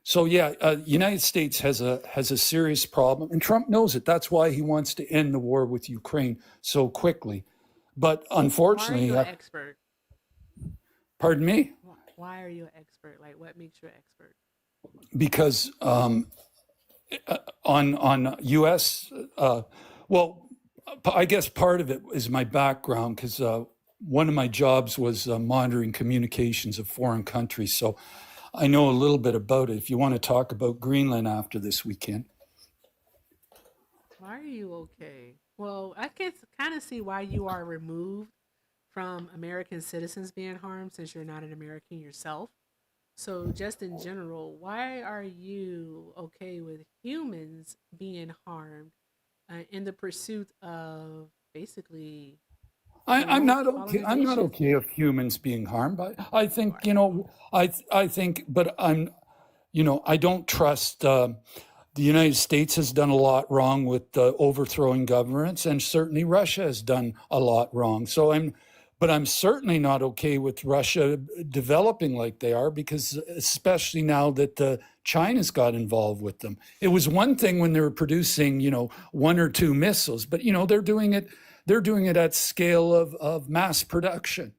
So United States has a serious problem, and Trump knows it. That's why he wants to end the war with Ukraine so quickly. But unfortunately, why are you an expert? Pardon me? Why are you an expert? Like, what makes you an expert? Because on U.S., I guess part of it is my background, because one of my jobs was monitoring communications of foreign countries. So I know a little bit about it. If you want to talk about Greenland after this weekend. Why are you okay? Well, I can kind of see why you are removed from American citizens being harmed, since you're not an American yourself. So just in general, why are you okay with humans being harmed in the pursuit of basically I'm not okay. I'm not colonization? okay if humans being harmed. I think, I think, but I don't trust. The United States has done a lot wrong with overthrowing governments, and certainly Russia has done a lot wrong. But I'm certainly not okay with Russia developing like they are, because especially now that China's got involved with them. It was one thing when they were producing, 1 or 2 missiles, but they're doing it. They're doing it at scale of mass production.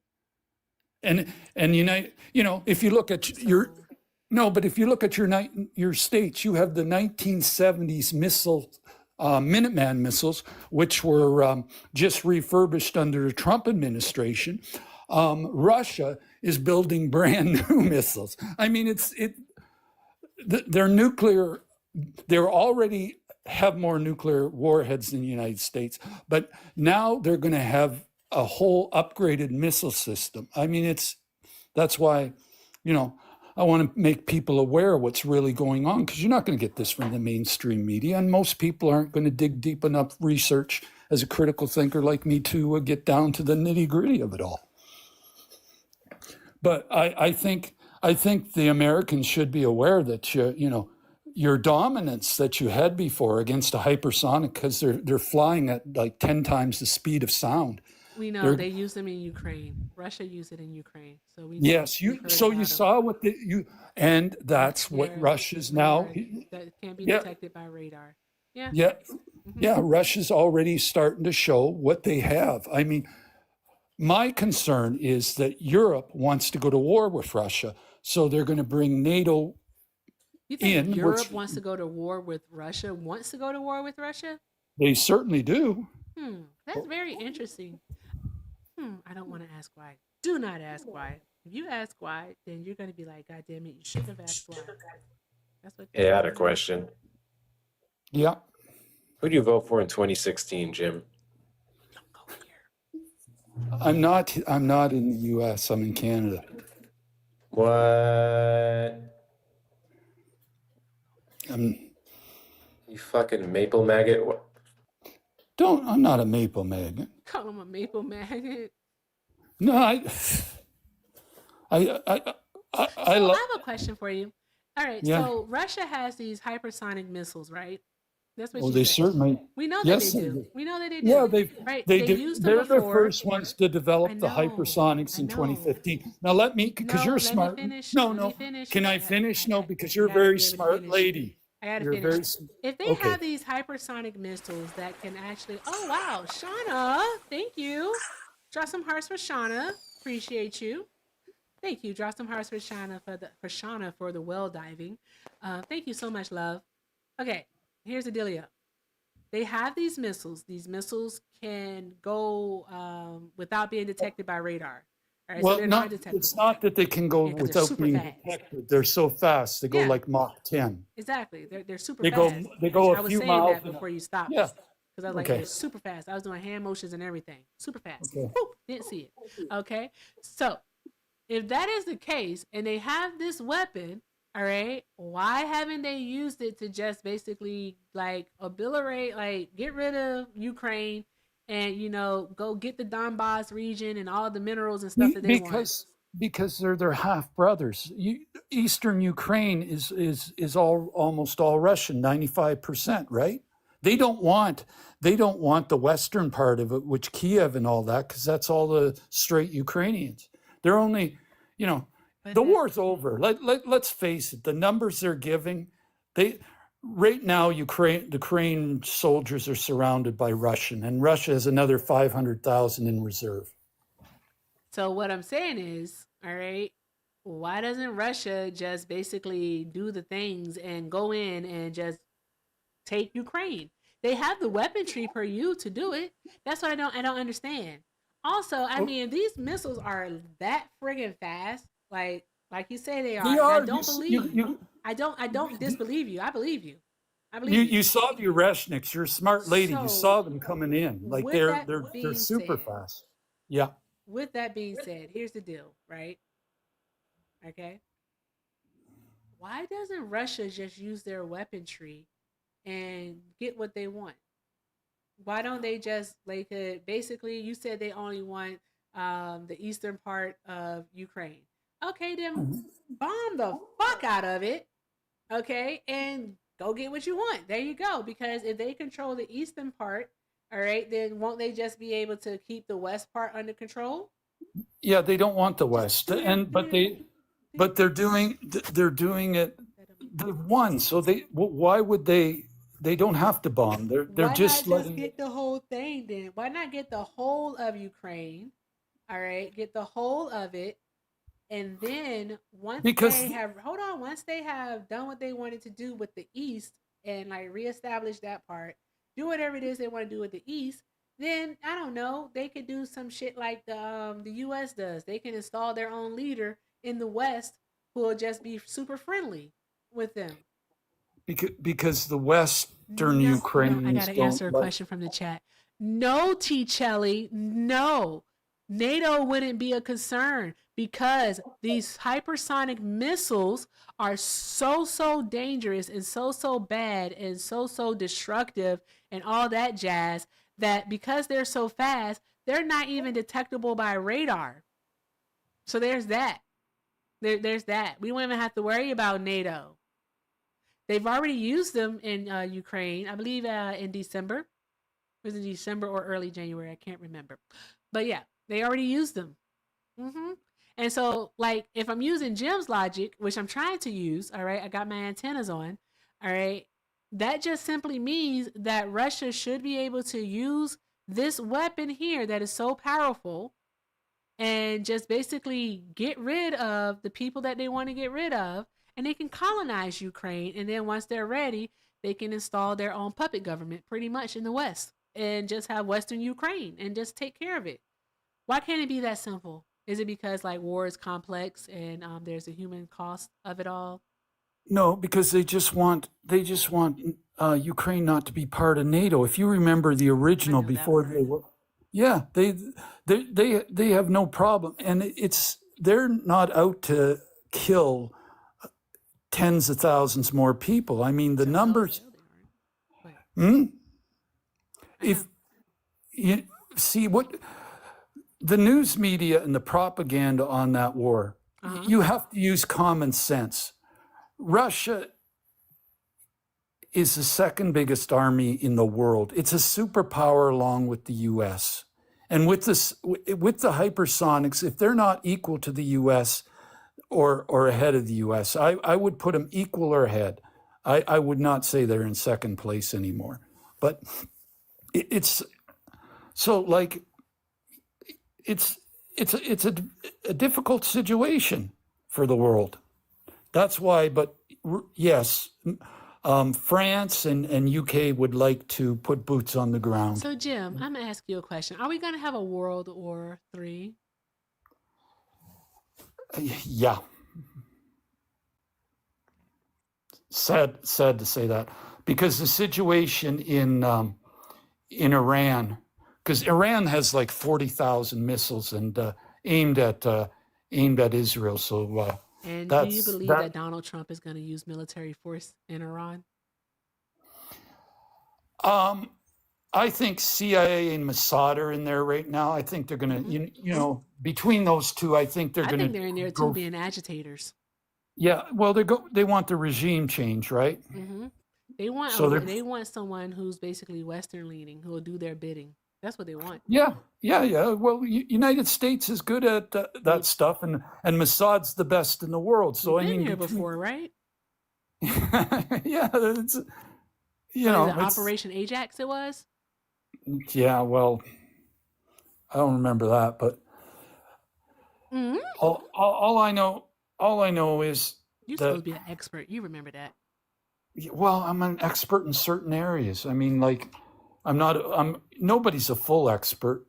And if you look at if you look at your states, you have the 1970s missiles. Minuteman missiles, which were just refurbished under the Trump administration. Russia is building brand new missiles. I mean, they're nuclear. They already have more nuclear warheads than the United States, but now they're going to have a whole upgraded missile system. I mean, that's why, I want to make people aware of what's really going on, because you're not going to get this from the mainstream media, and most people aren't going to dig deep enough research as a critical thinker like me to get down to the nitty gritty of it all. But I think the Americans should be aware that your dominance that you had before against a hypersonic, because they're flying at like 10 times the speed of sound. We know they use them in Ukraine. Russia used it in Ukraine, so we know. Yes, you saw what and that's what Russia's now. That can't be detected by radar. Yeah. Yeah, yeah. Russia's already starting to show what they have. I mean, my concern is that Europe wants to go to war with Russia, so they're going to bring NATO You think in. Europe wants to go to war with Russia? Wants to go to war with Russia? They certainly do. That's very interesting. I don't want to ask why. Do not ask why. If you ask why, then you're going to be like, God damn it, you shouldn't have asked why. That's what. Hey, I had a question. Yeah. Who do you vote for in 2016, Jim? I'm not in the U.S. I'm in Canada. What? You fucking maple maggot. What? I'm not a maple maggot. Call him a maple maggot. No, I have a question for you. All right, Yeah. so Russia has these hypersonic missiles, right? That's what Well, you they said. certainly. We know that Yes, they they do. do. We know that they do. Yeah, they do. used them They're the before. first ones to develop the hypersonics in 2015. Now let me, because you're smart. Let me finish. No. Can I finish? No, because you're a very smart lady. I gotta You're finish. very. If they have these hypersonic missiles that can actually, oh wow, Shauna, thank you. Draw some hearts for Shauna. Appreciate you. Thank you. Draw some hearts for Shauna for the well diving. Thank you so much, love. Okay, here's the dealio. They have these missiles. These missiles can go without being detected by radar. All right, Well, so it's not that they can go without being detected. They're so fast. They go like Mach 10. Exactly. They're super They fast. They go I a was few saying miles. that before you stopped. Yeah. Because I was like, they're super fast. I was doing hand motions and everything. Super fast. Okay. Boop, didn't see it. Okay. So if that is the case and they have this weapon, all right, why haven't they used it to just basically like obliterate, like get rid of Ukraine and, go get the Donbass region and all the minerals and stuff that they want? Because they're half brothers. Eastern Ukraine is almost all Russian, 95%, right? They don't want the western part of it, which Kiev and all that, because that's all the straight Ukrainians. They're only, the war's over. Let's face it. The numbers they're giving, right now the Ukraine soldiers are surrounded by Russian, and Russia has another 500,000 in reserve. So what I'm saying is, all right, why doesn't Russia just basically do the things and go in and just take Ukraine? They have the weaponry per you to do it. That's what I don't understand. Also, I mean, these missiles are that friggin' fast. Like you say they are. They are. I don't believe you. I don't disbelieve you. I believe you. You saw the Oreshniks. You're a smart lady. You saw them coming in. Like they're super fast. Yeah. With that being said, here's the deal, right? Okay. Why doesn't Russia just use their weaponry and get what they want? Why don't they just basically, you said they only want the eastern part of Ukraine. Okay, then bomb the fuck out of it. Okay, and go get what you want. There you go. Because if they control the eastern part, all right, then won't they just be able to keep the west part under control? Yeah, they don't want the west, but they're doing it. They've won, so why would they? They don't have to bomb. They're just letting. Get the whole thing then? Why not get the whole of Ukraine? All right, get the whole of it, and then once they have done what they wanted to do with the East and like reestablish that part, do whatever it is they want to do with the East, then I don't know, they could do some shit like the US does. They can install their own leader in the West who will just be super friendly with them. Because the Western Ukrainians I gotta answer a question from the chat. No, T. Chelly, no. NATO wouldn't be a concern because these hypersonic missiles are so dangerous and so bad and so destructive and all that jazz, that because they're so fast, they're not even detectable by radar. So there's that. There's that. We don't even have to worry about NATO. They've already used them in Ukraine, I believe, in December. It was in December or early January. I can't remember. But yeah, they already used them. And so, like, if I'm using Jim's logic, which I'm trying to use, all right, I got my antennas on, all right, that just simply means that Russia should be able to use this weapon here that is so powerful and just basically get rid of the people that they want to get rid of, and they can colonize Ukraine. And then once they're ready, they can install their own puppet government pretty much in the West and just have Western Ukraine and just take care of it. Why can't it be that simple? Is it because like war is complex and there's a human cost of it all? No, because they just want Ukraine not to be part of NATO. If you remember the original before they were, yeah, they have no problem, and they're not out to kill tens of thousands more people. I mean, the numbers. If you see what the news media and the propaganda on that war, you have to use common sense. Russia is the second biggest army in the world. It's a superpower along with the US. And with the hypersonics, if they're not equal to the US or ahead of the US, I would put them equal or ahead. I would not say they're in second place anymore. But it's so like it's a difficult situation for the world. That's why, but yes, France and UK would like to put boots on the ground. So, Jim, I'm going to ask you a question. Are we going to have a World War III? Yeah. Sad to say that, because the situation in Iran, because Iran has like 40,000 missiles and aimed at Israel. So and do you believe that Donald Trump is going to use military force in Iran? I think CIA and Mossad are in there right now. I think they're going to, you know, between those two, I think they're going to. I think they're in there too, being agitators. Yeah, well, they want the regime change, right? They want someone who's basically Western leaning, who will do their bidding. That's what they want. Yeah. Well, United States is good at that stuff, and Mossad's the best in the world. So You've been here before, right? Yeah, it's Operation Ajax. It was. Yeah, well, I don't remember that, but all I know is you're supposed to be an expert. You remember that? Well, I'm an expert in certain areas. I mean, like, nobody's a full expert.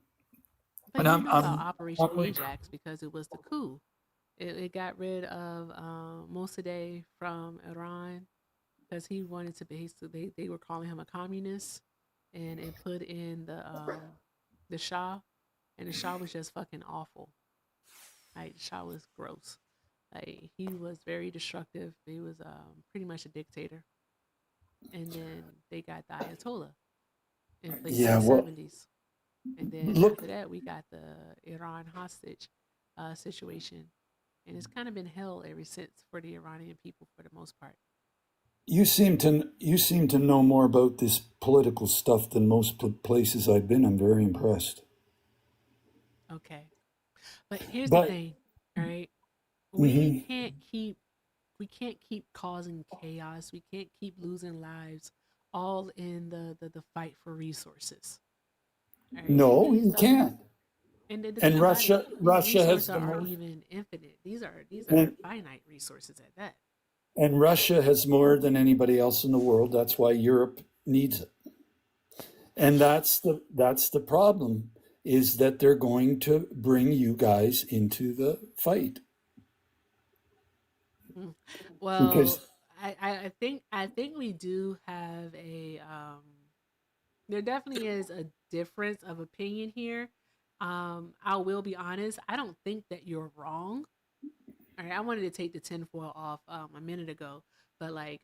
But you know about Operation Ajax because it was the coup. It got rid of Mossadegh from Iran because he wanted to basically they were calling him a communist, and it put in the Shah, and the Shah was just fucking awful. Like, the Shah was gross. Like, he was very destructive. He was pretty much a dictator. And then they got the Ayatollah in place in the 70s. And then after that, we got the Iran hostage situation. And it's kind of been hell ever since for the Iranian people for the most part. You seem to know more about this political stuff than most places I've been. I'm very impressed. Okay. But here's the thing, all right? We can't keep causing chaos. We can't keep losing lives all in the fight for resources. Right? No, you can't. And Russia has aren't even infinite. These are finite resources at that. And Russia has more than anybody else in the world. That's why Europe needs it. And that's the problem, is that they're going to bring you guys into the fight. Well, because I think we do have a there definitely is a difference of opinion here, I will be honest. I don't think that you're wrong. All right, I wanted to take the tinfoil off a minute ago, but like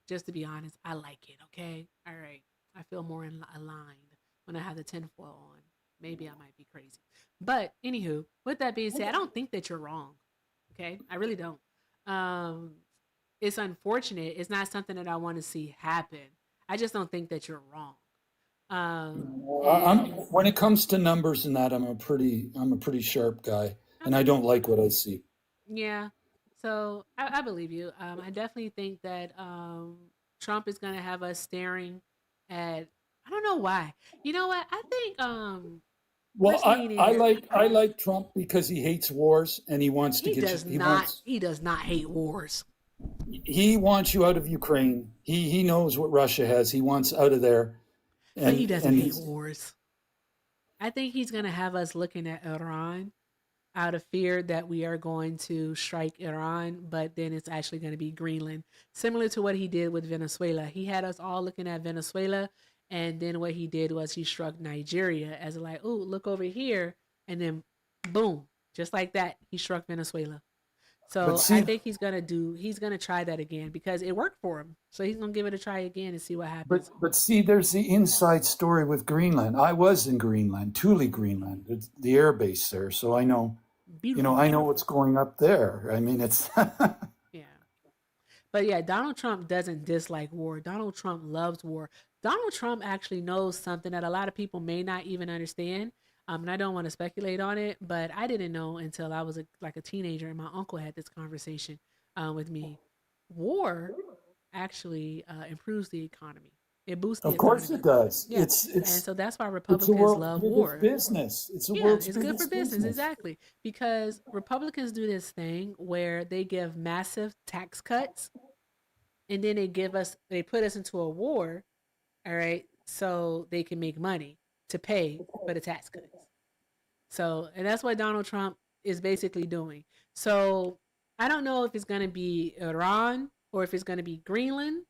just to be honest, I like it. Okay, all right. I feel more aligned when I have the tinfoil on. Maybe I might be crazy, but anywho, with that being said, I don't think that you're wrong. Okay, I really don't. Um, it's unfortunate. It's not something that I want to see happen. I just don't think that you're wrong. I'm, And when it comes to numbers and that, I'm a pretty sharp guy, and I okay, don't like what I see. yeah. So I believe you. I definitely think that Trump is going to have us staring at. I don't know why. You know what? I think Well, let's lean in I here. like I like Trump because he hates wars and he wants to He get you. does not. He does not hate wars. He wants you out of Ukraine. He knows what Russia has. He wants out of there, But he and doesn't and hate he's wars. I think he's going to have us looking at Iran out of fear that we are going to strike Iran, but then it's actually going to be Greenland, similar to what he did with Venezuela. He had us all looking at Venezuela, and then what he did was he struck Nigeria as like, oh, look over here, and then boom, just like that, he struck Venezuela. but So I see, think he's gonna try that again because it worked for him. So he's gonna give it a try again and see what happens. but see, there's the inside story with Greenland. I was in Greenland, Thule, Greenland, it's the air base there, so I know, Beautiful. I know what's going up there. I mean, it's Yeah. But yeah, Donald Trump doesn't dislike war. Donald Trump loves war. Donald Trump actually knows something that a lot of people may not even understand. And I don't want to speculate on it, but I didn't know until I was like a teenager, and my uncle had this conversation with me. War actually improves the economy. It boosts the of course economy. it does. Yeah, and so that's why It's the Republicans world's love biggest war. business. It's the Yeah, world's it's good for biggest business, business. exactly. Because Republicans do this thing where they give massive tax cuts and then they put us into a war, all right, so they can make money to pay for the tax cuts. So, and that's what Donald Trump is basically doing. So, I don't know if it's going to be Iran or if it's going to be Greenland,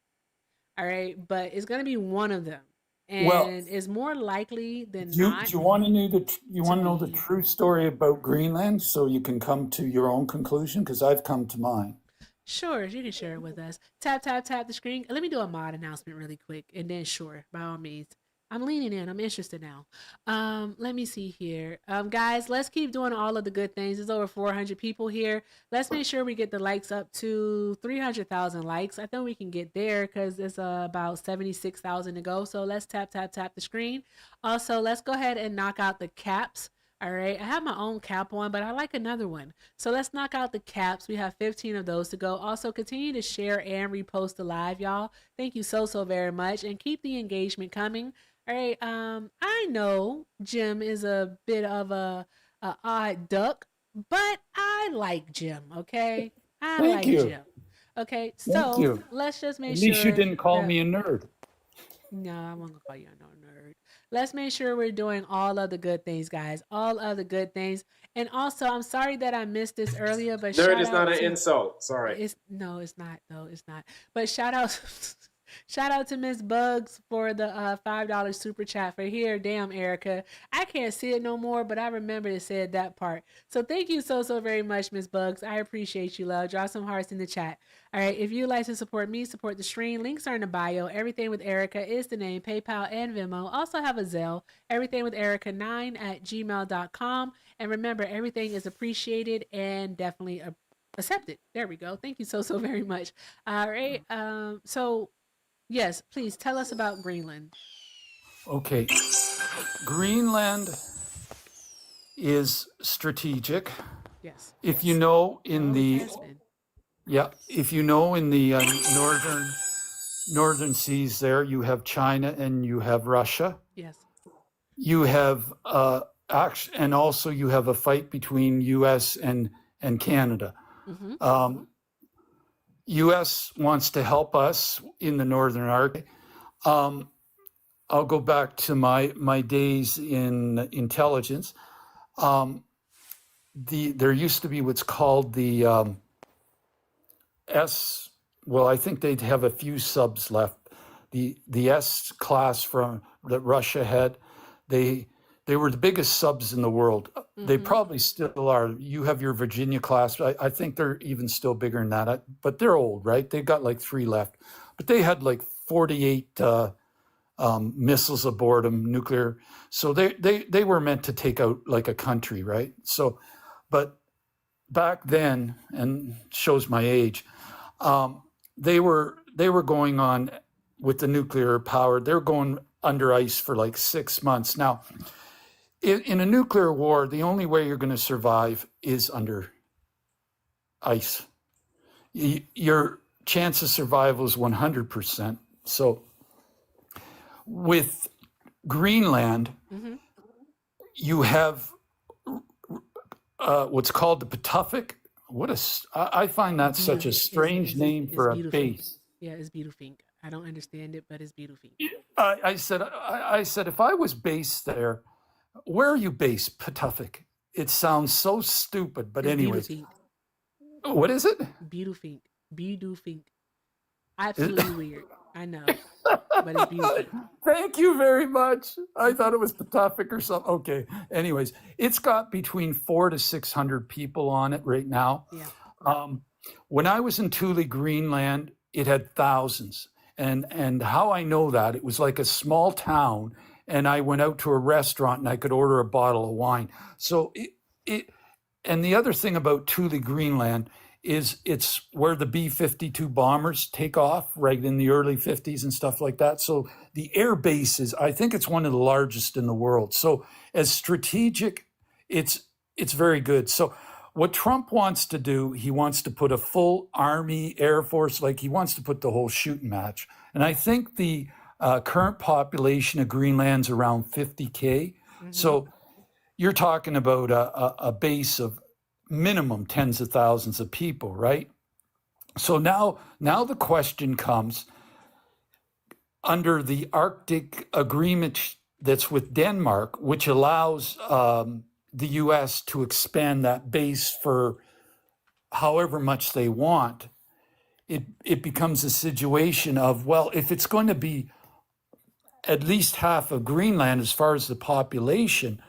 all right, but it's going to be one of them. Well, And it's more likely than do not you want to know you to want to know the be. true story about Greenland so you can come to your own conclusion? Because I've come to mine. Sure, you can share it with us. Tap, tap, tap the screen. Let me do a mod announcement really quick, and then sure, by all means. I'm leaning in. I'm interested now. Let me see here. Guys, let's keep doing all of the good things. There's over 400 people here. Let's make sure we get the likes up to 300,000 likes. I think we can get there because it's about 76,000 to go. So let's tap, tap, tap the screen. Also, let's go ahead and knock out the caps. All right, I have my own cap on, but I like another one. So let's knock out the caps. We have 15 of those to go. Also, continue to share and repost the live, y'all. Thank you so very much, and keep the engagement coming. All right, I know Jim is a bit of a odd duck, but I like Jim. Okay, I Thank like you. Jim. Okay, Thank so you. let's just make At least you sure didn't call that me a nerd. no, I won't call you no nerd. Let's make sure we're doing all of the good things, guys. All of the good things. And also, I'm sorry that I missed this earlier, but Nerd shout is not out an to insult. Sorry. it's no, it's not though. It's not. But shout out shout out to Miss Bugs for the $5 super chat for here. Damn, Erica. I can't see it no more, but I remember it said that part. So thank you so very much, Miss Bugs. I appreciate you, love. Draw some hearts in the chat. All right, if you'd like to support me, support the stream, links are in the bio. Everything with Erica is the name, PayPal and Venmo. Also have a Zelle, everything with Erica9@gmail.com. And remember, everything is appreciated and definitely accepted. There we go. Thank you so very much. All right. So yes, please tell us about Greenland. Okay. Greenland is strategic. Yes. If you know in It the has been. if you know in the northern seas there, you have China and you have Russia. Yes. You have and also you have a fight between U.S. and Canada. Mm-hmm. U.S. wants to help us in the Northern Arctic. I'll go back to my days in intelligence. There used to be what's called the S. Well, I think they'd have a few subs left. The S class from that Russia had. They They were the biggest subs in the world. They Mm-hmm. probably still are. You have your Virginia class. I think they're even still bigger than that. But they're old, right? They've got like 3 left. But they had like 48 missiles aboard them, nuclear. So they were meant to take out like a country, right? So, but back then, and shows my age, they were going on with the nuclear power. They're going under ice for like 6 months now. In a nuclear war, the only way you're going to survive is under ice. Your chance of survival is 100%. So with Greenland, Mm-hmm. you have what's called the Patuffik. I find that such a strange name for a base. Yeah, it's beautiful. I don't understand it, but it's beautiful. I said, if I was based there, where are you based, Patuffik? It sounds so stupid, but It's anyways. beautiful. What is it? Beautiful. Absolutely weird. I know, but it's beautiful. Thank you very much. I thought it was Patuffik or something. Okay. Anyways, it's got between 400 to 600 people on it right now. Yeah. When I was in Thule, Greenland, it had thousands. And how I know that, it was like a small town, and I went out to a restaurant and I could order a bottle of wine. So and the other thing about Thule, Greenland is it's where the B-52 bombers take off right in the early 50s and stuff like that. So the air base is, I think it's one of the largest in the world. So as strategic, it's very good. So what Trump wants to do, he wants to put a full Army, Air Force, like he wants to put the whole shooting match. And I think the current population of Greenland's around 50K. Mm-hmm. So you're talking about a base of minimum tens of thousands of people, right? So now the question comes, under the Arctic Agreement that's with Denmark, which allows the U.S. to expand that base for however much they want, it becomes a situation of, well, if it's going to be at least half of Greenland as far as the population,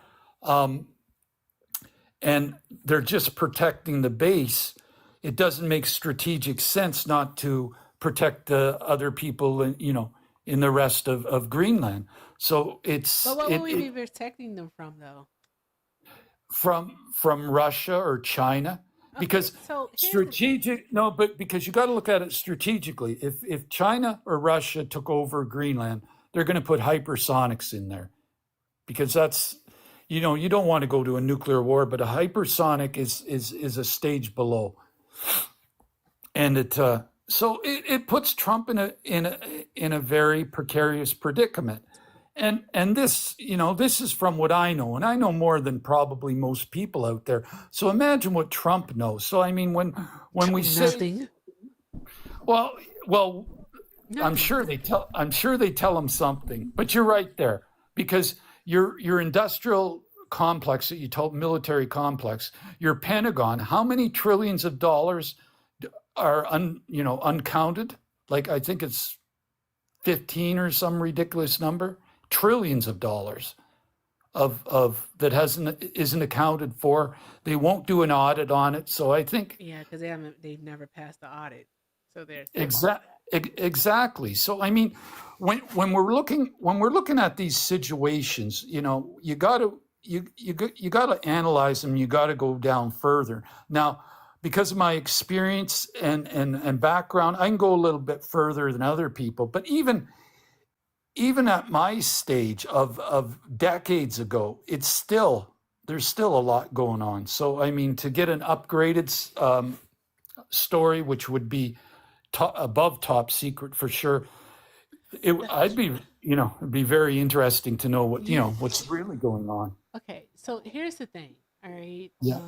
and they're just protecting the base, it doesn't make strategic sense not to protect the other people in the rest of Greenland. So it's But what would we be protecting them from, though? From Russia or China, because because you got to look at it strategically. If China or Russia took over Greenland, they're going to put hypersonics in there, because that's, you don't want to go to a nuclear war, but a hypersonic is a stage below, and it puts Trump in a very precarious predicament. And this, this is from what I know, and I know more than probably most people out there. So imagine what Trump knows. So I mean, when we say, nothing. well, Nothing. I'm sure they tell him something. But you're right there, because your industrial complex that you told, military complex, your Pentagon, how many trillions of dollars are uncounted? Like, I think it's 15 or some ridiculous number. Trillions of dollars of that isn't accounted for. They won't do an audit on it. So I think because they've never passed the audit. So there's exactly. So I mean, when we're looking at these situations, you got to analyze them. You got to go down further. Now, because of my experience and background, I can go a little bit further than other people. But even at my stage of decades ago, there's still a lot going on. So, I mean, to get an upgraded story, which would be above top secret for sure, it'd be very interesting to know what's really going on. Okay, so here's the thing, all right? Yeah.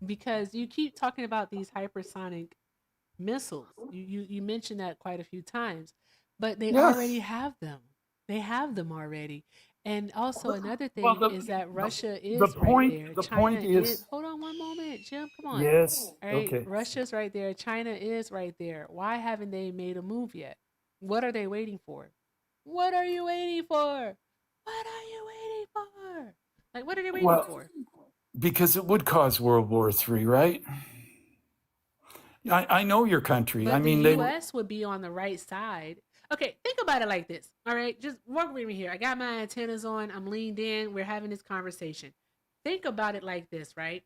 Because you keep talking about these hypersonic missiles. You mentioned that quite a few times. But they already have them. They have them already. And also another thing is that Russia is right there. The China point is, hold on one moment, Jim. Come on. Yes. All right. Okay. Russia's right there. China is right there. Why haven't they made a move yet? What are they waiting for? What are you waiting for? What are you war. Like, what are they waiting Well, for? because it would cause World War III, right? I know your country. I But the mean, U.S. would be on the right side. Okay, think about it like this. All right, just work with me here. I got my antennas on. I'm leaned in. We're having this conversation. Think about it like this, right?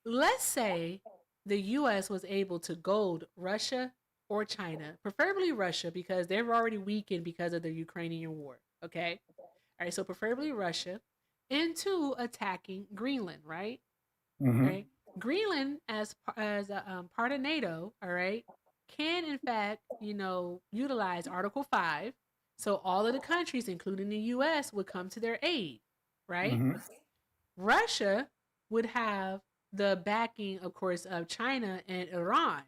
Let's say the U.S. was able to gold Russia or China, preferably Russia, because they're already weakened because of the Ukrainian war. Okay. All right. So preferably Russia into attacking Greenland, right? Mhm. Right. Greenland, as a part of NATO, all right, can in fact, utilize Article 5. So all of the countries, including the U.S., would come to their aid, right? Mhm. Russia would have the backing, of course, of China and Iran.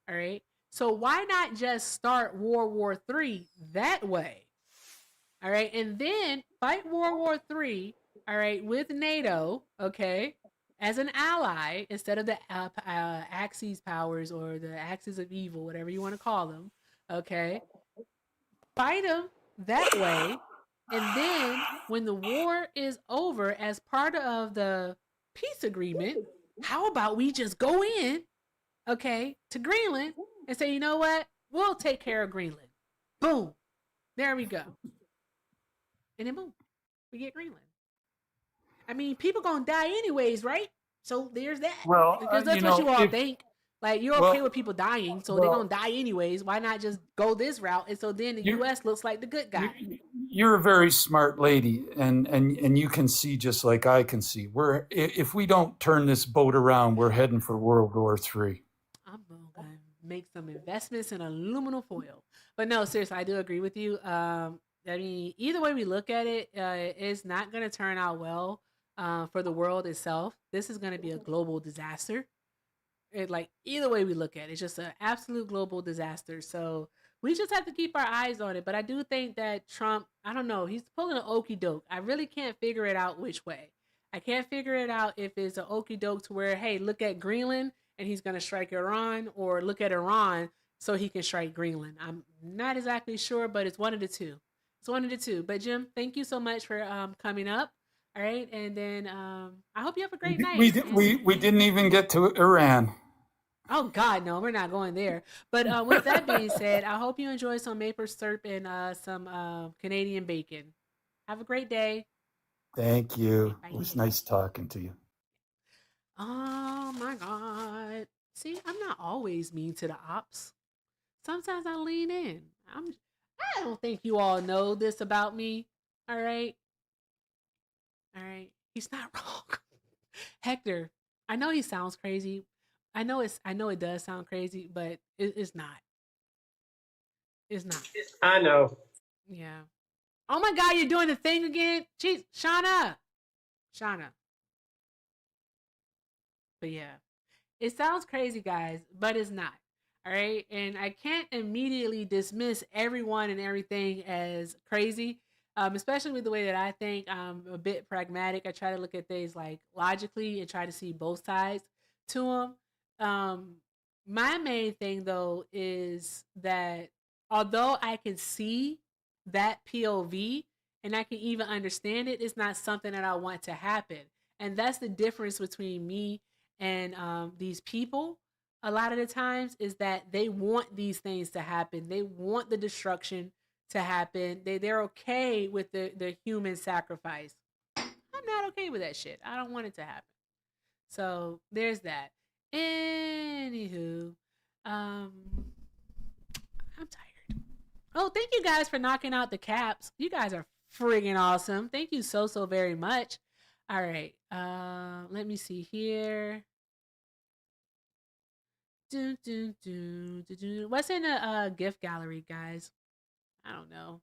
All right. So why not just start World War III that way? All right. And then fight World War III, all right, with NATO, okay, as an ally instead of the Axis powers or the Axis of evil, whatever you want to call them, okay? Fight them that way. And then when the war is over, as part of the peace agreement, how about we just go in, okay, to Greenland and say, you know what? We'll take care of Greenland. Boom. There we go. And then boom, we get Greenland. I mean, people gonna die anyways, right? So there's that. Well, Because that's what you all if think. Like you're okay well, with people dying, so they're well, gonna die anyways. Why not just go this route? And so then the you U.S. looks like the good guy. you're a very smart lady, and you can see just like I can see. If we don't turn this boat around, we're heading for World War III. I'm gonna make some investments in aluminum foil. But no, seriously, I do agree with you. I mean, either way we look at it, it's not gonna turn out well for the world itself. This is gonna be a global disaster. Like either way we look at it, it's just an absolute global disaster. So we just have to keep our eyes on it. But I do think that Trump, I don't know, he's pulling an okey doke. I really can't figure it out which way. I can't figure it out if it's an okey doke to where, hey, look at Greenland and he's gonna strike Iran, or look at Iran so he can strike Greenland. I'm not exactly sure, but it's one of the two. It's one of the two. But Jim, thank you so much for coming up. All right, and then I hope you have a great night. We didn't even get to Iran. Oh God, no, we're not going there. But with that being said, I hope you enjoy some maple syrup and some Canadian bacon. Have a great day. Thank you. Bye. It was nice talking to you. Oh my God. See, I'm not always mean to the ops. Sometimes I lean in. I don't think you all know this about me. All right. All right. He's not wrong. Hector, I know he sounds crazy. I know it does sound crazy, but it's not. It's not. I know. Yeah. Oh my God, you're doing the thing again? Jeez, Shauna. But yeah, it sounds crazy, guys, but it's not. All right. And I can't immediately dismiss everyone and everything as crazy, especially with the way that I think. I'm a bit pragmatic. I try to look at things like logically and try to see both sides to them. My main thing, though, is that although I can see that POV and I can even understand it, it's not something that I want to happen. And that's the difference between me and these people. A lot of the times is that they want these things to happen. They want the destruction to happen. They're okay with the human sacrifice. I'm not okay with that shit. I don't want it to happen. So there's that. Anywho, I'm tired. Oh, thank you guys for knocking out the caps. You guys are friggin' awesome. Thank you so very much. All right. Let me see here. What's in a gift gallery, guys? I don't know.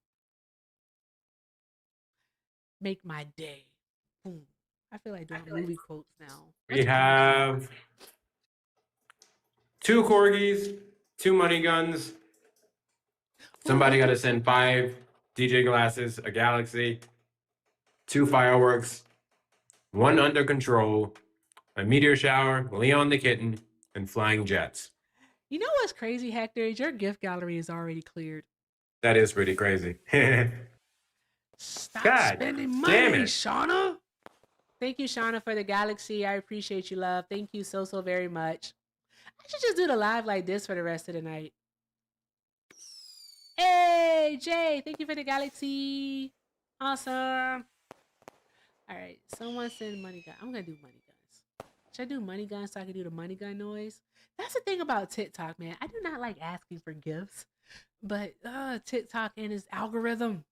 Make my day. Boom. I feel like doing movie quotes now. We have 2 corgis, 2 money guns. Somebody got to send 5 DJ glasses, a galaxy, 2 fireworks, 1 under control, a meteor shower, Leon the kitten, and flying jets. You know what's crazy, Hector? Is your gift gallery is already cleared. That is pretty crazy. Stop God spending damn money, it. Shauna. Thank you, Shauna, for the galaxy. I appreciate you, love. Thank you so very much. I should just do the live like this for the rest of the night. Hey, Jay, thank you for the galaxy. Awesome. All right, someone send money gun. I'm gonna do money guns. Should I do money guns so I can do the money gun noise? That's the thing about TikTok, man. I do not like asking for gifts, but TikTok and its algorithm.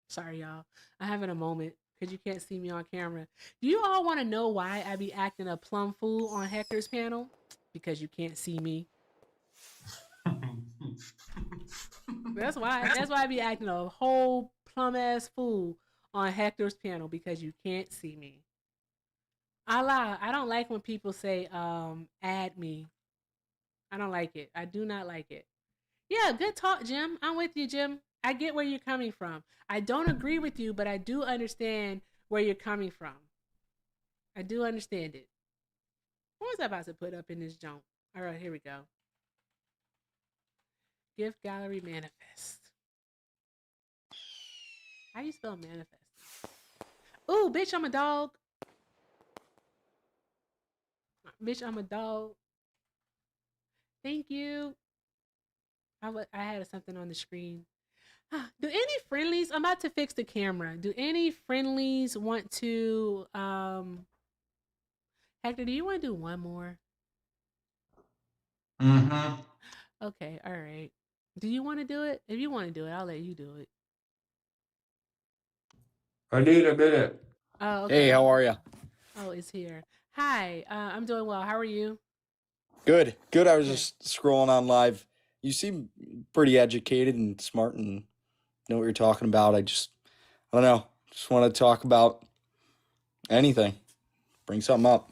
Sorry, y'all. I'm having a moment because you can't see me on camera. Do you all want to know why I be acting a plum fool on Hector's panel? Because you can't see me. That's why I be acting a whole plum ass fool on Hector's panel because you can't see me. Allah, I don't like when people say add me. I don't like it. I do not like it. Yeah, good talk, Jim. I'm with you, Jim. I get where you're coming from. I don't agree with you, but I do understand where you're coming from. I do understand it. What was I about to put up in this junk? All right, here we go. Gift gallery manifest. How do you spell manifest? Ooh, bitch, I'm a dog. Bitch, I'm a dog. Thank you. I had something on the screen. Do any friendlies? I'm about to fix the camera. Do any friendlies want to? Hector, do you want to do one more? Mm-hmm. Okay, all right. Do you want to do it? If you want to do it, I'll let you do it. I need a minute. Oh, okay. Hey, how are you? Oh, it's here. Hi, I'm doing well. How are you? Good, good. I was Good. just scrolling on live. You seem pretty educated and smart and know what you're talking about. I don't know. Just want to talk about anything. Bring something up.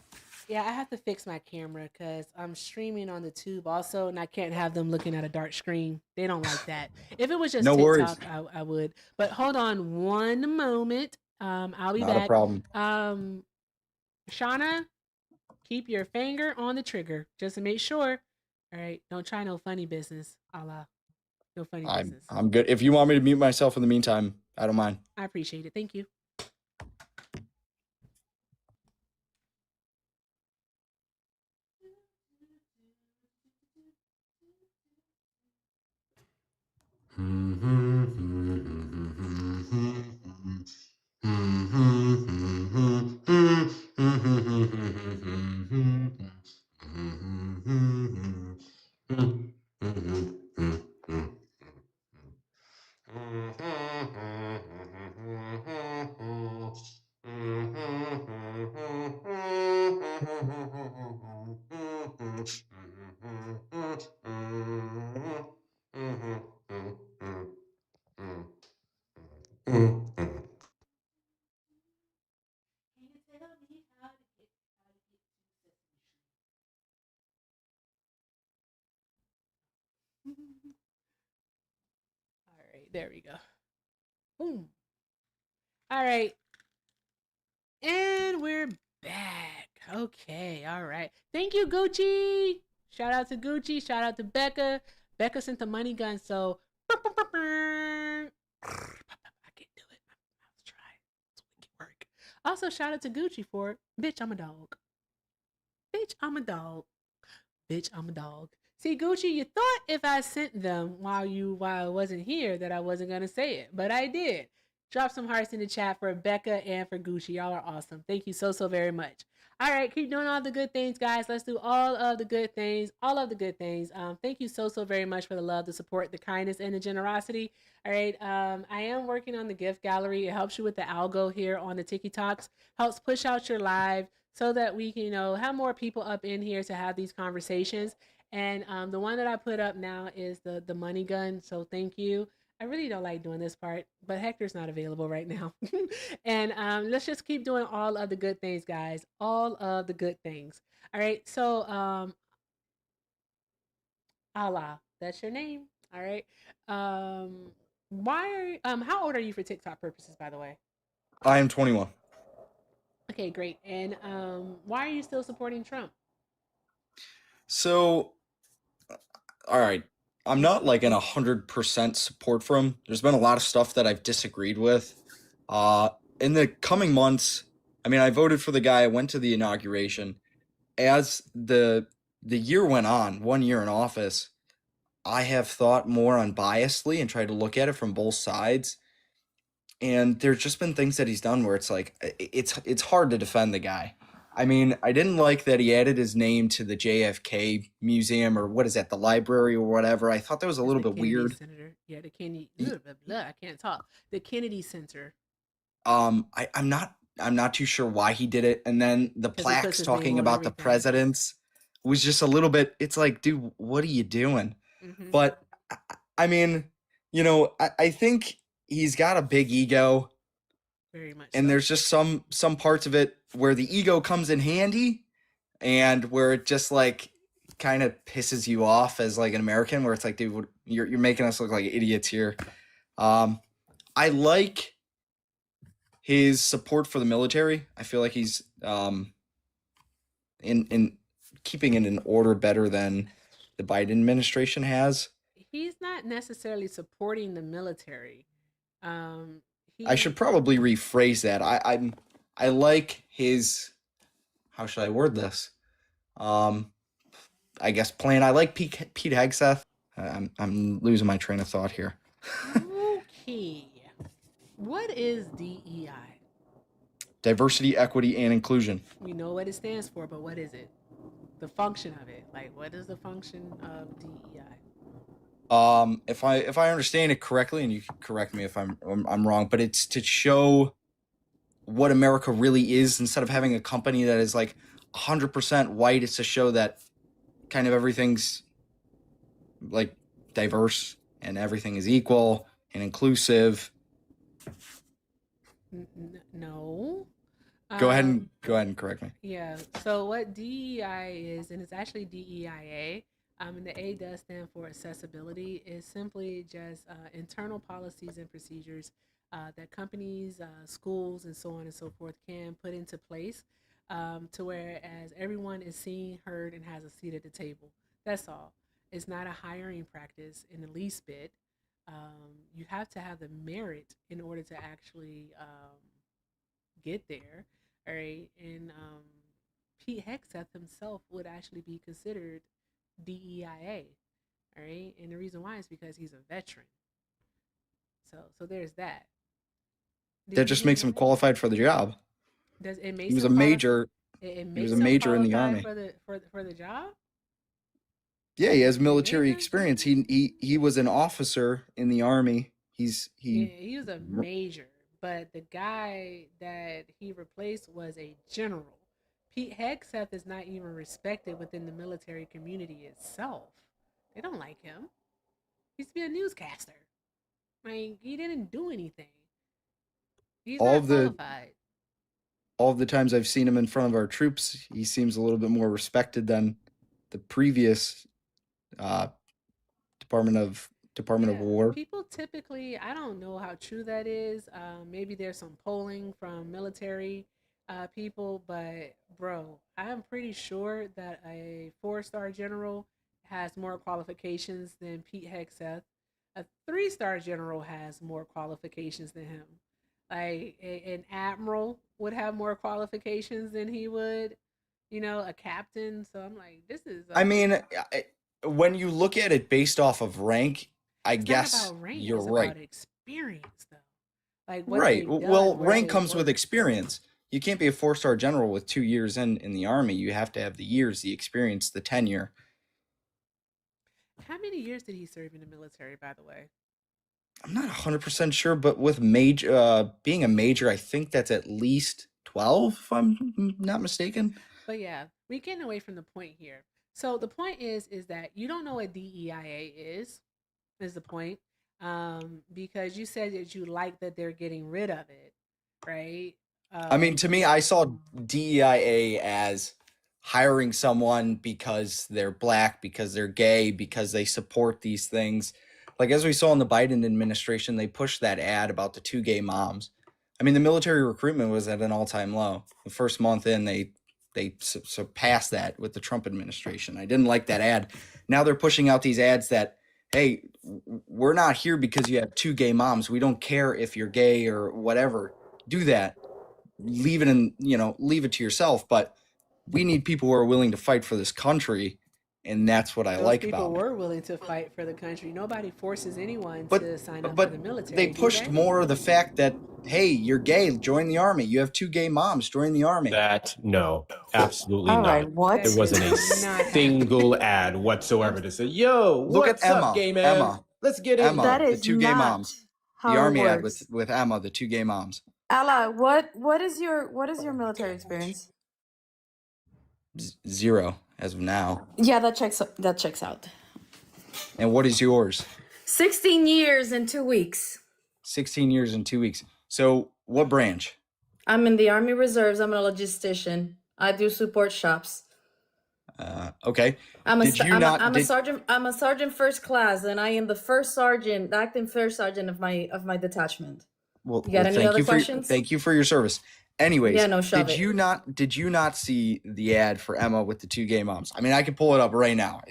Yeah, I have to fix my camera because I'm streaming on the tube also, and I can't have them looking at a dark screen. They don't like that. If it was just No worries. TikTok, I would. But hold on one moment. I'll be Not a back. problem. Shauna, keep your finger on the trigger just to make sure. All right, don't try no funny business. Allah, no funny business. I'm good. If you want me to mute myself in the meantime, I don't mind. I appreciate it. Thank you. All right, there we go. Boom. All right. And we're back. Okay, all right. Thank you, Gucci. Shout out to Gucci. Shout out to Becca. Becca sent the money gun, so I can't do it. Let's try. Let's make it work. Also, shout out to Gucci for bitch, I'm a dog. Bitch, I'm a dog. Bitch, I'm a dog. See, Gucci, you thought if I sent them while I wasn't here that I wasn't gonna say it, but I did. Drop some hearts in the chat for Becca and for Gucci. Y'all are awesome. Thank you so very much. All right, keep doing all the good things, guys. Let's do all of the good things. All of the good things. Thank you so very much for the love, the support, the kindness, and the generosity. All right, I am working on the gift gallery. It helps you with the algo here on the TikToks. Helps push out your live so that we can, have more people up in here to have these conversations. And the one that I put up now is the money gun. So thank you. I really don't like doing this part, but Hector's not available right now. And let's just keep doing all of the good things, guys. All of the good things. All right. So Allah, that's your name. All right. How old are you for TikTok purposes, by the way? I am 21. Okay, great. And why are you still supporting Trump? So, all right. I'm not like in 100% support for him. There's been a lot of stuff that I've disagreed with. In the coming months, I mean, I voted for the guy. I went to the inauguration. As the year went on, 1 year in office, I have thought more unbiasedly and tried to look at it from both sides. And there's just been things that he's done where it's like it's hard to defend the guy. I mean, I didn't like that he added his name to the JFK museum, or what is that, the library or whatever. I thought that was a It's little the bit Kennedy weird. Center. Yeah, the Kennedy. Blah, blah, blah, I can't talk. The Kennedy Center. I'm not too sure why he did it. And then the Because he puts plaques his name talking on about the everything. presidents was just a little bit, it's like, dude, what are you doing? Mhm. But I mean, you know, I think he's got a big ego, Very much and so. there's just some parts of it where the ego comes in handy, and where it just like kind of pisses you off as like an American, where it's like, dude, you're making us look like idiots here. I like his support for the military. I feel like he's in keeping it in order better than the Biden administration has. He's not necessarily supporting the military. I He should probably rephrase that. I like his, how should I word this? I guess plan. I like Pete Hegseth. I'm losing my train of thought here. okay. What is DEI? Diversity, equity, and inclusion. We know what it stands for, but what is it? The function of it. Like, what is the function of DEI? If I understand it correctly, and you can correct me if I'm wrong, but it's to show what America really is, instead of having a company that is like 100% white. It's to show that kind of everything's like diverse and everything is equal and inclusive. No. Go ahead and correct me. Yeah. So what DEI is, and it's actually DEIA, and the A does stand for accessibility, is simply just internal policies and procedures that companies, schools, and so on and so forth can put into place to where as everyone is seen, heard, and has a seat at the table. That's all. It's not a hiring practice in the least bit. You have to have the merit in order to actually get there. All right. And Pete Hegseth himself would actually be considered DEIA. All right. And the reason why is because he's a veteran. So there's that. That just makes him qualified for the job. Does it make He was a major. It He was makes a him major in the qualified army. for the job? Yeah, he has military experience. He was an officer in the army. Yeah, he was a major, but the guy that he replaced was a general. Pete Hegseth is not even respected within the military community itself. They don't like him. He used to be a newscaster. Like, he didn't do anything. He's all not of the qualified. all of the times I've seen him in front of our troops, he seems a little bit more respected than the previous Department of War. People typically, I don't know how true that is. Maybe there's some polling from military people, but bro, I'm pretty sure that a 4-star general has more qualifications than Pete Hegseth. A 3-star general has more qualifications than him. Like an admiral would have more qualifications than he would. You know, a captain. So I'm like, this is. I mean, when you look at it based off of rank, I It's guess not about rank. you're It's right. about experience, though. Like what Right. they've Well, done, where rank they comes with work. experience. You can't be a 4-star general with 2 years in the army. You have to have the years, the experience, the tenure. How many years did he serve in the military, by the way? I'm not 100% sure, but with being a major, I think that's at least 12, if I'm not mistaken. But yeah, we're getting away from the point here. So the point is that you don't know what DEIA is the point. Because you said that you like that they're getting rid of it, right? I mean, to me, I saw DEIA as hiring someone because they're black, because they're gay, because they support these things. Like, as we saw in the Biden administration, they pushed that ad about the 2 gay moms. I mean, the military recruitment was at an all-time low. The first month in, they surpassed that with the Trump administration. I didn't like that ad. Now they're pushing out these ads that hey, we're not here because you have 2 gay moms. We don't care if you're gay or whatever. Do that. Leave it to yourself. But we need people who are willing to fight for this country, and that's what I Those like people about it. were willing to fight for the country. Nobody forces anyone But to sign up for but the military. they do pushed they? more the fact that, hey, you're gay, join the army. You have 2 gay moms, join the army. No, absolutely All right, not. what? There wasn't a Not single ad whatsoever to say, yo, Look what's at Emma. up, gay man? Emma. Let's get in Emma, That here. the is 2 gay not moms. how The it army ad works. with Emma, the 2 gay moms. Ella, what is your military experience? 0 as of now. Yeah, that checks out. And what is yours? 16 years and 2 weeks. 16 years and 2 weeks. So what branch? I'm in the Army Reserves. I'm a logistician. I do support shops. Okay. I'm a Did you not? I'm a sergeant. I'm a sergeant first class, and I am the first sergeant, the acting first sergeant of my detachment. Well, You got any other questions? Thank you for your service. Anyways, Yeah, no, shove did it. you not see the ad for Emma with the 2 gay moms? I mean, I can pull it up right now.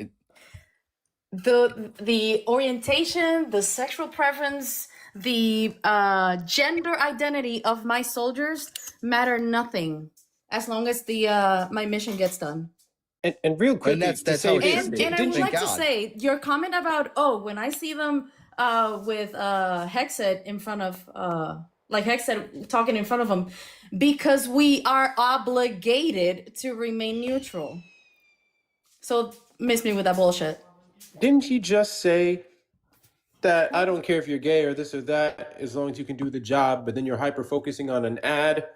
The orientation, the sexual preference, the gender identity of my soldiers matter nothing as long as the my mission gets done. And real quick, that's how it is. And I would like to say your comment about when I see them with Hexed in front of like Hexed talking in front of them, because we are obligated to remain neutral. So miss me with that bullshit. Didn't he just say that I don't care if you're gay or this or that, as long as you can do the job, but then you're hyper focusing on an ad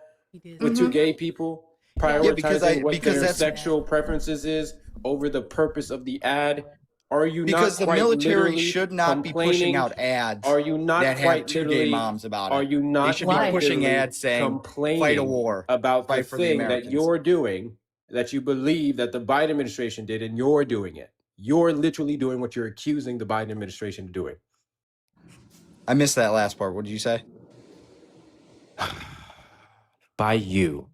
with 2 gay people, prioritizing what their sexual preferences is over the purpose of the ad? Are you because not the military literally should not be pushing out ads Are you not that quite have 2 gay literally moms about it? Are you not They should be quite pushing literally ads saying complaining fight a war, about the fight for the thing that Americans? you're doing that you believe that the Biden administration did, and you're doing it? You're literally doing what you're accusing the Biden administration of doing. I missed that last part. What did you say? By you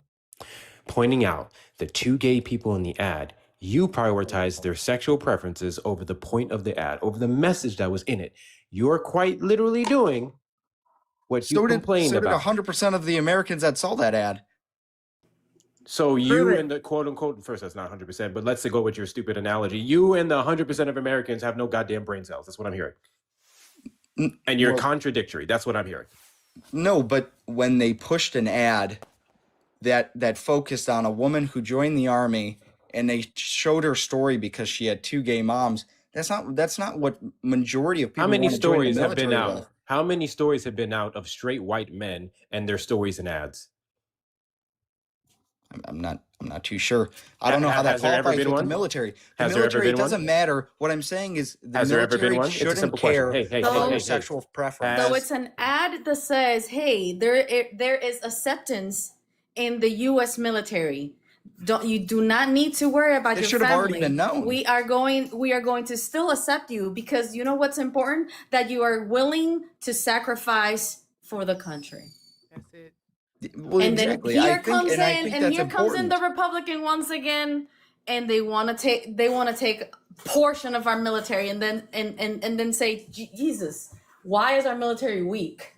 pointing out the 2 gay people in the ad, you prioritize their sexual preferences over the point of the ad, over the message that was in it. You're quite literally doing what you complained about. 100% of the Americans that saw that ad. So you and the quote unquote, first that's not 100%, but let's go with your stupid analogy. You and the 100% of Americans have no goddamn brain cells. That's what I'm hearing. And you're contradictory. That's what I'm hearing. No, but when they pushed an ad that focused on a woman who joined the army and they showed her story because she had 2 gay moms, that's not what majority of people. How many want to join the stories have been military out? with. How many stories have been out of straight white men and their stories and ads? I'm not too sure. I don't know how that Has there ever qualifies been with the one? military. The Has there ever military, been it doesn't one? matter. What I'm saying is the Has there ever been military one? It's a shouldn't simple care question. Hey, about your hey. sexual preference. So it's an ad that says, "Hey, there is acceptance in the U.S. military. You do not need to worry about It your should have family. already been known. We are going to still accept you because you know what's important? That you are willing to sacrifice for the country." That's it. Well, And exactly. then I here think comes that's the Republican once again, and they want to take portion of our military, and then say, Jesus, why is our military weak?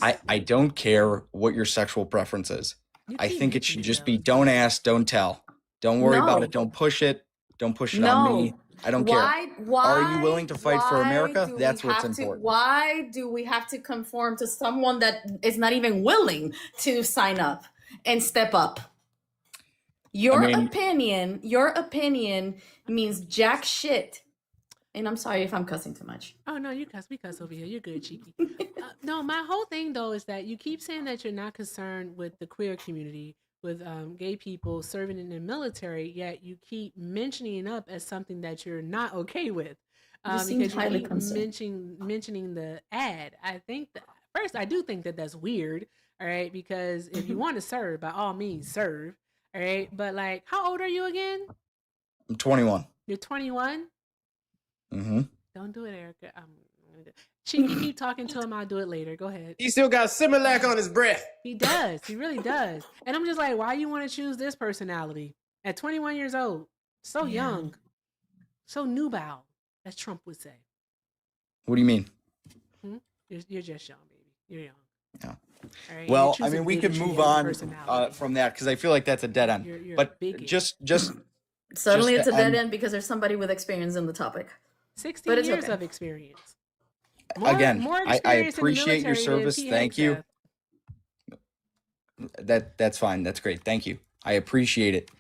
I don't care what your sexual preference is. I think it should just be don't ask, don't tell. Don't worry about it. Don't push it. Don't push it on me. I don't care. Are you willing to fight for America? That's what's important. Why do we have to conform to someone that is not even willing to sign up and step up? Your opinion means jack shit. And I'm sorry if I'm cussing too much. Oh no, we cuss over here. You're good, Cheeky. No, my whole thing though is that you keep saying that you're not concerned with the queer community, with gay people serving in the military, yet you keep mentioning it up as something that you're not okay with. Because you keep mentioning the ad. I think first I do think that that's weird. All right, because if you want to serve, by all means serve. All right, but like, how old are you again? I'm 21. You're 21. Mm-hmm. Don't do it, Erica. Cheeky, keep talking to him. I'll do it later. Go ahead. He still got Similac on his breath. He does. He really does. And I'm just like, why you want to choose this personality at 21 years old? So young. So nubile, as Trump would say. What do you mean? You're just young, baby. You're young. Yeah. All right, Well, I mean, we could move on from that because I feel like that's a dead end. You're but a bigot. just Suddenly just it's a to dead end- end because there's somebody with experience in the topic. 16 But it's years okay. of experience. Again, more I experience in the appreciate your military than service. P. Thank you. Hegseth. That's fine. That's great. Thank you. I appreciate it.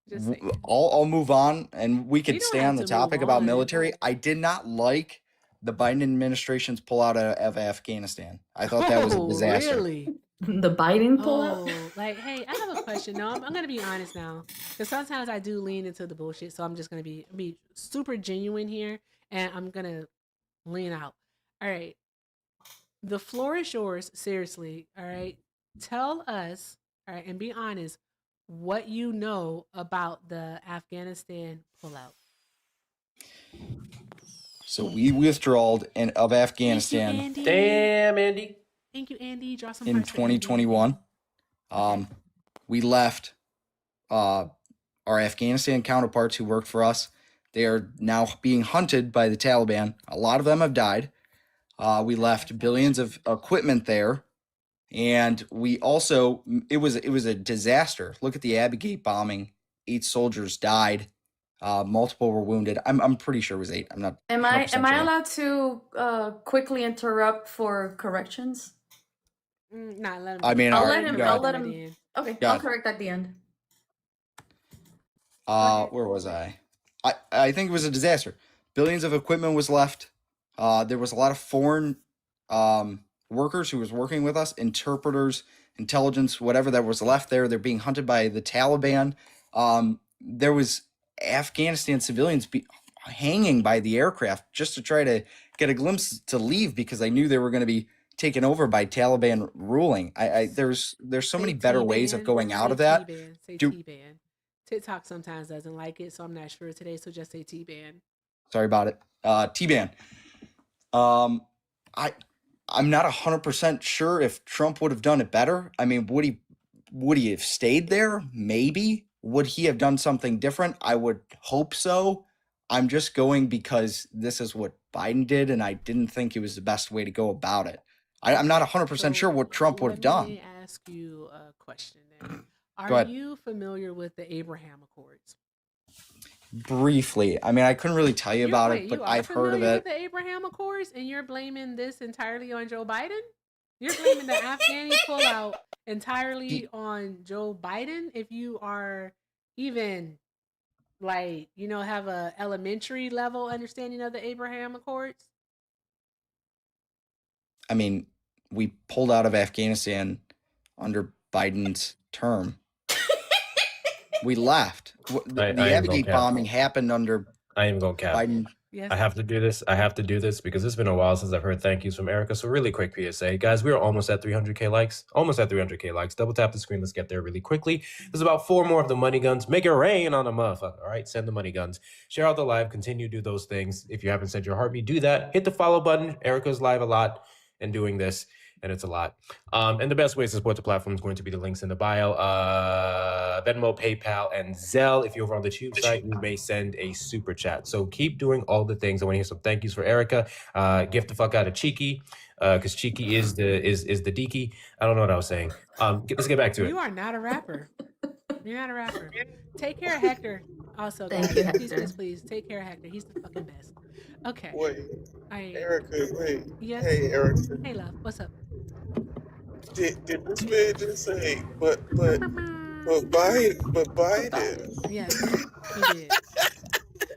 Just saying. I'll move on, and we You could don't stay have on the to move topic about on. military. I did not like the Biden administration's pullout of Afghanistan. I thought that was a disaster. Really? The Biden pullout? Oh, like, hey, I have a question. No, I'm going to be honest now. Because sometimes I do lean into the bullshit. So I'm just going to be super genuine here. And I'm going to lean out. All right. The floor is yours. Seriously. All right. Tell us, all right, and be honest, what you know about the Afghanistan pullout. So we withdrawed of Afghanistan Andy. Damn, Andy. Thank you, Andy. Draw some in hearts for Andy. 2021. We left our Afghanistan counterparts who worked for us. They are now being hunted by the Taliban. A lot of them have died. We left billions of equipment there. And we also, it was a disaster. Look at the Abbey Gate bombing. 8 soldiers died. Multiple were wounded. I'm pretty sure it was 8. I'm not. Am I 100% sure. allowed to quickly interrupt for corrections? Nah, let him. I mean, I'll all let right, him. go I'll ahead. let him. Okay, Go I'll ahead. correct at the end. Where was I? I think it was a disaster. Billions of equipment was left. There was a lot of foreign workers who was working with us, interpreters, intelligence, whatever that was left there. They're being hunted by the Taliban. There was Afghanistan civilians hanging by the aircraft just to try to get a glimpse to leave because they knew they were going to be taken over by Taliban ruling. There's so many better ways of going out of that. Say T-Ban. TikTok sometimes doesn't like it, so I'm not sure today. So just say T-Ban. Sorry about it. T-Ban. I'm not 100% sure if Trump would have done it better. I mean, would he have stayed there? Maybe. Would he have done something different? I would hope so. I'm just going because this is what Biden did, and I didn't think it was the best way to go about it. I'm not 100% sure what Trump would have done. Let me ask you a question then. Go Are ahead. you familiar with the Abraham Accords? Briefly. I mean, I couldn't really tell you about it, but I've heard of familiar it. with the Abraham Accords, and you're blaming this entirely on Joe Biden? You're blaming the Afghani pullout entirely on Joe Biden? If you are even have a elementary level understanding of the Abraham Accords? I mean, we pulled out of Afghanistan under Biden's term. We left. The Abbey Gate bombing happened under I ain't even gonna cap. Biden. Yes. I have to do this. I have to do this because it's been a while since I've heard thank yous from Erica. So really quick PSA. Guys, we are almost at 300K likes. Almost at 300K likes. Double tap the screen. Let's get there really quickly. There's about 4 more of the money guns. Make it rain on a motherfucker. All right? Send the money guns. Share out the live. Continue to do those things. If you haven't sent your heartbeat, do that. Hit the follow button. Erica's live a lot and doing this. And it's a lot. And the best ways to support the platform is going to be the links in the bio. Venmo, PayPal, and Zelle. If you're over on the Tube site, you may send a super chat. So keep doing all the things. I want to hear some thank yous for Erica. Gift the fuck out of Cheeky, because Cheeky is the deaky. I don't know what I was saying. Let's get back to it. You are not a rapper. You're not a rapper. Take care of Hector. Also, Thank guys, you, please take care of Hector. He's the fucking best. Okay. Wait, I Erica, wait. Yes. Hey, Erica. Hey, love. What's up? Did this man just say, but Biden? Yes, he did.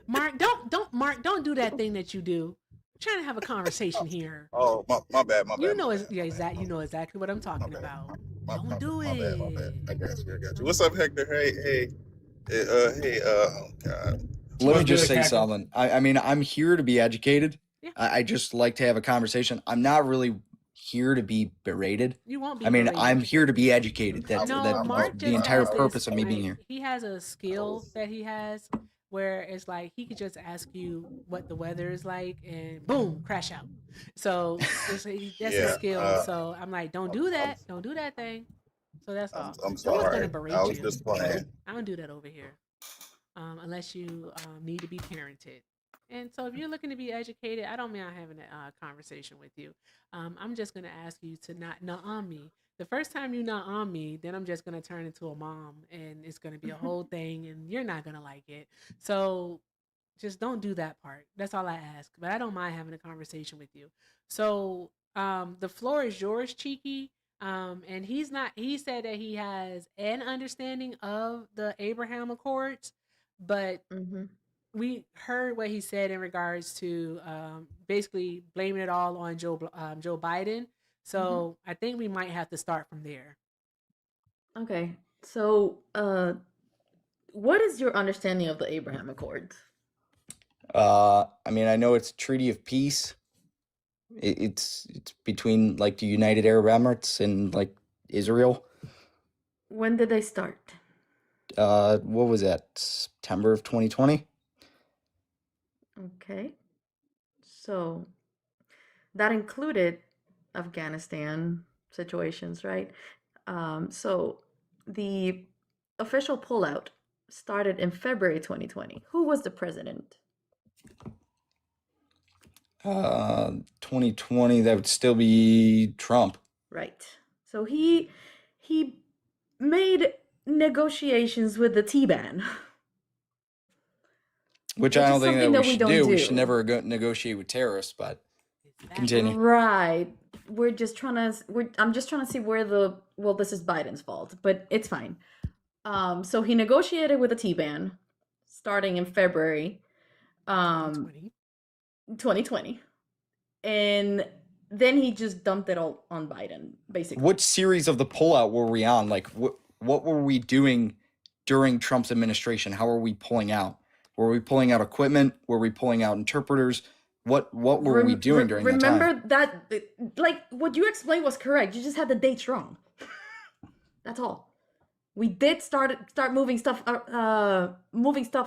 Mark, don't do that thing that you do. I'm trying to have a conversation here. Oh, my bad. You know exactly what I'm talking about. Don't do it. My bad. I got you. What's up, Hector? Hey, oh God. Let me just say something. I mean, I'm here to be educated. Yeah. I just like to have a conversation. I'm not really here to be berated. You won't be. I mean, berated. I'm here to be educated. That's Mark the entire purpose of me being here. He has a skill that he has where it's like he could just ask you what the weather is like and boom, crash out. So that's a skill. So I'm like, don't do that. Don't do that thing. So that's all. I'm sorry. Gonna berate I was you. just playing. I don't do that over here. unless you need to be parented. And so, if you're looking to be educated, I don't mind having a conversation with you. I'm just going to ask you to not on me. The first time you not on me, then I'm just going to turn into a mom, and it's going to be a whole thing, and you're not going to like it. So, just don't do that part. That's all I ask. But I don't mind having a conversation with you. So the floor is yours, Cheeky. And he said that he has an understanding of the Abraham Accords, but we heard what he said in regards to basically blaming it all on Joe Biden. So I think we might have to start from there. Okay. So, what is your understanding of the Abraham Accords? I mean, I know it's a treaty of peace. It's between like the United Arab Emirates and like Israel. When did they start? What was that? September of 2020. Okay. So that included Afghanistan situations, right? So the official pullout started in February 2020. Who was the president? 2020. That would still be Trump. Right. So he made negotiations with the T-ban. Which I don't think that we should do. We should do. never negotiate with terrorists, but continue. Right. I'm just trying to see where this is Biden's fault, but it's fine. So he negotiated with the T-ban starting in February 2020. And then he just dumped it all on Biden, basically. What series of the pullout were we on? Like, what were we doing during Trump's administration? How were we pulling out? Were we pulling out equipment? Were we pulling out interpreters? What were we doing during that time? Remember that, like, what you explained was correct. You just had the dates wrong. That's all. We did start moving stuff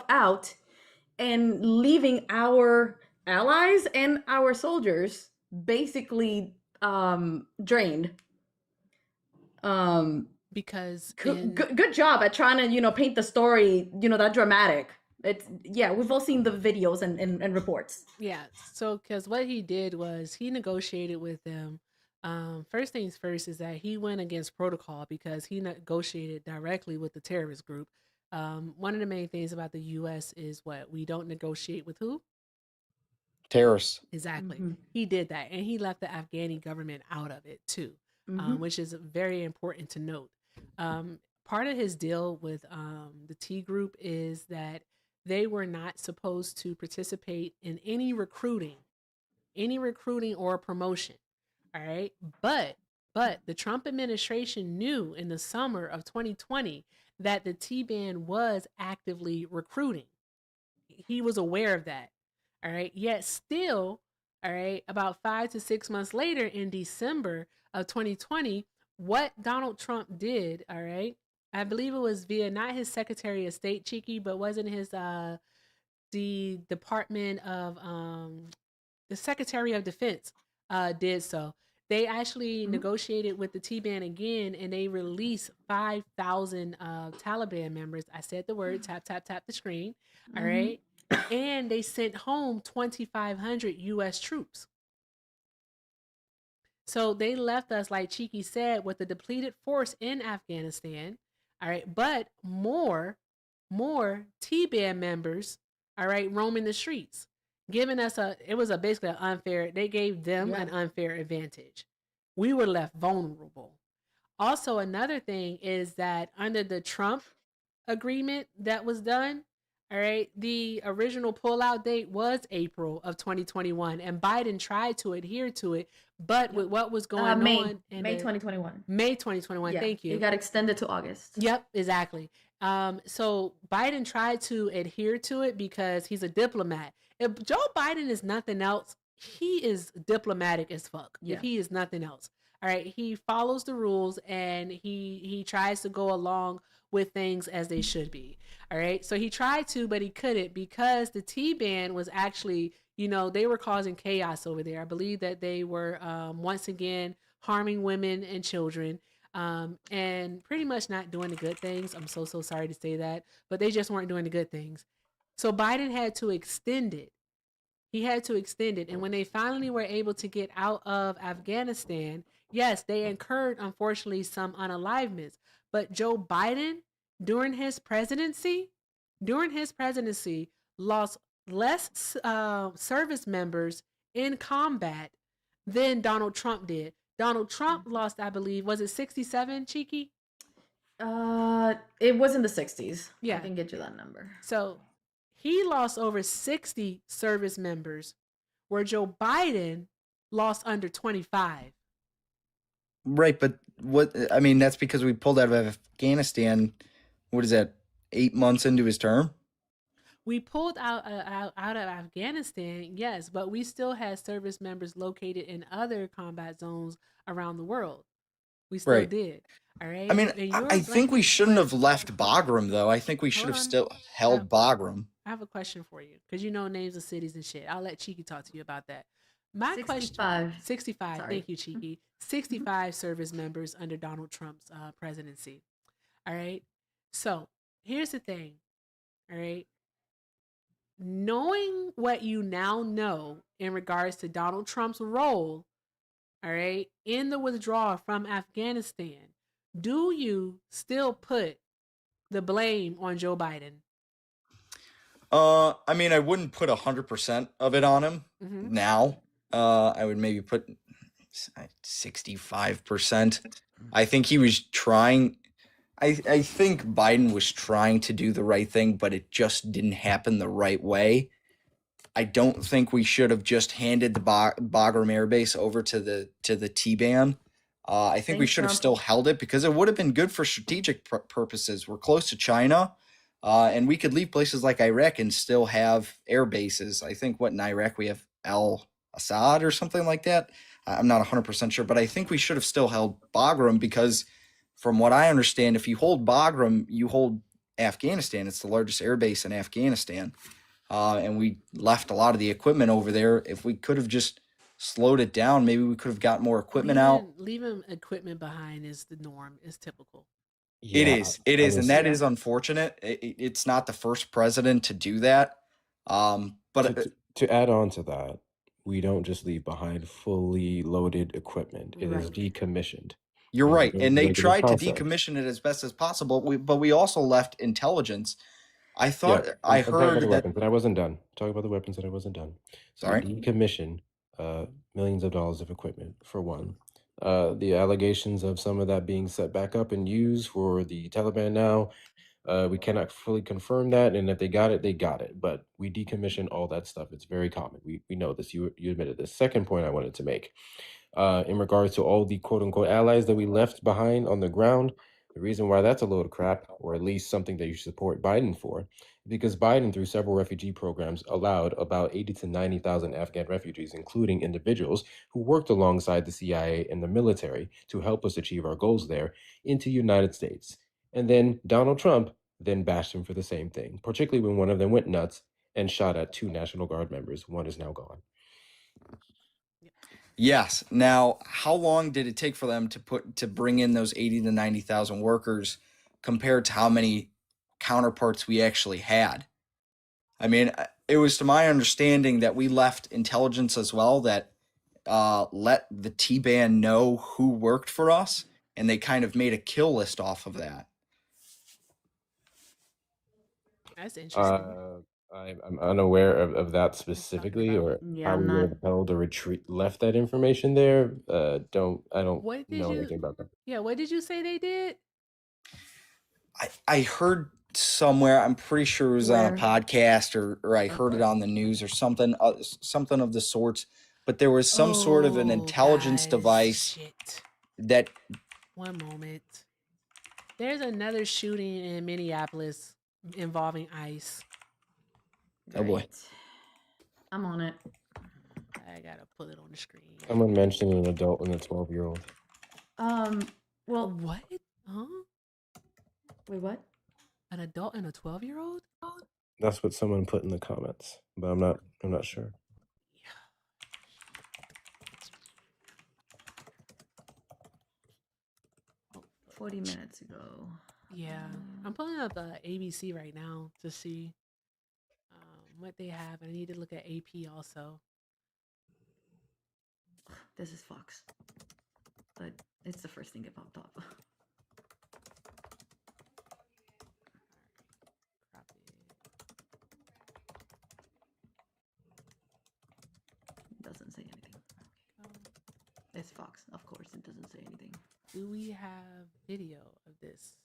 out and leaving our allies and our soldiers basically drained. Because good job at trying to paint the story that dramatic. We've all seen the videos and reports. Yeah. So, because what he did was he negotiated with them. First things first is that he went against protocol because he negotiated directly with the terrorist group. One of the main things about the U.S. is what we don't negotiate with who? Terrorists. Exactly. He did that, and he left the Afghani government out of it too, which is very important to note. Part of his deal with the T group is that they were not supposed to participate in any recruiting or promotion. All right. But the Trump administration knew in the summer of 2020 that the T-ban was actively recruiting. He was aware of that. All right. Yet still, all right, about 5 to 6 months later in December of 2020, what Donald Trump did, all right, I believe it was via not his Secretary of State, Cheeky, but wasn't his the Department of the Secretary of Defense did so. They actually negotiated with the T-ban again, and they released 5,000 Taliban members. I said the word, tap, tap, tap the screen. All right. And they sent home 2,500 U.S. troops. So they left us, like Cheeky said, with a depleted force in Afghanistan. All right. But more T-ban members, all right, roaming the streets, giving us basically an unfair, they gave them an unfair advantage. We were left vulnerable. Also, another thing is that under the Trump agreement that was done, all right, the original pullout date was April of 2021, and Biden tried to adhere to it, but with what was going on in May 2021. May 2021, thank you. It got extended to August. Yep, exactly. So Biden tried to adhere to it because he's a diplomat. If Joe Biden is nothing else, he is diplomatic as fuck. Yeah. If he is nothing else. All right. He follows the rules and he tries to go along with things as they should be. All right. So he tried to, but he couldn't because the T-ban was actually, they were causing chaos over there. I believe that they were once again harming women and children. and pretty much not doing the good things. I'm so sorry to say that, but they just weren't doing the good things. So Biden had to extend it. He had to extend it. And when they finally were able to get out of Afghanistan, yes, they incurred, unfortunately, some unaliveness. But Joe Biden, during his presidency, lost less service members in combat than Donald Trump did. Donald Trump lost, I believe, was it 67, Cheeky? It was in the 60s. Yeah. I can get you that number. So he lost over 60 service members, where Joe Biden lost under 25. Right, but I mean, that's because we pulled out of Afghanistan. What is that? 8 months into his term. We pulled out of Afghanistan, yes, but we still had service members located in other combat zones around the world. We still Right. did. All right. I mean, And I think we shouldn't have left Bagram, though. I think we should have still held Bagram. I have a question for you, because you know names of cities and shit. I'll let Cheeky talk to you about that. My 65. 65. Sorry. Thank you, Cheeky. 65 service members under Donald Trump's presidency. All right. So here's the thing. All right. Knowing what you now know in regards to Donald Trump's role, all right, in the withdrawal from Afghanistan, do you still put the blame on Joe Biden? I mean, I wouldn't put 100% of it on him now. I would maybe put 65%. I think he was trying. I think Biden was trying to do the right thing, but it just didn't happen the right way. I don't think we should have just handed the Bagram Air Base over to the T-Ban. I think we Thanks, should have Trump. still held it because it would have been good for strategic purposes. We're close to China, and we could leave places like Iraq and still have air bases. I think in Iraq we have Al-Assad or something like that. I'm not 100% sure, but I think we should have still held Bagram because from what I understand, if you hold Bagram, you hold Afghanistan. It's the largest air base in Afghanistan. And we left a lot of the equipment over there. If we could have just slowed it down, maybe we could have got more equipment out. Leaving equipment behind is the norm. Is typical. It is, and that is unfortunate. It's not the first president to do that. But to add on to that, we don't just leave behind fully loaded equipment. It is Right. decommissioned. You're right, and they Regular tried to process. decommission it as best as possible. But we also left intelligence. I Yeah, thought I I'm talking about heard the that. weapons, but I wasn't done. Talking about the weapons that I wasn't done. So Sorry? we decommissioned millions of dollars of equipment, for one. The allegations of some of that being set back up and used for the Taliban now, we cannot fully confirm that. And if they got it, they got it. But we decommissioned all that stuff. It's very common. We know this. You admitted this. Second point I wanted to make, in regards to all the quote unquote allies that we left behind on the ground, the reason why that's a load of crap, or at least something that you should support Biden for, because Biden, through several refugee programs, allowed about 80 to 90,000 Afghan refugees, including individuals who worked alongside the CIA and the military to help us achieve our goals there, into the United States. And then Donald Trump then bashed him for the same thing, particularly when one of them went nuts and shot at 2 National Guard members. One is now gone. Yes. Now, how long did it take for them to bring in those 80 to 90,000 workers compared to how many counterparts we actually had? I mean, it was to my understanding that we left intelligence as well that let the T-Ban know who worked for us, and they kind of made a kill list off of that. That's interesting. I'm unaware of that specifically, or Yeah, how I'm we would not. have held or left that information there. I don't What did know you? anything about that. Yeah, what did you say they did? I heard somewhere, I'm pretty sure it was on a Where? podcast or I heard it on the news or something of the sorts, but there was some sort of an intelligence device Shit. that One moment. There's another shooting in Minneapolis involving ICE. Oh boy. Great. I'm on it. I gotta put it on the screen. Someone mentioned an adult and a 12-year-old. Well, What? Huh? wait, what? An adult and a 12-year-old? That's what someone put in the comments, but I'm not sure. 40 minutes ago. Yeah, I'm pulling up ABC right now to see what they have. I need to look at AP also. This is Fox. But it's the first thing that popped up. Doesn't say anything. It's Fox. Of course, it doesn't say anything. Do we have video of this?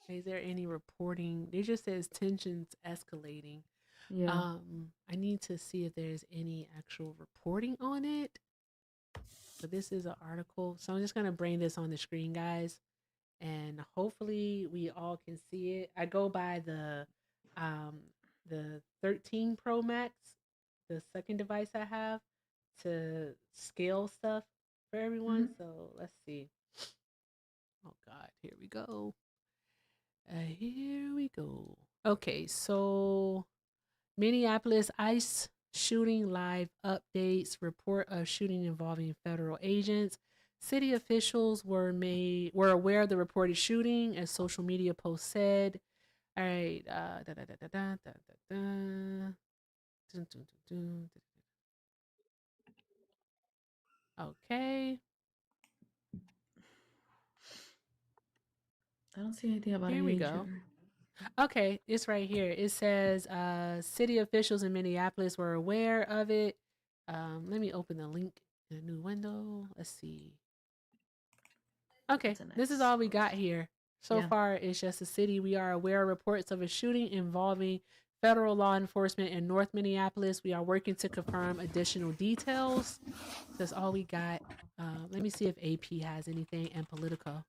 Is there any reporting? It just says tensions escalating. Yeah. I need to see if there's any actual reporting on it. But this is an article, so I'm just gonna bring this on the screen, guys, and hopefully we all can see it. I go by the 13 Pro Max, the second device I have, to scale stuff for everyone. So let's see. Oh God, here we go. Here we go. Okay, so Minneapolis ICE shooting live updates, report of shooting involving federal agents. City officials were aware of the reported shooting, as social media posts said. All right. Okay. I don't see anything about Here an we age go. here. Okay, it's right here. It says city officials in Minneapolis were aware of it. Let me open the link in a new window. Let's see. Okay, this is all we got here. So Yeah. far, it's just a city. We are aware of reports of a shooting involving federal law enforcement in North Minneapolis. We are working to confirm additional details. That's all we got. Let me see if AP has anything and Politico.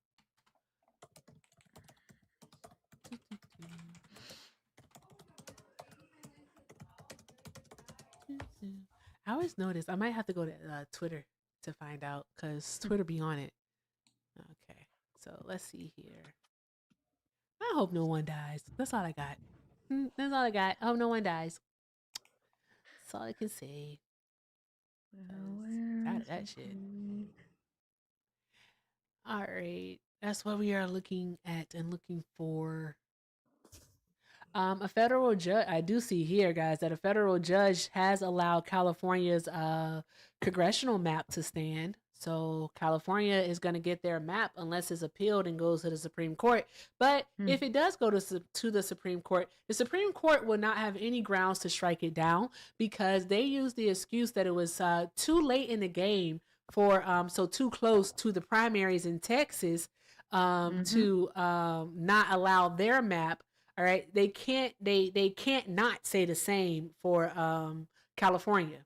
I always notice I might have to go to Twitter to find out, because Twitter be on it. Okay, so let's see here. I hope no one dies. That's all I got. That's all I got. I hope no one dies. That's all I can say. Tired of that shit. All right, that's what we are looking at and looking for. A federal judge, I do see here, guys, that a federal judge has allowed California's congressional map to stand. So California is going to get their map unless it's appealed and goes to the Supreme Court. But if it does go to the Supreme Court will not have any grounds to strike it down, because they used the excuse that it was too late in the game for so too close to the primaries in Texas to not allow their map. All right, they can't not say the same for California.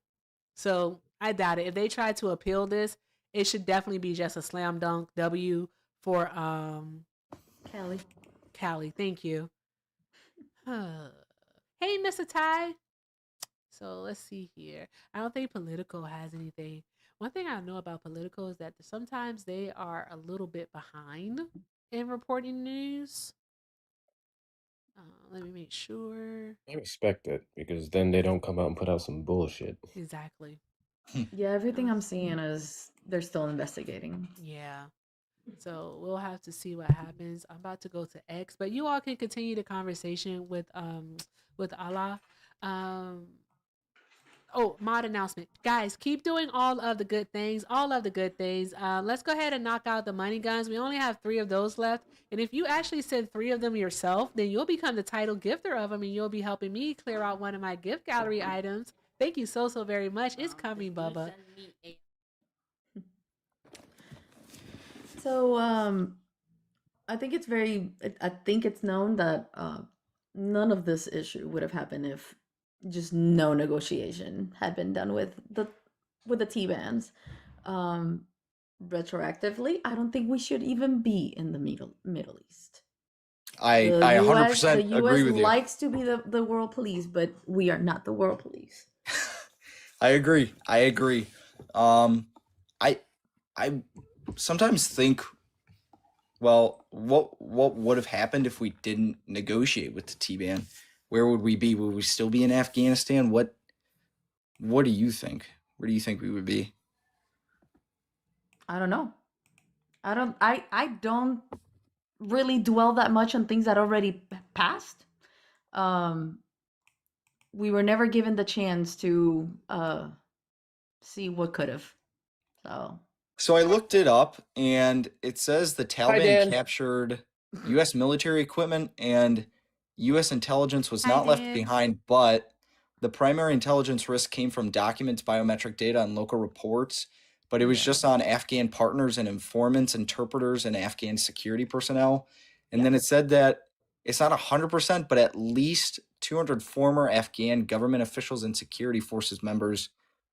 So I doubt it. If they try to appeal this, it should definitely be just a slam dunk W for Cali. Cali. Thank you. Hey, Mr. Ty. So let's see here. I don't think Politico has anything. One thing I know about Politico is that sometimes they are a little bit behind in reporting news. Let me make sure. I expect it, because then they don't come out and put out some bullshit. Exactly. Yeah, everything I'm seeing is they're still investigating. Yeah. So we'll have to see what happens. I'm about to go to X, but you all can continue the conversation with Allah. Mod announcement. Guys, keep doing all of the good things. Let's go ahead and knock out the money guns. We only have 3 of those left. And if you actually send 3 of them yourself, then you'll become the title gifter of them, and you'll be helping me clear out one of my gift gallery items. Thank you so very much. It's coming, Bubba. So I think it's known that none of this issue would have happened if just no negotiation had been done with the T-bans. Retroactively, I don't think we should even be in the Middle East. I 100% the agree US with you. likes to be the world police, but we are not the world police. I agree. I sometimes think, well, what would have happened if we didn't negotiate with the T-ban? Where would we be? Would we still be in Afghanistan? What do you think? Where do you think we would be? I don't know. I don't really dwell that much on things that already passed. We were never given the chance to see what could have. So I looked it up, and it says the Hi, Taliban Dan. captured U.S. military equipment, and U.S. intelligence was Hi, not left Dan. behind, but the primary intelligence risk came from documents, biometric data, and local reports. But it was just on Afghan partners and informants, interpreters, and Afghan security personnel. And then it said that it's not 100%, but at least 200 former Afghan government officials and security forces members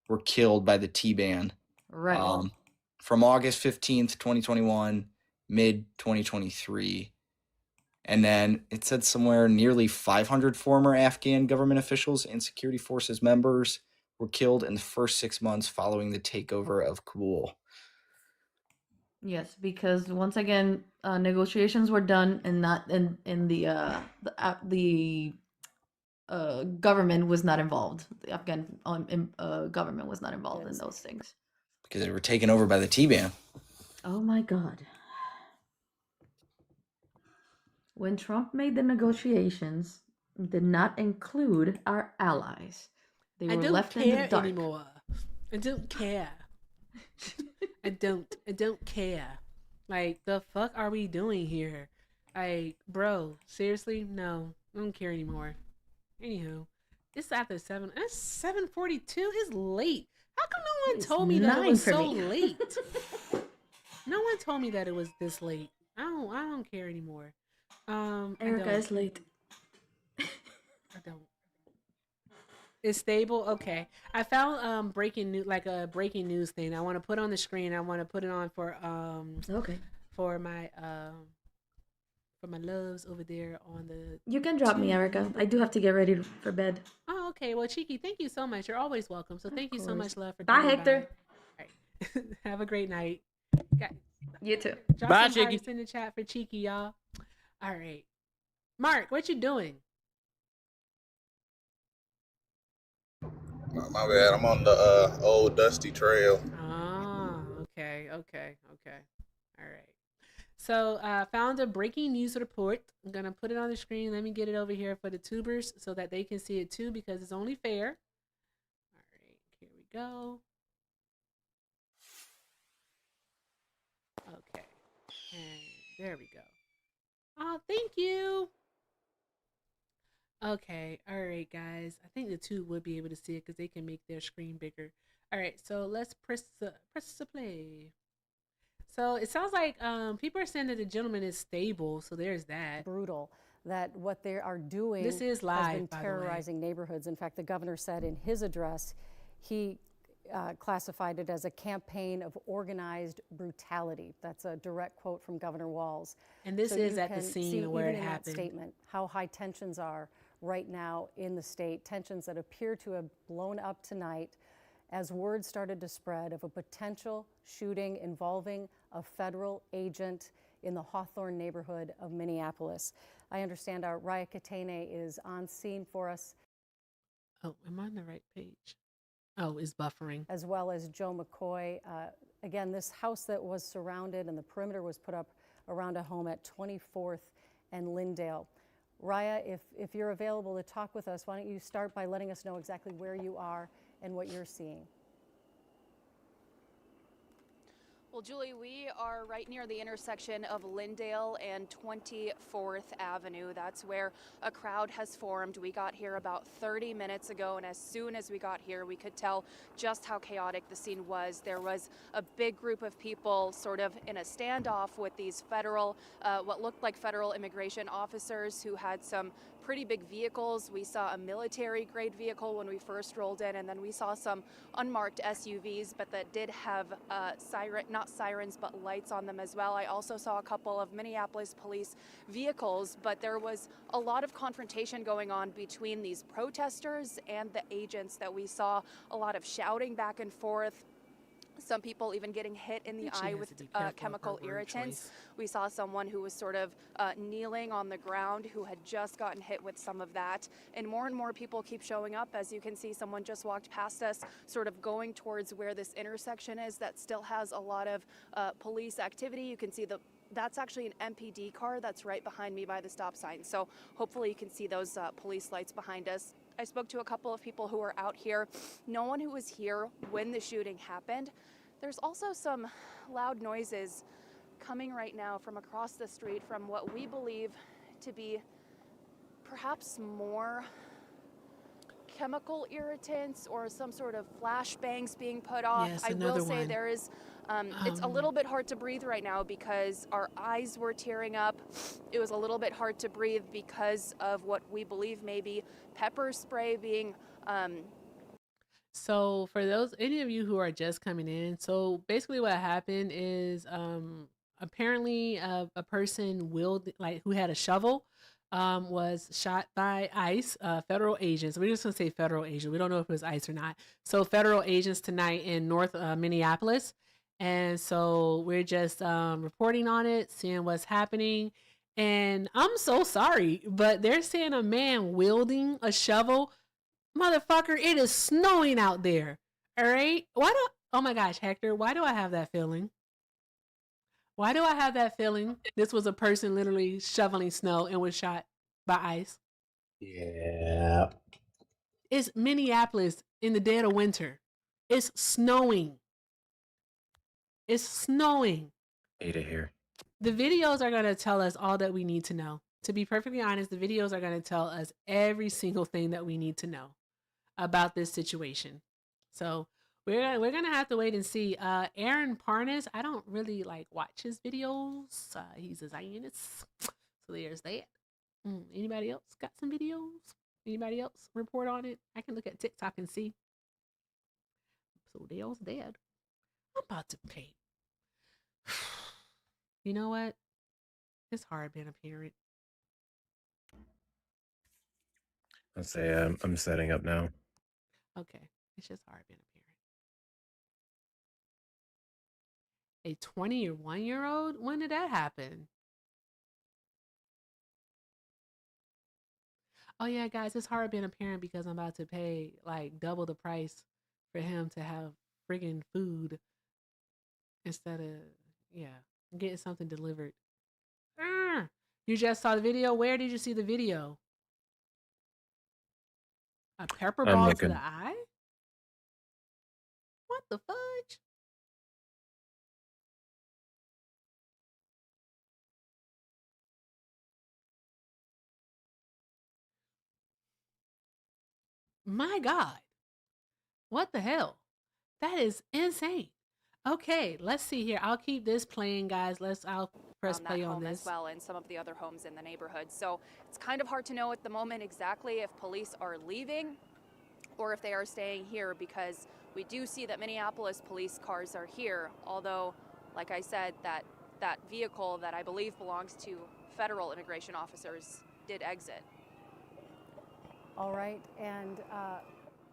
were killed by the Taliban. Right. From August 15th, 2021, mid 2023. And then it said somewhere nearly 500 former Afghan government officials and security forces members were killed in the first 6 months following the takeover of Kabul. Yes, because once again, negotiations were done, and not in the government was not involved. The Afghan government was not involved in those things. Because they were taken over by the Taliban. Oh my God. When Trump made the negotiations, it did not include our allies. They I were don't left in the care dark. anymore. I don't care. I don't care. Like, the fuck are we doing here? Like, bro, seriously? No, I don't care anymore. Anywho, it's after 7. It's 7:42. It's late. How come no one It's told me that it 9 was for so me. late? No one told me that it was this late. I don't care anymore. Erica is late. I don't. It's stable. Okay, I found breaking news, like a breaking news thing. I want to put on the screen. I want to put it on for Okay. for my loves over there on the. You can drop me, Erica. I do have to get ready for bed. Oh, okay. Well, Cheeky, thank you so much. You're always welcome. So thank you so much, love, for Bye, coming Hector. by. All right. Have a great night. You too. Drop Bye, some Cheeky. hearts in the chat for Cheeky, y'all. All right, Mark, what you doing? My bad. I'm on the old dusty trail. Ah, okay. All right. So found a breaking news report. I'm gonna put it on the screen. Let me get it over here for the tubers so that they can see it too, because it's only fair. All right, here we go. Okay, and there we go. Oh, thank you. Okay, all right, guys. I think the tube would be able to see it because they can make their screen bigger. All right, so let's press the play. So it sounds like people are saying that the gentleman is stable. So there's that. Brutal that what they are doing This is has live, been by the way. terrorizing neighborhoods. In fact, the governor said in his address, he classified it as a campaign of organized brutality. That's a direct quote from Governor Walz. And this So is you at the can scene see where even it in happened. that statement how high tensions are right now in the state, tensions that appear to have blown up tonight as word started to spread of a potential shooting involving a federal agent in the Hawthorne neighborhood of Minneapolis. I understand our Raya Katene is on scene for us. Oh, am I on the right page? Oh, it's buffering. As well as Joe McCoy. Again, this house that was surrounded and the perimeter was put up around a home at 24th and Lindale. Raya, if you're available to talk with us, why don't you start by letting us know exactly where you are and what you're seeing? Well, Julie, we are right near the intersection of Lindale and 24th Avenue. That's where a crowd has formed. We got here about 30 minutes ago, and as soon as we got here, we could tell just how chaotic the scene was. There was a big group of people sort of in a standoff with these federal, what looked like federal immigration officers who had some pretty big vehicles. We saw a military-grade vehicle when we first rolled in, and then we saw some unmarked SUVs, but that did have not sirens, but lights on them as well. I also saw a couple of Minneapolis police vehicles, but there was a lot of confrontation going on between these protesters and the agents that we saw, a lot of shouting back and forth. Some people even getting hit in the think she eye has with to be careful of chemical her word irritants. choice. We saw someone who was sort of kneeling on the ground who had just gotten hit with some of that. And more people keep showing up. As you can see, someone just walked past us, sort of going towards where this intersection is that still has a lot of police activity. You can see that's actually an MPD car that's right behind me by the stop sign. So hopefully you can see those police lights behind us. I spoke to a couple of people who were out here. No one who was here when the shooting happened. There's also some loud noises coming right now from across the street from what we believe to be perhaps more chemical irritants or some sort of flashbangs being put off. Yes, I will another say one. there is, it's a little bit hard to breathe right now because our eyes were tearing up. It was a little bit hard to breathe because of what we believe may be pepper spray being So for any of you who are just coming in, so basically what happened is apparently a person who had a shovel was shot by ICE, federal agents. We're just gonna say federal agent. We don't know if it was ICE or not. So federal agents tonight in North Minneapolis, and so we're just reporting on it, seeing what's happening. And I'm so sorry, but they're saying a man wielding a shovel. Motherfucker, it is snowing out there. All right? Oh my gosh, Hector, why do I have that feeling? Why do I have that feeling? This was a person literally shoveling snow and was shot by ICE. Yeah. It's Minneapolis in the dead of winter. It's snowing. It's snowing. Hate it here. The videos are going to tell us all that we need to know. To be perfectly honest, the videos are going to tell us every single thing that we need to know about this situation. So we're gonna have to wait and see. Aaron Parnas, I don't really watch his videos. He's a Zionist, so there's that. Anybody else got some videos? Anybody else report on it? I can look at TikTok and see. So Dale's dead. I'm about to pay. You know what? It's hard being a parent. Let's say I'm setting up now. Okay, it's just hard being a parent. A 21-year-old? When did that happen? Oh yeah, guys, it's hard being a parent because I'm about to pay double the price for him to have friggin' food instead of getting something delivered. You just saw the video? Where did you see the video? A pepper I'm ball to looking. the eye? What the fudge? My God. What the hell? That is insane. Okay, let's see here. I'll keep this playing, guys. I'll press that play on home as this. well and some of the other homes in the neighborhood. So it's kind of hard to know at the moment exactly if police are leaving or if they are staying here, because we do see that Minneapolis police cars are here, although, like I said, that vehicle that I believe belongs to federal immigration officers did exit. All right, and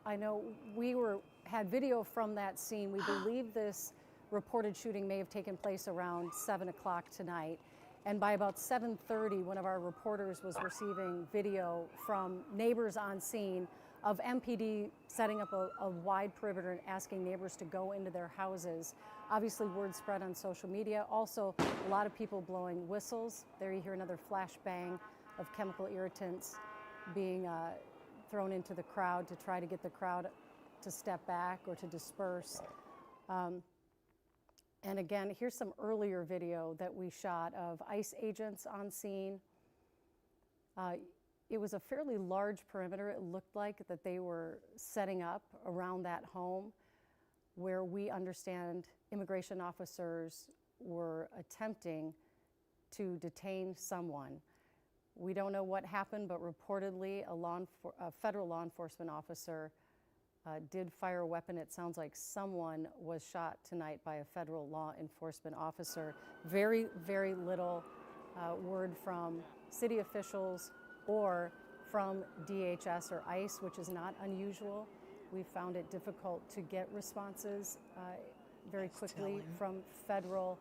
I know we had video from that scene. We believe this reported shooting may have taken place around 7 o'clock tonight. And by about 7:30, one of our reporters was receiving video from neighbors on scene of MPD setting up a wide perimeter and asking neighbors to go into their houses. Obviously, word spread on social media. Also, a lot of people blowing whistles. There you hear another flash bang of chemical irritants being thrown into the crowd to try to get the crowd to step back or to disperse. And again, here's some earlier video that we shot of ICE agents on scene. It was a fairly large perimeter. It looked like that they were setting up around that home where we understand immigration officers were attempting to detain someone. We don't know what happened, but reportedly a federal law enforcement officer did fire a weapon. It sounds like someone was shot tonight by a federal law enforcement officer. Very, very little word from city officials or from DHS or ICE, which is not unusual. We found it difficult to get responses very quickly from federal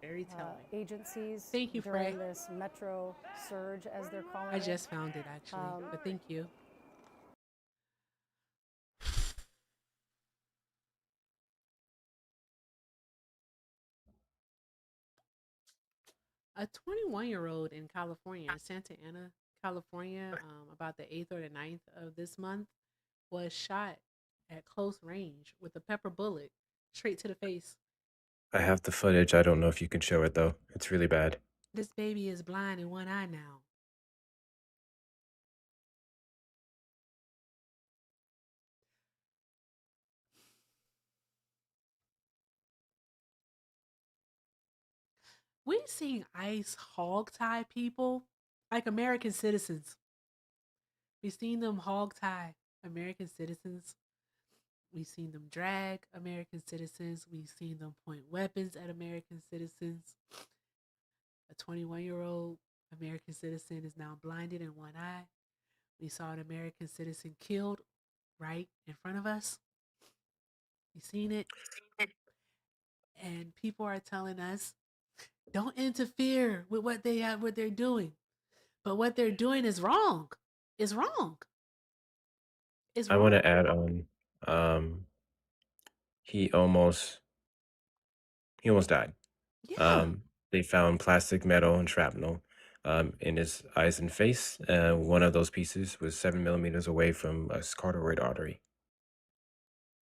Very telling. agencies Thank you, during Frey. this metro surge, as they're calling I it. just found it actually, but thank you. A 21-year-old in California, Santa Ana, California, about the 8th or the 9th of this month, was shot at close range with a pepper bullet straight to the face. I have the footage. I don't know if you can show it though. It's really bad. This baby is blind in one eye now. We've seen ICE hog tie people like American citizens. We've seen them hog tie American citizens. We've seen them drag American citizens. We've seen them point weapons at American citizens. A 21-year-old American citizen is now blinded in one eye. We saw an American citizen killed right in front of us. We've seen it. And people are telling us, don't interfere with what they're doing. But what they're doing is wrong. It's wrong. It's I want wrong. to add on. Um, he almost died. Yeah. They found plastic, metal, and shrapnel in his eyes and face. One of those pieces was 7 millimeters away from a carotid artery.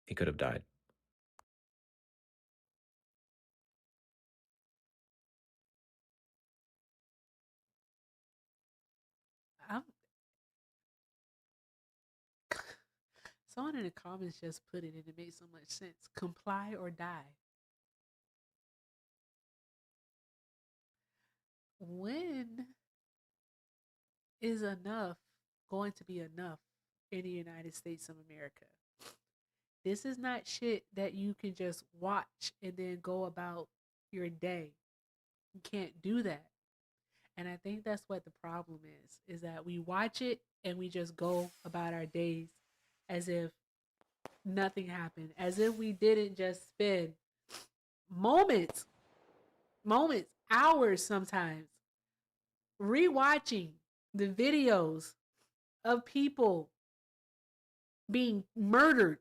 He could have died. I'm, someone in the comments just put it and it made so much sense. Comply or die. When is enough going to be enough in the United States of America? This is not shit that you can just watch and then go about your day. You can't do that. And I think that's what the problem is that we watch it and we just go about our days as if nothing happened, as if we didn't just spend moments, hours sometimes, rewatching the videos of people being murdered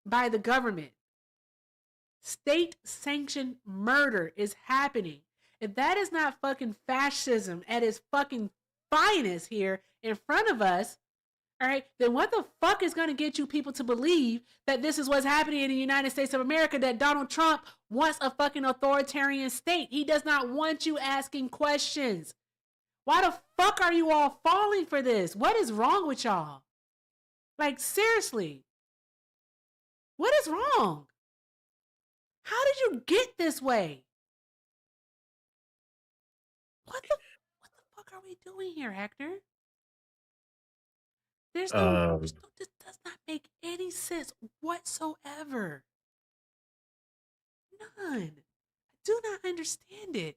by the government. State sanctioned murder is happening. If that is not fucking fascism at its fucking finest here in front of us, all right, then what the fuck is going to get you people to believe that this is what's happening in the United States of America, that Donald Trump wants a fucking authoritarian state? He does not want you asking questions. Why the fuck are you all falling for this? What is wrong with y'all? Like, seriously. What is wrong? How did you get this way? What the fuck are we doing here, Hector? This does not make any sense whatsoever. None. I do not understand it.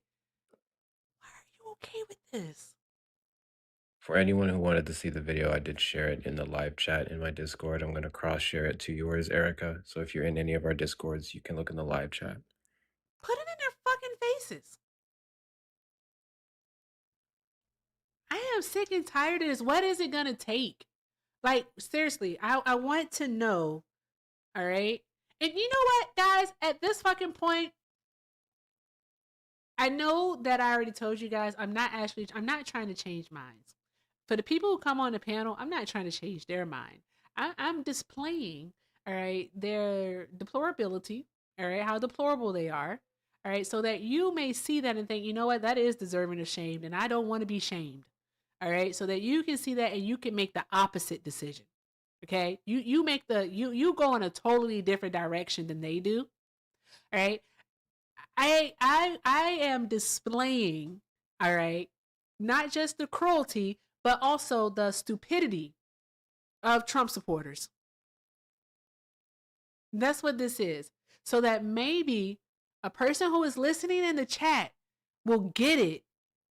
Why are you okay with this? For anyone who wanted to see the video, I did share it in the live chat in my Discord. I'm going to cross share it to yours, Erica. So if you're in any of our Discords, you can look in the live chat. Put it in their fucking faces. I am sick and tired of this. What is it going to take? Like, seriously, I want to know. All right. And you know what, guys? At this fucking point, I know that I already told you guys, I'm not trying to change minds. For the people who come on the panel, I'm not trying to change their mind. I'm displaying, all right, their deplorability, all right, how deplorable they are, all right, so that you may see that and think, you know what, that is deserving of shame, and I don't want to be shamed, all right, so that you can see that and you can make the opposite decision, okay? You make you go in a totally different direction than they do, all right? I am displaying, all right, not just the cruelty, but also the stupidity of Trump supporters. That's what this is. So that maybe a person who is listening in the chat will get it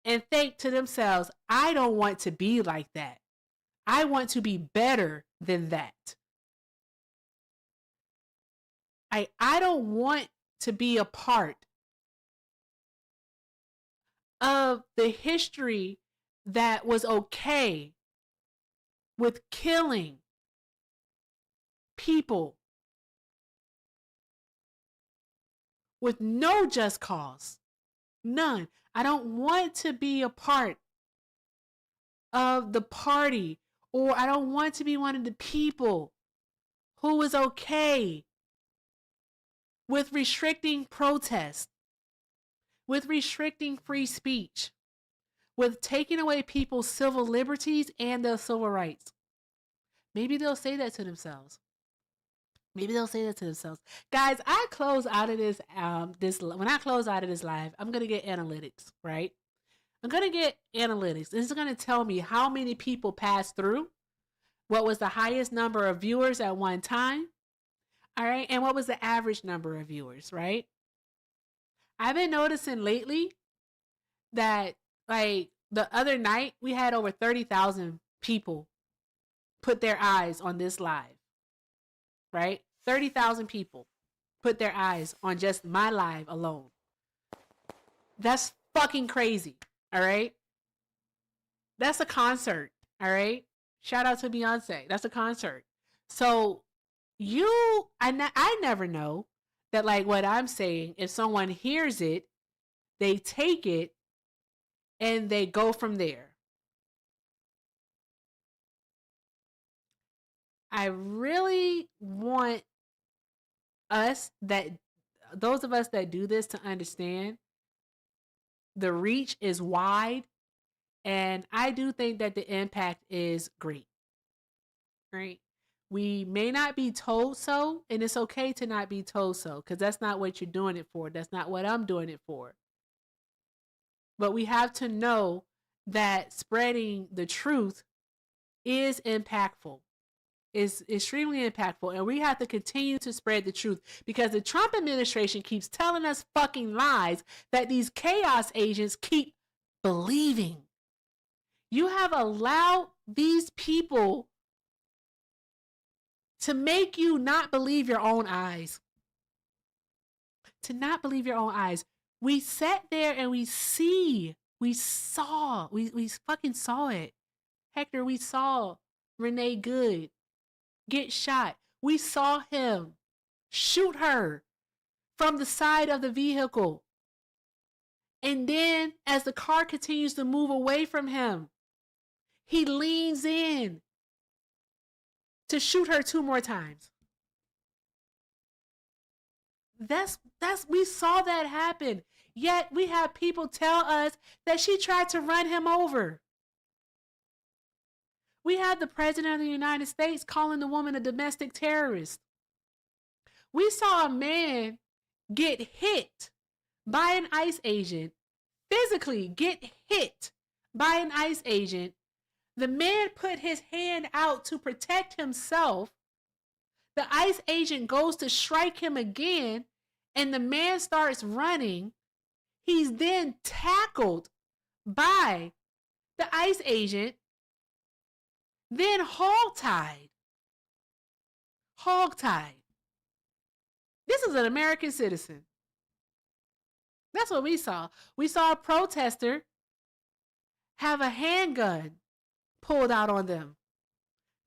and think to themselves, I don't want to be like that. I want to be better than that. I don't want to be a part of the history that was okay with killing people with no just cause. None. I don't want to be a part of the party, or I don't want to be one of the people who is okay with restricting protest, with restricting free speech, with taking away people's civil liberties and their civil rights. Maybe they'll say that to themselves. Maybe they'll say that to themselves. Guys, I close out of this when I close out of this live, I'm going to get analytics, right? I'm going to get analytics. This is going to tell me how many people passed through, what was the highest number of viewers at one time, all right? And what was the average number of viewers, right? I've been noticing lately that, like, the other night, we had over 30,000 people put their eyes on this live, right? 30,000 people put their eyes on just my live alone. That's fucking crazy, all right? That's a concert, all right? Shout out to Beyonce. That's a concert. So I never know that, like, what I'm saying, if someone hears it, they take it and they go from there. I really want those of us that do this to understand the reach is wide, and I do think that the impact is great. Right? We may not be told so, and it's okay to not be told so, because that's not what you're doing it for. That's not what I'm doing it for. But we have to know that spreading the truth is impactful, is extremely impactful, and we have to continue to spread the truth, because the Trump administration keeps telling us fucking lies that these chaos agents keep believing. You have allowed these people to make you not believe your own eyes. To not believe your own eyes. We sat there and we fucking saw it. Hector, we saw Renee Good get shot. We saw him shoot her from the side of the vehicle. And then as the car continues to move away from him, he leans in to shoot her 2 more times. We saw that happen. Yet we have people tell us that she tried to run him over. We have the President of the United States calling the woman a domestic terrorist. We saw a man get hit by an ICE agent, physically get hit by an ICE agent. The man put his hand out to protect himself. The ICE agent goes to strike him again, and the man starts running. He's then tackled by the ICE agent, then hogtied. This is an American citizen. That's what we saw. We saw a protester have a handgun pulled out on them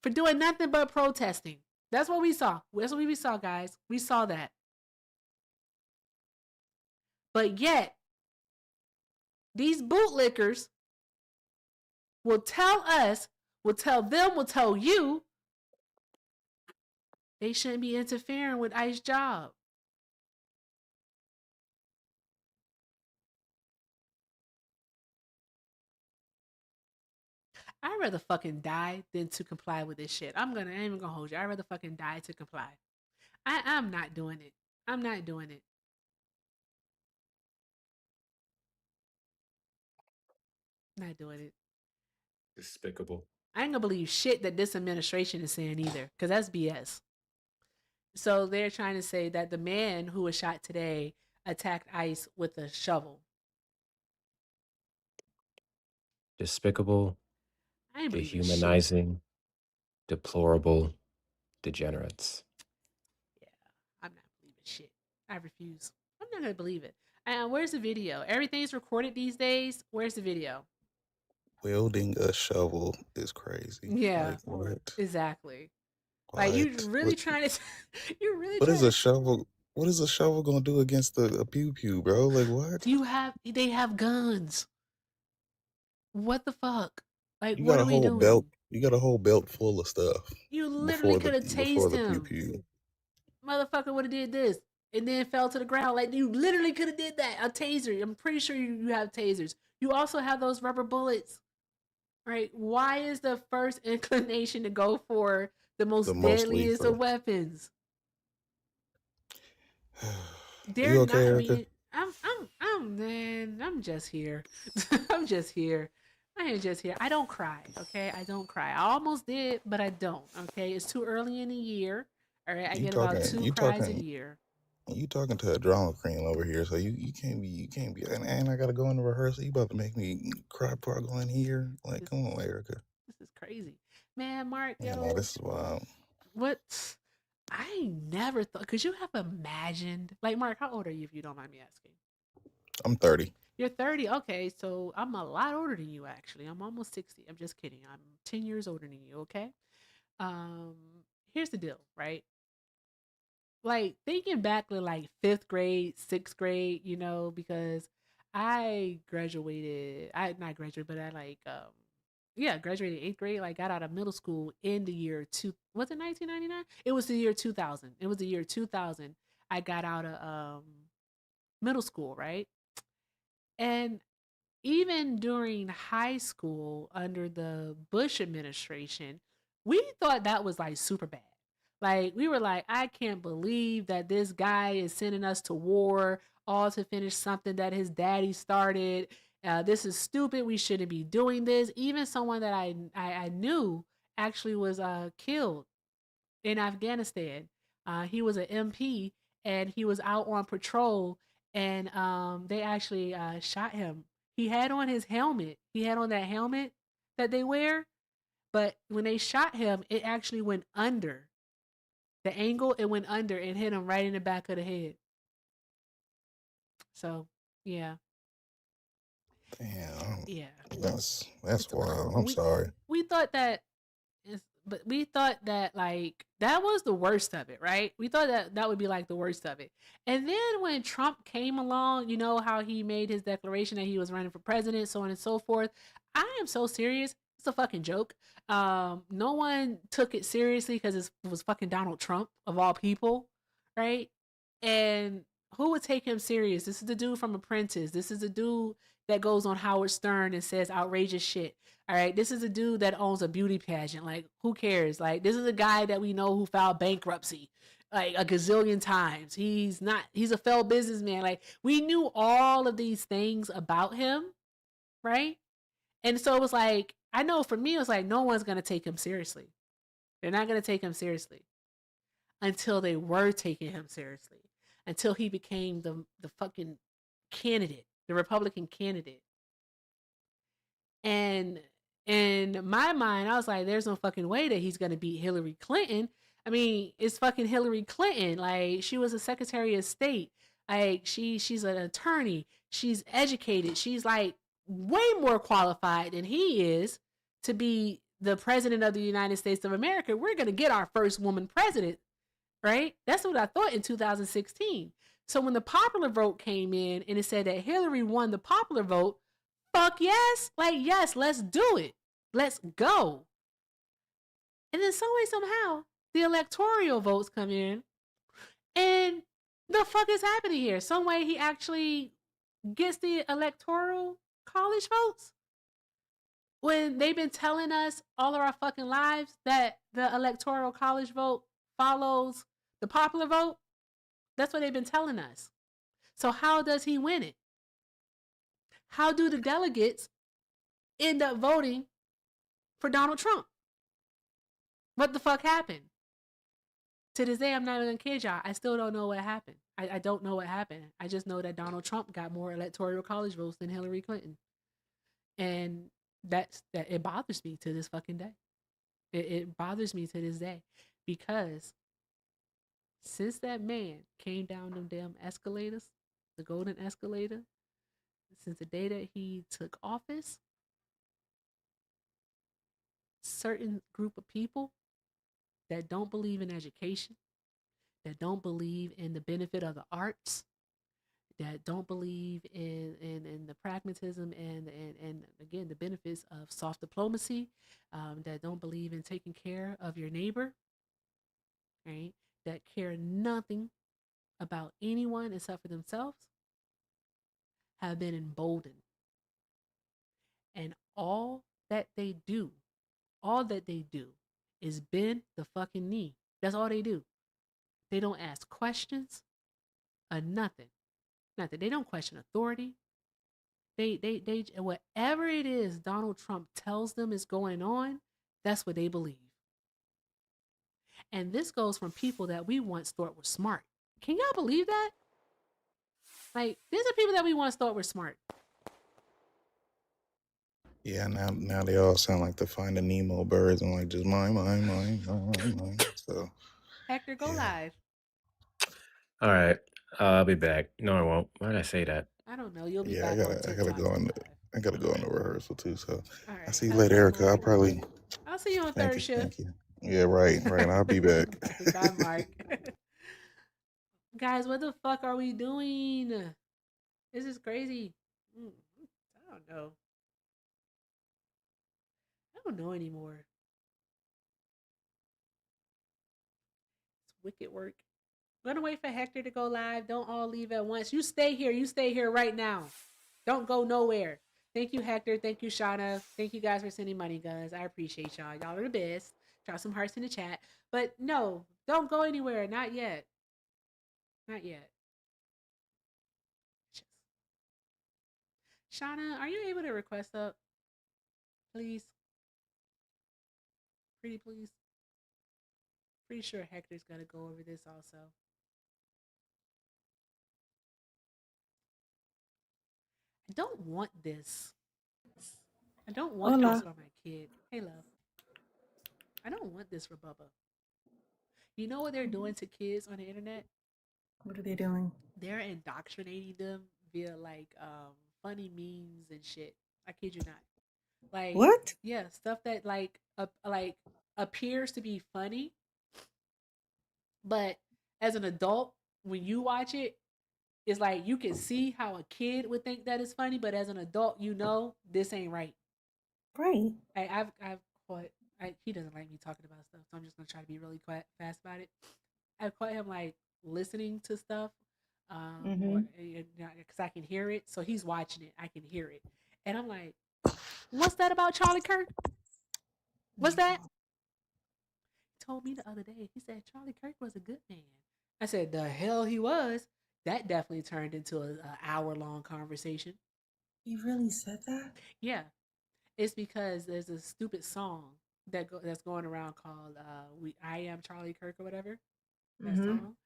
for doing nothing but protesting. That's what we saw. That's what we saw, guys. We saw that. But yet, these bootlickers will tell us, will tell you, they shouldn't be interfering with ICE job. I'd rather fucking die than to comply with this shit. I ain't even gonna hold you. I'd rather fucking die to comply. I'm not doing it. I'm not doing it. Not doing it. Despicable. I ain't gonna believe shit that this administration is saying either, because that's BS. So they're trying to say that the man who was shot today attacked ICE with a shovel. Despicable, I ain't believing shit. dehumanizing, deplorable degenerates. I'm not believing I refuse. I'm not gonna believe it. And where's the video? Everything's recorded these days. Where's the video? Wielding a shovel is crazy. Yeah, Like what? exactly. Like you What? really trying to, you're really What is trying a to. shovel? What is a shovel gonna do against a pew pew, bro? Like what? They have guns. What the fuck? Like, You what got a are we whole belt. doing? You got a whole belt full of stuff You literally before could the have before tased the pew him. pew. Motherfucker would have did this and then fell to the ground. Like you literally could have did that. A taser. I'm pretty sure you have tasers. You also have those rubber bullets, right? Why is the first inclination to go for the The most most deadliest of lethal. weapons? They're You okay, not Erica? being. Man. I'm just here. I'm just here. I am just here. I don't cry. Okay, I don't cry. I almost did, but I don't. Okay, it's too early in the year. All right, I You get about talking? 2 You cries a talking? year. You talking to a drama queen over here? So you can't be. And I gotta go into rehearsal. You about to make me cry before I go in here? Like, This come on, Erica. this is crazy, man. Mark, Man, no, yo, this is wild. what? I never thought. Could you have imagined? Like, Mark, how old are you? If you don't mind me asking. I'm 30. You're 30. Okay, so I'm a lot older than you. Actually, I'm almost 60. I'm just kidding. I'm 10 years older than you. Okay. Um, Here's the deal, right? Like thinking back to like fifth grade, sixth grade, because I graduated. I not graduated, but I yeah, graduated eighth grade. Like got out of middle school in the year two. Was it 1999? It was the year 2000. It was the year 2000. I got out of middle school, right? And even during high school under the Bush administration, we thought that was like super bad. Like we were like, I can't believe that this guy is sending us to war all to finish something that his daddy started. This is stupid. We shouldn't be doing this. Even someone that I knew actually was killed in Afghanistan. He was an MP and he was out on patrol and they actually shot him. He had on his helmet. He had on that helmet that they wear, but when they shot him, it actually went under. The angle, it went under and hit him right in the back of the head. So, yeah. Damn. Yeah. That's wild. I'm We sorry. we thought that but we thought that like that was the worst of it, right? We thought that that would be like the worst of it. And then when Trump came along, you know how he made his declaration that he was running for president, so on and so forth. I am so serious. It's a fucking joke. No one took it seriously because it was fucking Donald Trump of all people, right? And who would take him serious? This is the dude from Apprentice. This is the dude that goes on Howard Stern and says outrageous shit. All right, this is a dude that owns a beauty pageant. Like, who cares? Like, this is a guy that we know who filed bankruptcy like a gazillion times. He's a failed businessman. Like, we knew all of these things about him, right? And so it was like, I know for me, it was like, no one's going to take him seriously. They're not going to take him seriously until they were taking him seriously, until he became the fucking candidate, the Republican candidate. And in my mind, I was like, there's no fucking way that he's gonna beat Hillary Clinton. I mean, it's fucking Hillary Clinton. Like, she was a Secretary of State. Like, she's an attorney. She's educated. She's like way more qualified than he is to be the president of the United States of America. We're gonna get our first woman president, right? That's what I thought in 2016. So when the popular vote came in and it said that Hillary won the popular vote, fuck yes. Like, yes, let's do it. Let's go. And then some way, somehow, the electoral votes come in. And the fuck is happening here? Some way he actually gets the electoral college votes. When they've been telling us all of our fucking lives that the electoral college vote follows the popular vote. That's what they've been telling us. So how does he win it? How do the delegates end up voting for Donald Trump? What the fuck happened? To this day, I'm not even gonna kid y'all. I still don't know what happened. I don't know what happened. I just know that Donald Trump got more electoral college votes than Hillary Clinton. And that it bothers me to this fucking day. It bothers me to this day because since that man came down them damn escalators, the golden escalator, since the day that he took office, certain group of people that don't believe in education, that don't believe in the benefit of the arts, that don't believe in the pragmatism and again the benefits of soft diplomacy, that don't believe in taking care of your neighbor, right? That care nothing about anyone except for themselves, have been emboldened. And all that they do is bend the fucking knee. That's all they do. They don't ask questions or nothing. Nothing. They don't question authority. They whatever it is Donald Trump tells them is going on, that's what they believe. And this goes from people that we once thought were smart. Can y'all believe that? Like, these are people that we once thought were smart. Yeah, now they all sound like the Finding Nemo birds and like just mine. So Hector, go yeah, live. All right, I'll be back. No, I won't. Why did I say that? I don't know. You'll be yeah, back on I gotta TikTok go on too the live. I gotta go on the rehearsal too. So All I right. see you Have later, fun, Erica. Mark. I'll see you on third shift. thank you. Yeah, right. I'll be back. Bye, Mark. Guys, what the fuck are we doing? This is crazy. I don't know. I don't know anymore. It's wicked work. I'm gonna wait for Hector to go live. Don't all leave at once. You stay here. You stay here right now. Don't go nowhere. Thank you, Hector. Thank you, Shauna. Thank you guys for sending money, guys. I appreciate y'all. Y'all are the best. Drop some hearts in the chat. But no, don't go anywhere. Not yet. Not yet. Shauna, are you able to request up? Please? Pretty please? Pretty sure Hector's gonna go over this also. I don't want this. I don't want this Hola. for my kid. Hey, love. I don't want this for Bubba. You know what they're doing to kids on the internet? What are they doing? They're indoctrinating them via like funny memes and shit. I kid you not. Like, What? yeah, stuff that like appears to be funny, but as an adult, when you watch it, it's like you can see how a kid would think that is funny, but as an adult, you know this ain't right. Right. I've caught. He doesn't like me talking about stuff, so I'm just gonna try to be really quiet, fast about it. I've caught him like listening to stuff, or because I can hear it. So he's watching it, I can hear it, and I'm like, "What's that about Charlie Kirk? What's that?" He told me the other day. He said Charlie Kirk was a good man. I said, "The hell he was." That definitely turned into an hour-long conversation. He really said that? Yeah, it's because there's a stupid song that's going around called I Am Charlie Kirk or whatever, that song.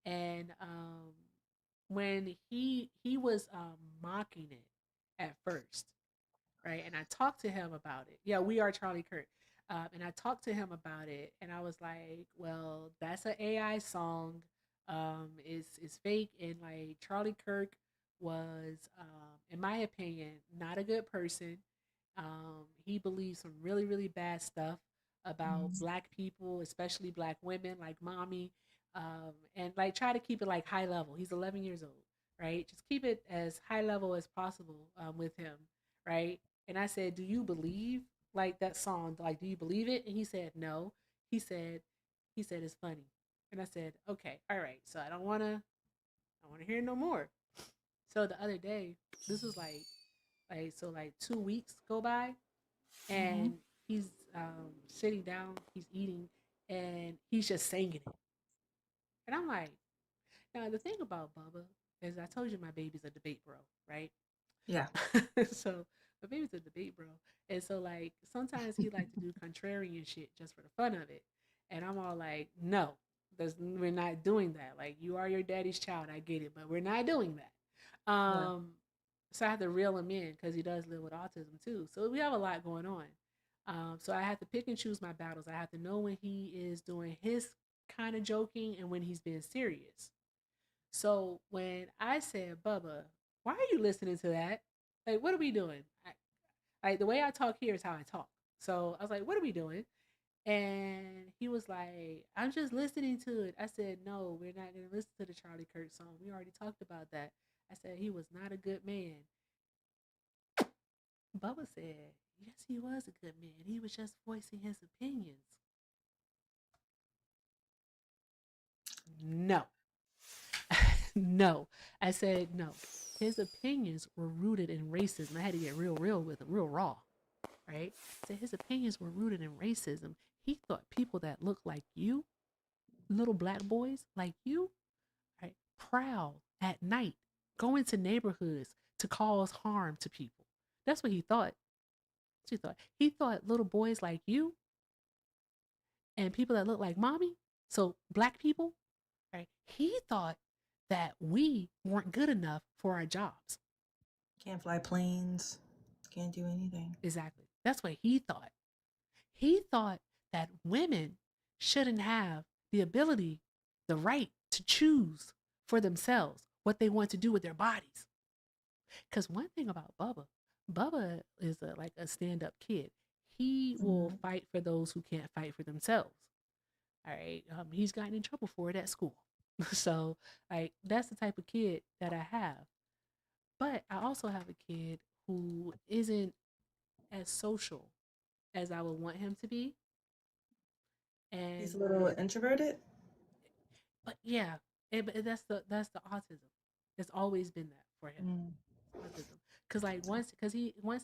And when he was mocking it at first, right? And I talked to him about it. Yeah, we are Charlie Kirk. And I talked to him about it, and I was like, "Well, that's an AI song. It's fake." And like Charlie Kirk was, in my opinion, not a good person. He believes some really really bad stuff about black people, especially black women, like mommy, and like try to keep it like high level. He's 11 years old, right? Just keep it as high level as possible with him, right? And I said, "Do you believe like that song? Like, do you believe it?" And he said, "No." He said, "It's funny." And I said, "Okay, all right. So I want to hear no more." So the other day, this was like 2 weeks go by, and he's sitting down, he's eating, and he's just singing it. And I'm like, now the thing about Bubba is I told you my baby's a debate bro, right? Yeah. So my baby's a debate bro. And so like sometimes he like to do contrarian shit just for the fun of it. And I'm all like, no, we're not doing that. Like you are your daddy's child, I get it, but we're not doing that. So I have to reel him in because he does live with autism too. So we have a lot going on. So I have to pick and choose my battles. I have to know when he is doing his kind of joking and when he's being serious. So when I said, Bubba, why are you listening to that? Like, what are we doing? Like, the way I talk here is how I talk. So I was like, what are we doing? And he was like, I'm just listening to it. I said, no, we're not going to listen to the Charlie Kirk song. We already talked about that. I said, he was not a good man. Bubba said, yes, he was a good man. He was just voicing his opinions. No. No. I said, no. His opinions were rooted in racism. I had to get real with him, real raw. Right? So his opinions were rooted in racism. He thought people that look like you, little black boys like you, right, prowl at night, go into neighborhoods to cause harm to people. That's what he thought. That's what he thought. He thought little boys like you and people that look like mommy, so black people, right? He thought that we weren't good enough for our jobs. Can't fly planes. Can't do anything. Exactly. That's what he thought. He thought that women shouldn't have the ability, the right to choose for themselves what they want to do with their bodies. Because one thing about Bubba is like a stand-up kid. He will fight for those who can't fight for themselves. All right. He's gotten in trouble for it at school. So, like, that's the type of kid that I have. But I also have a kid who isn't as social as I would want him to be. And He's a little introverted. But yeah, but that's the autism. It's always been that for him. Autism. Cause like once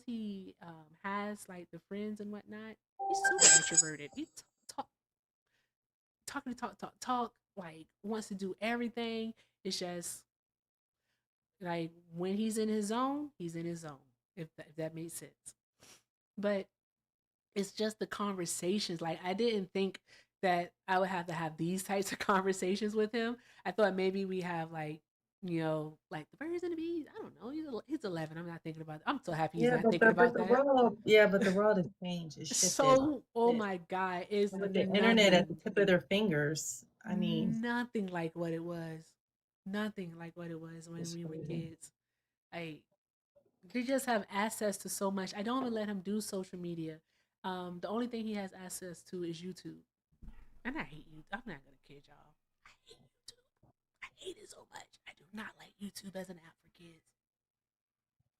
he has like the friends and whatnot, he's super introverted. He talk, like wants to do everything. It's just like when he's in his zone, he's in his zone. If that makes sense. But it's just the conversations. Like I didn't think that I would have to have these types of conversations with him. I thought maybe we have like, like the birds and the bees. I don't know. He's 11. I'm not thinking about that. I'm so happy he's Yeah, not but thinking about the that. world, yeah, but the world has changed. It's shifted. So, oh my God, it's With the internet nothing, at the tip of their fingers. I mean, nothing like what it was. Nothing like what it was when it's we were crazy. kids. Like they just have access to so much. I don't even let him do social media. The only thing he has access to is YouTube. And I hate YouTube. I'm not gonna kid y'all. I hate YouTube. I hate it so much. I do not like YouTube as an app for kids.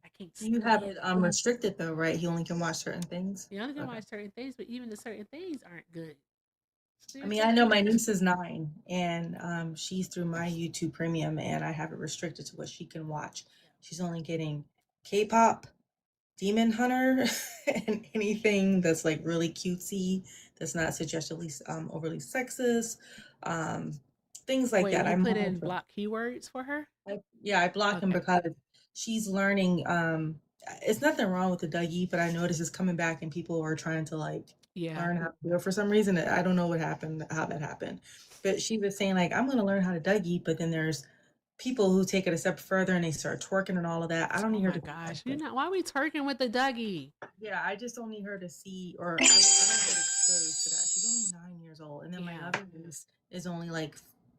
I can't You have stand it it. restricted though, right? He only can watch certain things. You only can Okay. watch certain things, but even the certain things aren't good. I mean, I know my niece is 9, and she's through my YouTube Premium, and I have it restricted to what she can watch. She's only getting K-pop, Demon Hunter, and anything that's like really cutesy, that's not suggestively overly sexist, um, things like Wait, that. you I put in monitor. block keywords for her? I block him Okay. because she's learning. It's nothing wrong with the Dougie, but I notice it's coming back and people are trying to like Yeah. learn how to do it for some reason. I don't know how that happened. But she was saying like, I'm gonna learn how to Dougie, but then there's people who take it a step further and they start twerking and all of that. I don't Oh need her my to. gosh. Why are we twerking with the Dougie? Yeah, I just don't need her to see, or I don't want her exposed to that. She's only 9 years old, and then my other niece is only like,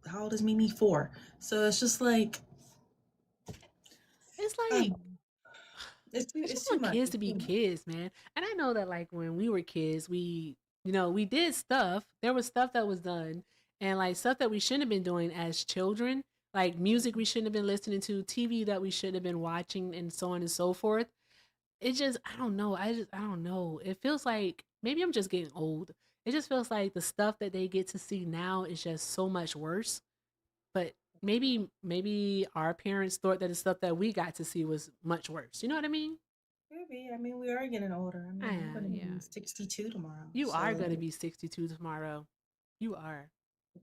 how old is Mimi? 4. So it's just like, It's like it's I it's just too want much. kids It's to be too much. kids, man. And I know that like when we were kids, we did stuff. There was stuff that was done and like stuff that we shouldn't have been doing as children. Like music we shouldn't have been listening to, TV that we shouldn't have been watching and so on and so forth. It just I don't know. I don't know. It feels like maybe I'm just getting old. It just feels like the stuff that they get to see now is just so much worse. But maybe our parents thought that the stuff that we got to see was much worse. You know what I mean? Maybe. I mean, we are getting older. I mean, I'm gonna be Yeah. 62 tomorrow. You are So going to be 62 tomorrow. You are.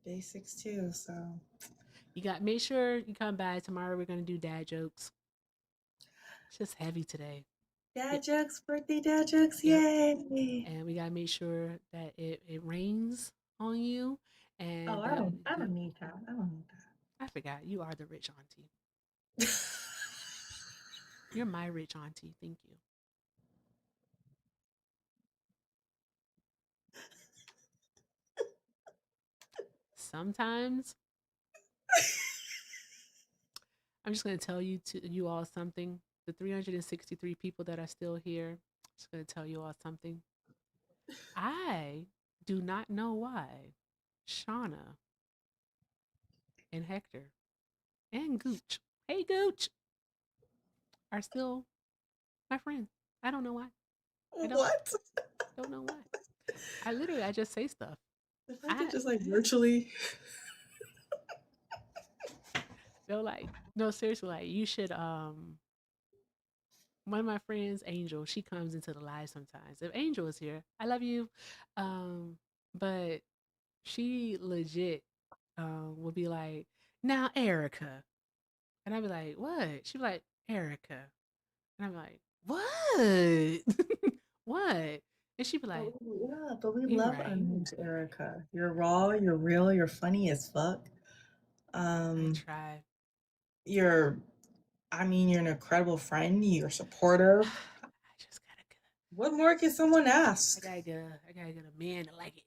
day 62. So You got make sure you come by tomorrow. We're going to do dad jokes. It's just heavy today. dad jokes, birthday dad jokes, Yep. yay! And we got to make sure that it rains on you and Oh, that I don't need that. I don't need that. I forgot you are the rich auntie. You're my rich auntie. Thank you. sometimes I'm just gonna tell you all something. The 363 people that are still here, I'm just gonna tell you all something. I do not know why Shauna and Hector and Gooch, hey Gooch, are still my friends. I don't know why. I don't. What? Don't know why. I just say stuff. If I could just like virtually. No, seriously, like you should one of my friends, Angel, she comes into the live sometimes. If Angel is here, I love you. But she legit will be like, now Erica. And I'd be like, what? She'd be like, Erica. And I'm like, what? What? And she'd be like, Yeah, but we you're love right. unhinged Erica. You're raw, you're real, you're funny as fuck. I try. You're you're an incredible friend, you're supportive. What more can someone ask? I gotta get a man to like it.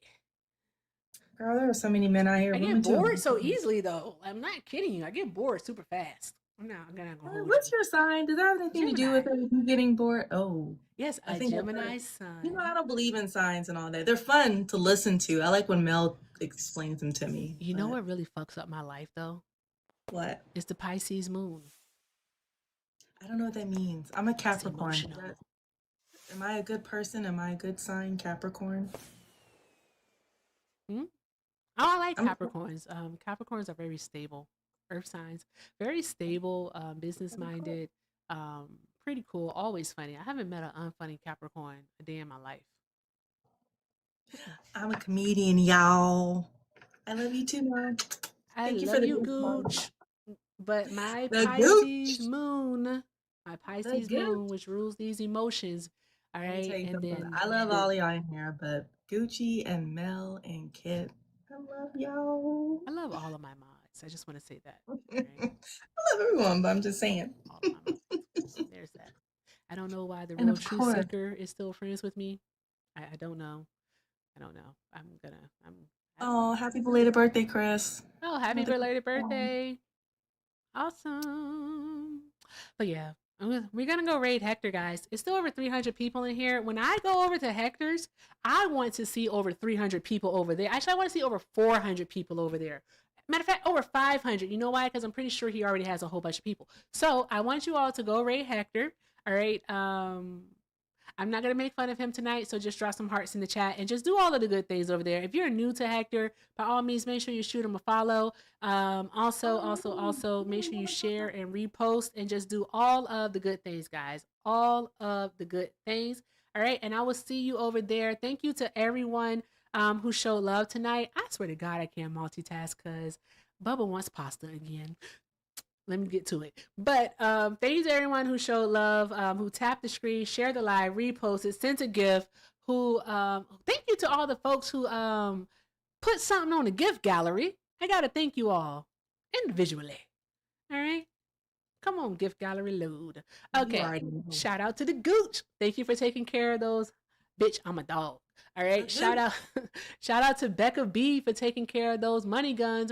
Girl, there are so many men out here. I Women get too. bored so easily though. I'm not kidding you. I get bored super fast. I'm not gonna hold What's your sign? Does that have anything to do with you getting bored? Oh. Yes, I a think Gemini sun. You know, I don't believe in signs and all that. They're fun to listen to. I like when Mel explains them to me. You know what really fucks up my life though? What? It's the Pisces moon. I don't know what that means. I'm a Capricorn. Emotional. Am I a good person? Am I a good sign, Capricorn? Oh, I like Capricorns. Capricorns are very stable. Earth signs, very stable, business minded, pretty cool, always funny. I haven't met an unfunny Capricorn a day in my life. I'm a comedian, y'all. I love you too, Mom. I Thank you love for the you, gift, Mom. Gooch. But my The Pisces Gooch. moon, Gooch. which rules these emotions. All Let me tell right, you and something. then I love all y'all in here, but Gucci and Mel and Kit, I love y'all. I love all of my mods. I just want to say that. Right? I love everyone, but I'm just saying. All of my mods. There's that. I don't know why the And real of truth course. seeker is still friends with me. I don't know. I don't know. Oh, happy belated birthday, Chris. Oh, happy belated birthday. Awesome. But yeah, we're going to go raid Hector, guys. It's still over 300 people in here. When I go over to Hector's, I want to see over 300 people over there. Actually, I want to see over 400 people over there. Matter of fact, over 500. You know why? Because I'm pretty sure he already has a whole bunch of people. So I want you all to go raid Hector. All right. I'm not going to make fun of him tonight, so just drop some hearts in the chat and just do all of the good things over there. If you're new to Hector, by all means, make sure you shoot him a follow. Also, make sure you share and repost and just do all of the good things, guys. All of the good things. All right, and I will see you over there. Thank you to everyone who showed love tonight. I swear to God, I can't multitask because Bubba wants pasta again. Let me get to it. But thank you to everyone who showed love, who tapped the screen, shared the live, reposted, sent a gift. Thank you to all the folks who put something on the gift gallery. I gotta thank you all individually. All right. Come on, gift gallery load. Okay. Shout out to the Gooch. Thank you for taking care of those. Bitch, I'm a dog. All right. Shout out to Becca B for taking care of those money guns.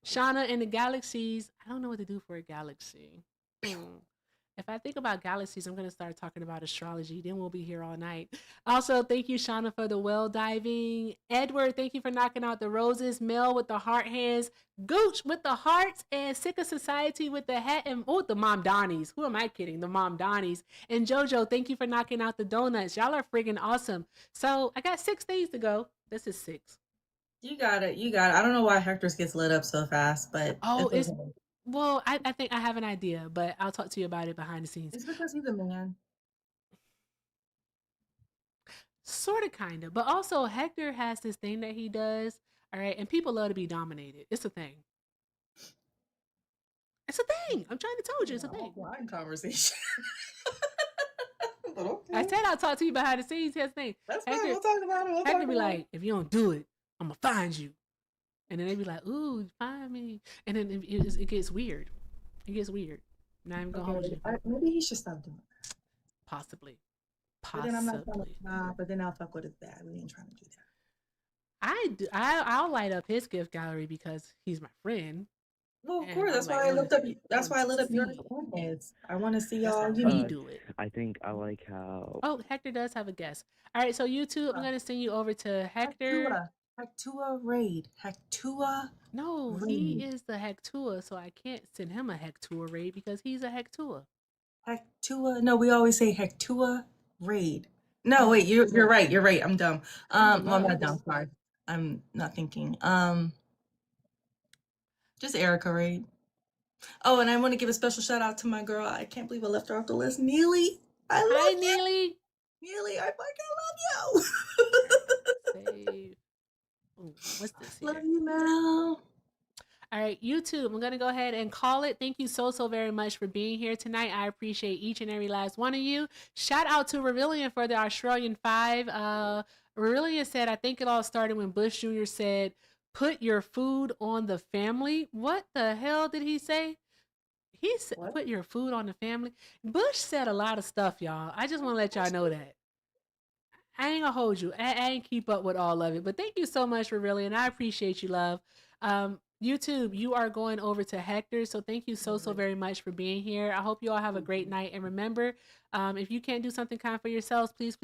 Shauna and the galaxies. I don't know what to do for a galaxy. If I think about galaxies, I'm going to start talking about astrology. Then we'll be here all night. Also, thank you, Shauna, for the well diving. Edward, thank you for knocking out the roses. Mel with the heart hands. Gooch with the hearts. And Sick of Society with the hat. And the Mom Donnies. Who am I kidding? The Mom Donnies. And JoJo, thank you for knocking out the donuts. Y'all are friggin' awesome. So I got 6 days to go. This is 6. You got it. I don't know why Hector's gets lit up so fast, but it's well, I think I have an idea, but I'll talk to you about it behind the scenes. It's because he's a man. Sort of, kind of. But also, Hector has this thing that he does, all right? And people love to be dominated. It's a thing. It's a thing. I'm trying to tell you, it's a thing. Offline conversation. I said I'll talk to you behind the scenes. Here's the thing. That's fine. We'll talk about it. Hector be like, if you don't do it, I'm going to find you. And then they be like, ooh, find me. And then it gets weird. It gets weird. Not even going to hold you. Maybe he should stop doing that. Possibly. But then I'm not trying to, but then I'll fuck with his dad. We ain't trying to do I'll light up his gift gallery because he's my friend. Well, of And course. I'm That's like, why I looked up. I That's want why I to lit up your see. foreheads. I want to see That's y'all. how You he know, do it. I think I like how. Oh, Hector does have a guest. All right, so YouTube, I'm gonna send you over to Hector. Hectua raid. Hectua No, he raid. is the Hectua, so I can't send him a Hectua raid because he's a Hectua. Hectua. No, we always say Hectua raid. No, Oh, wait. You're right. You're right. I'm dumb. Send Well, I'm not loves. dumb. Sorry. I'm not thinking. Just Erica raid. Oh, and I want to give a special shout out to my girl. I can't believe I left her off the list. Neely. I Hi, love you. Neely. Neely, I fucking love Save. Ooh, what's this you. here? Love you, Mel. All right, YouTube, I'm going to go ahead and call it. Thank you so very much for being here tonight. I appreciate each and every last one of you. Shout out to Rerillion for the Australian 5. Rerillion said, I think it all started when Bush Jr. said, put your food on the family. What the hell did he say? He said, put your food on the family. Bush said a lot of stuff, y'all. I just want to let y'all know that. I ain't gonna hold you. I ain't keep up with all of it, but thank you so much for really, and I appreciate you, love. YouTube, you are going over to Hector, so thank you so very much for being here. I hope you all have a great night, and remember, if you can't do something kind for yourselves, please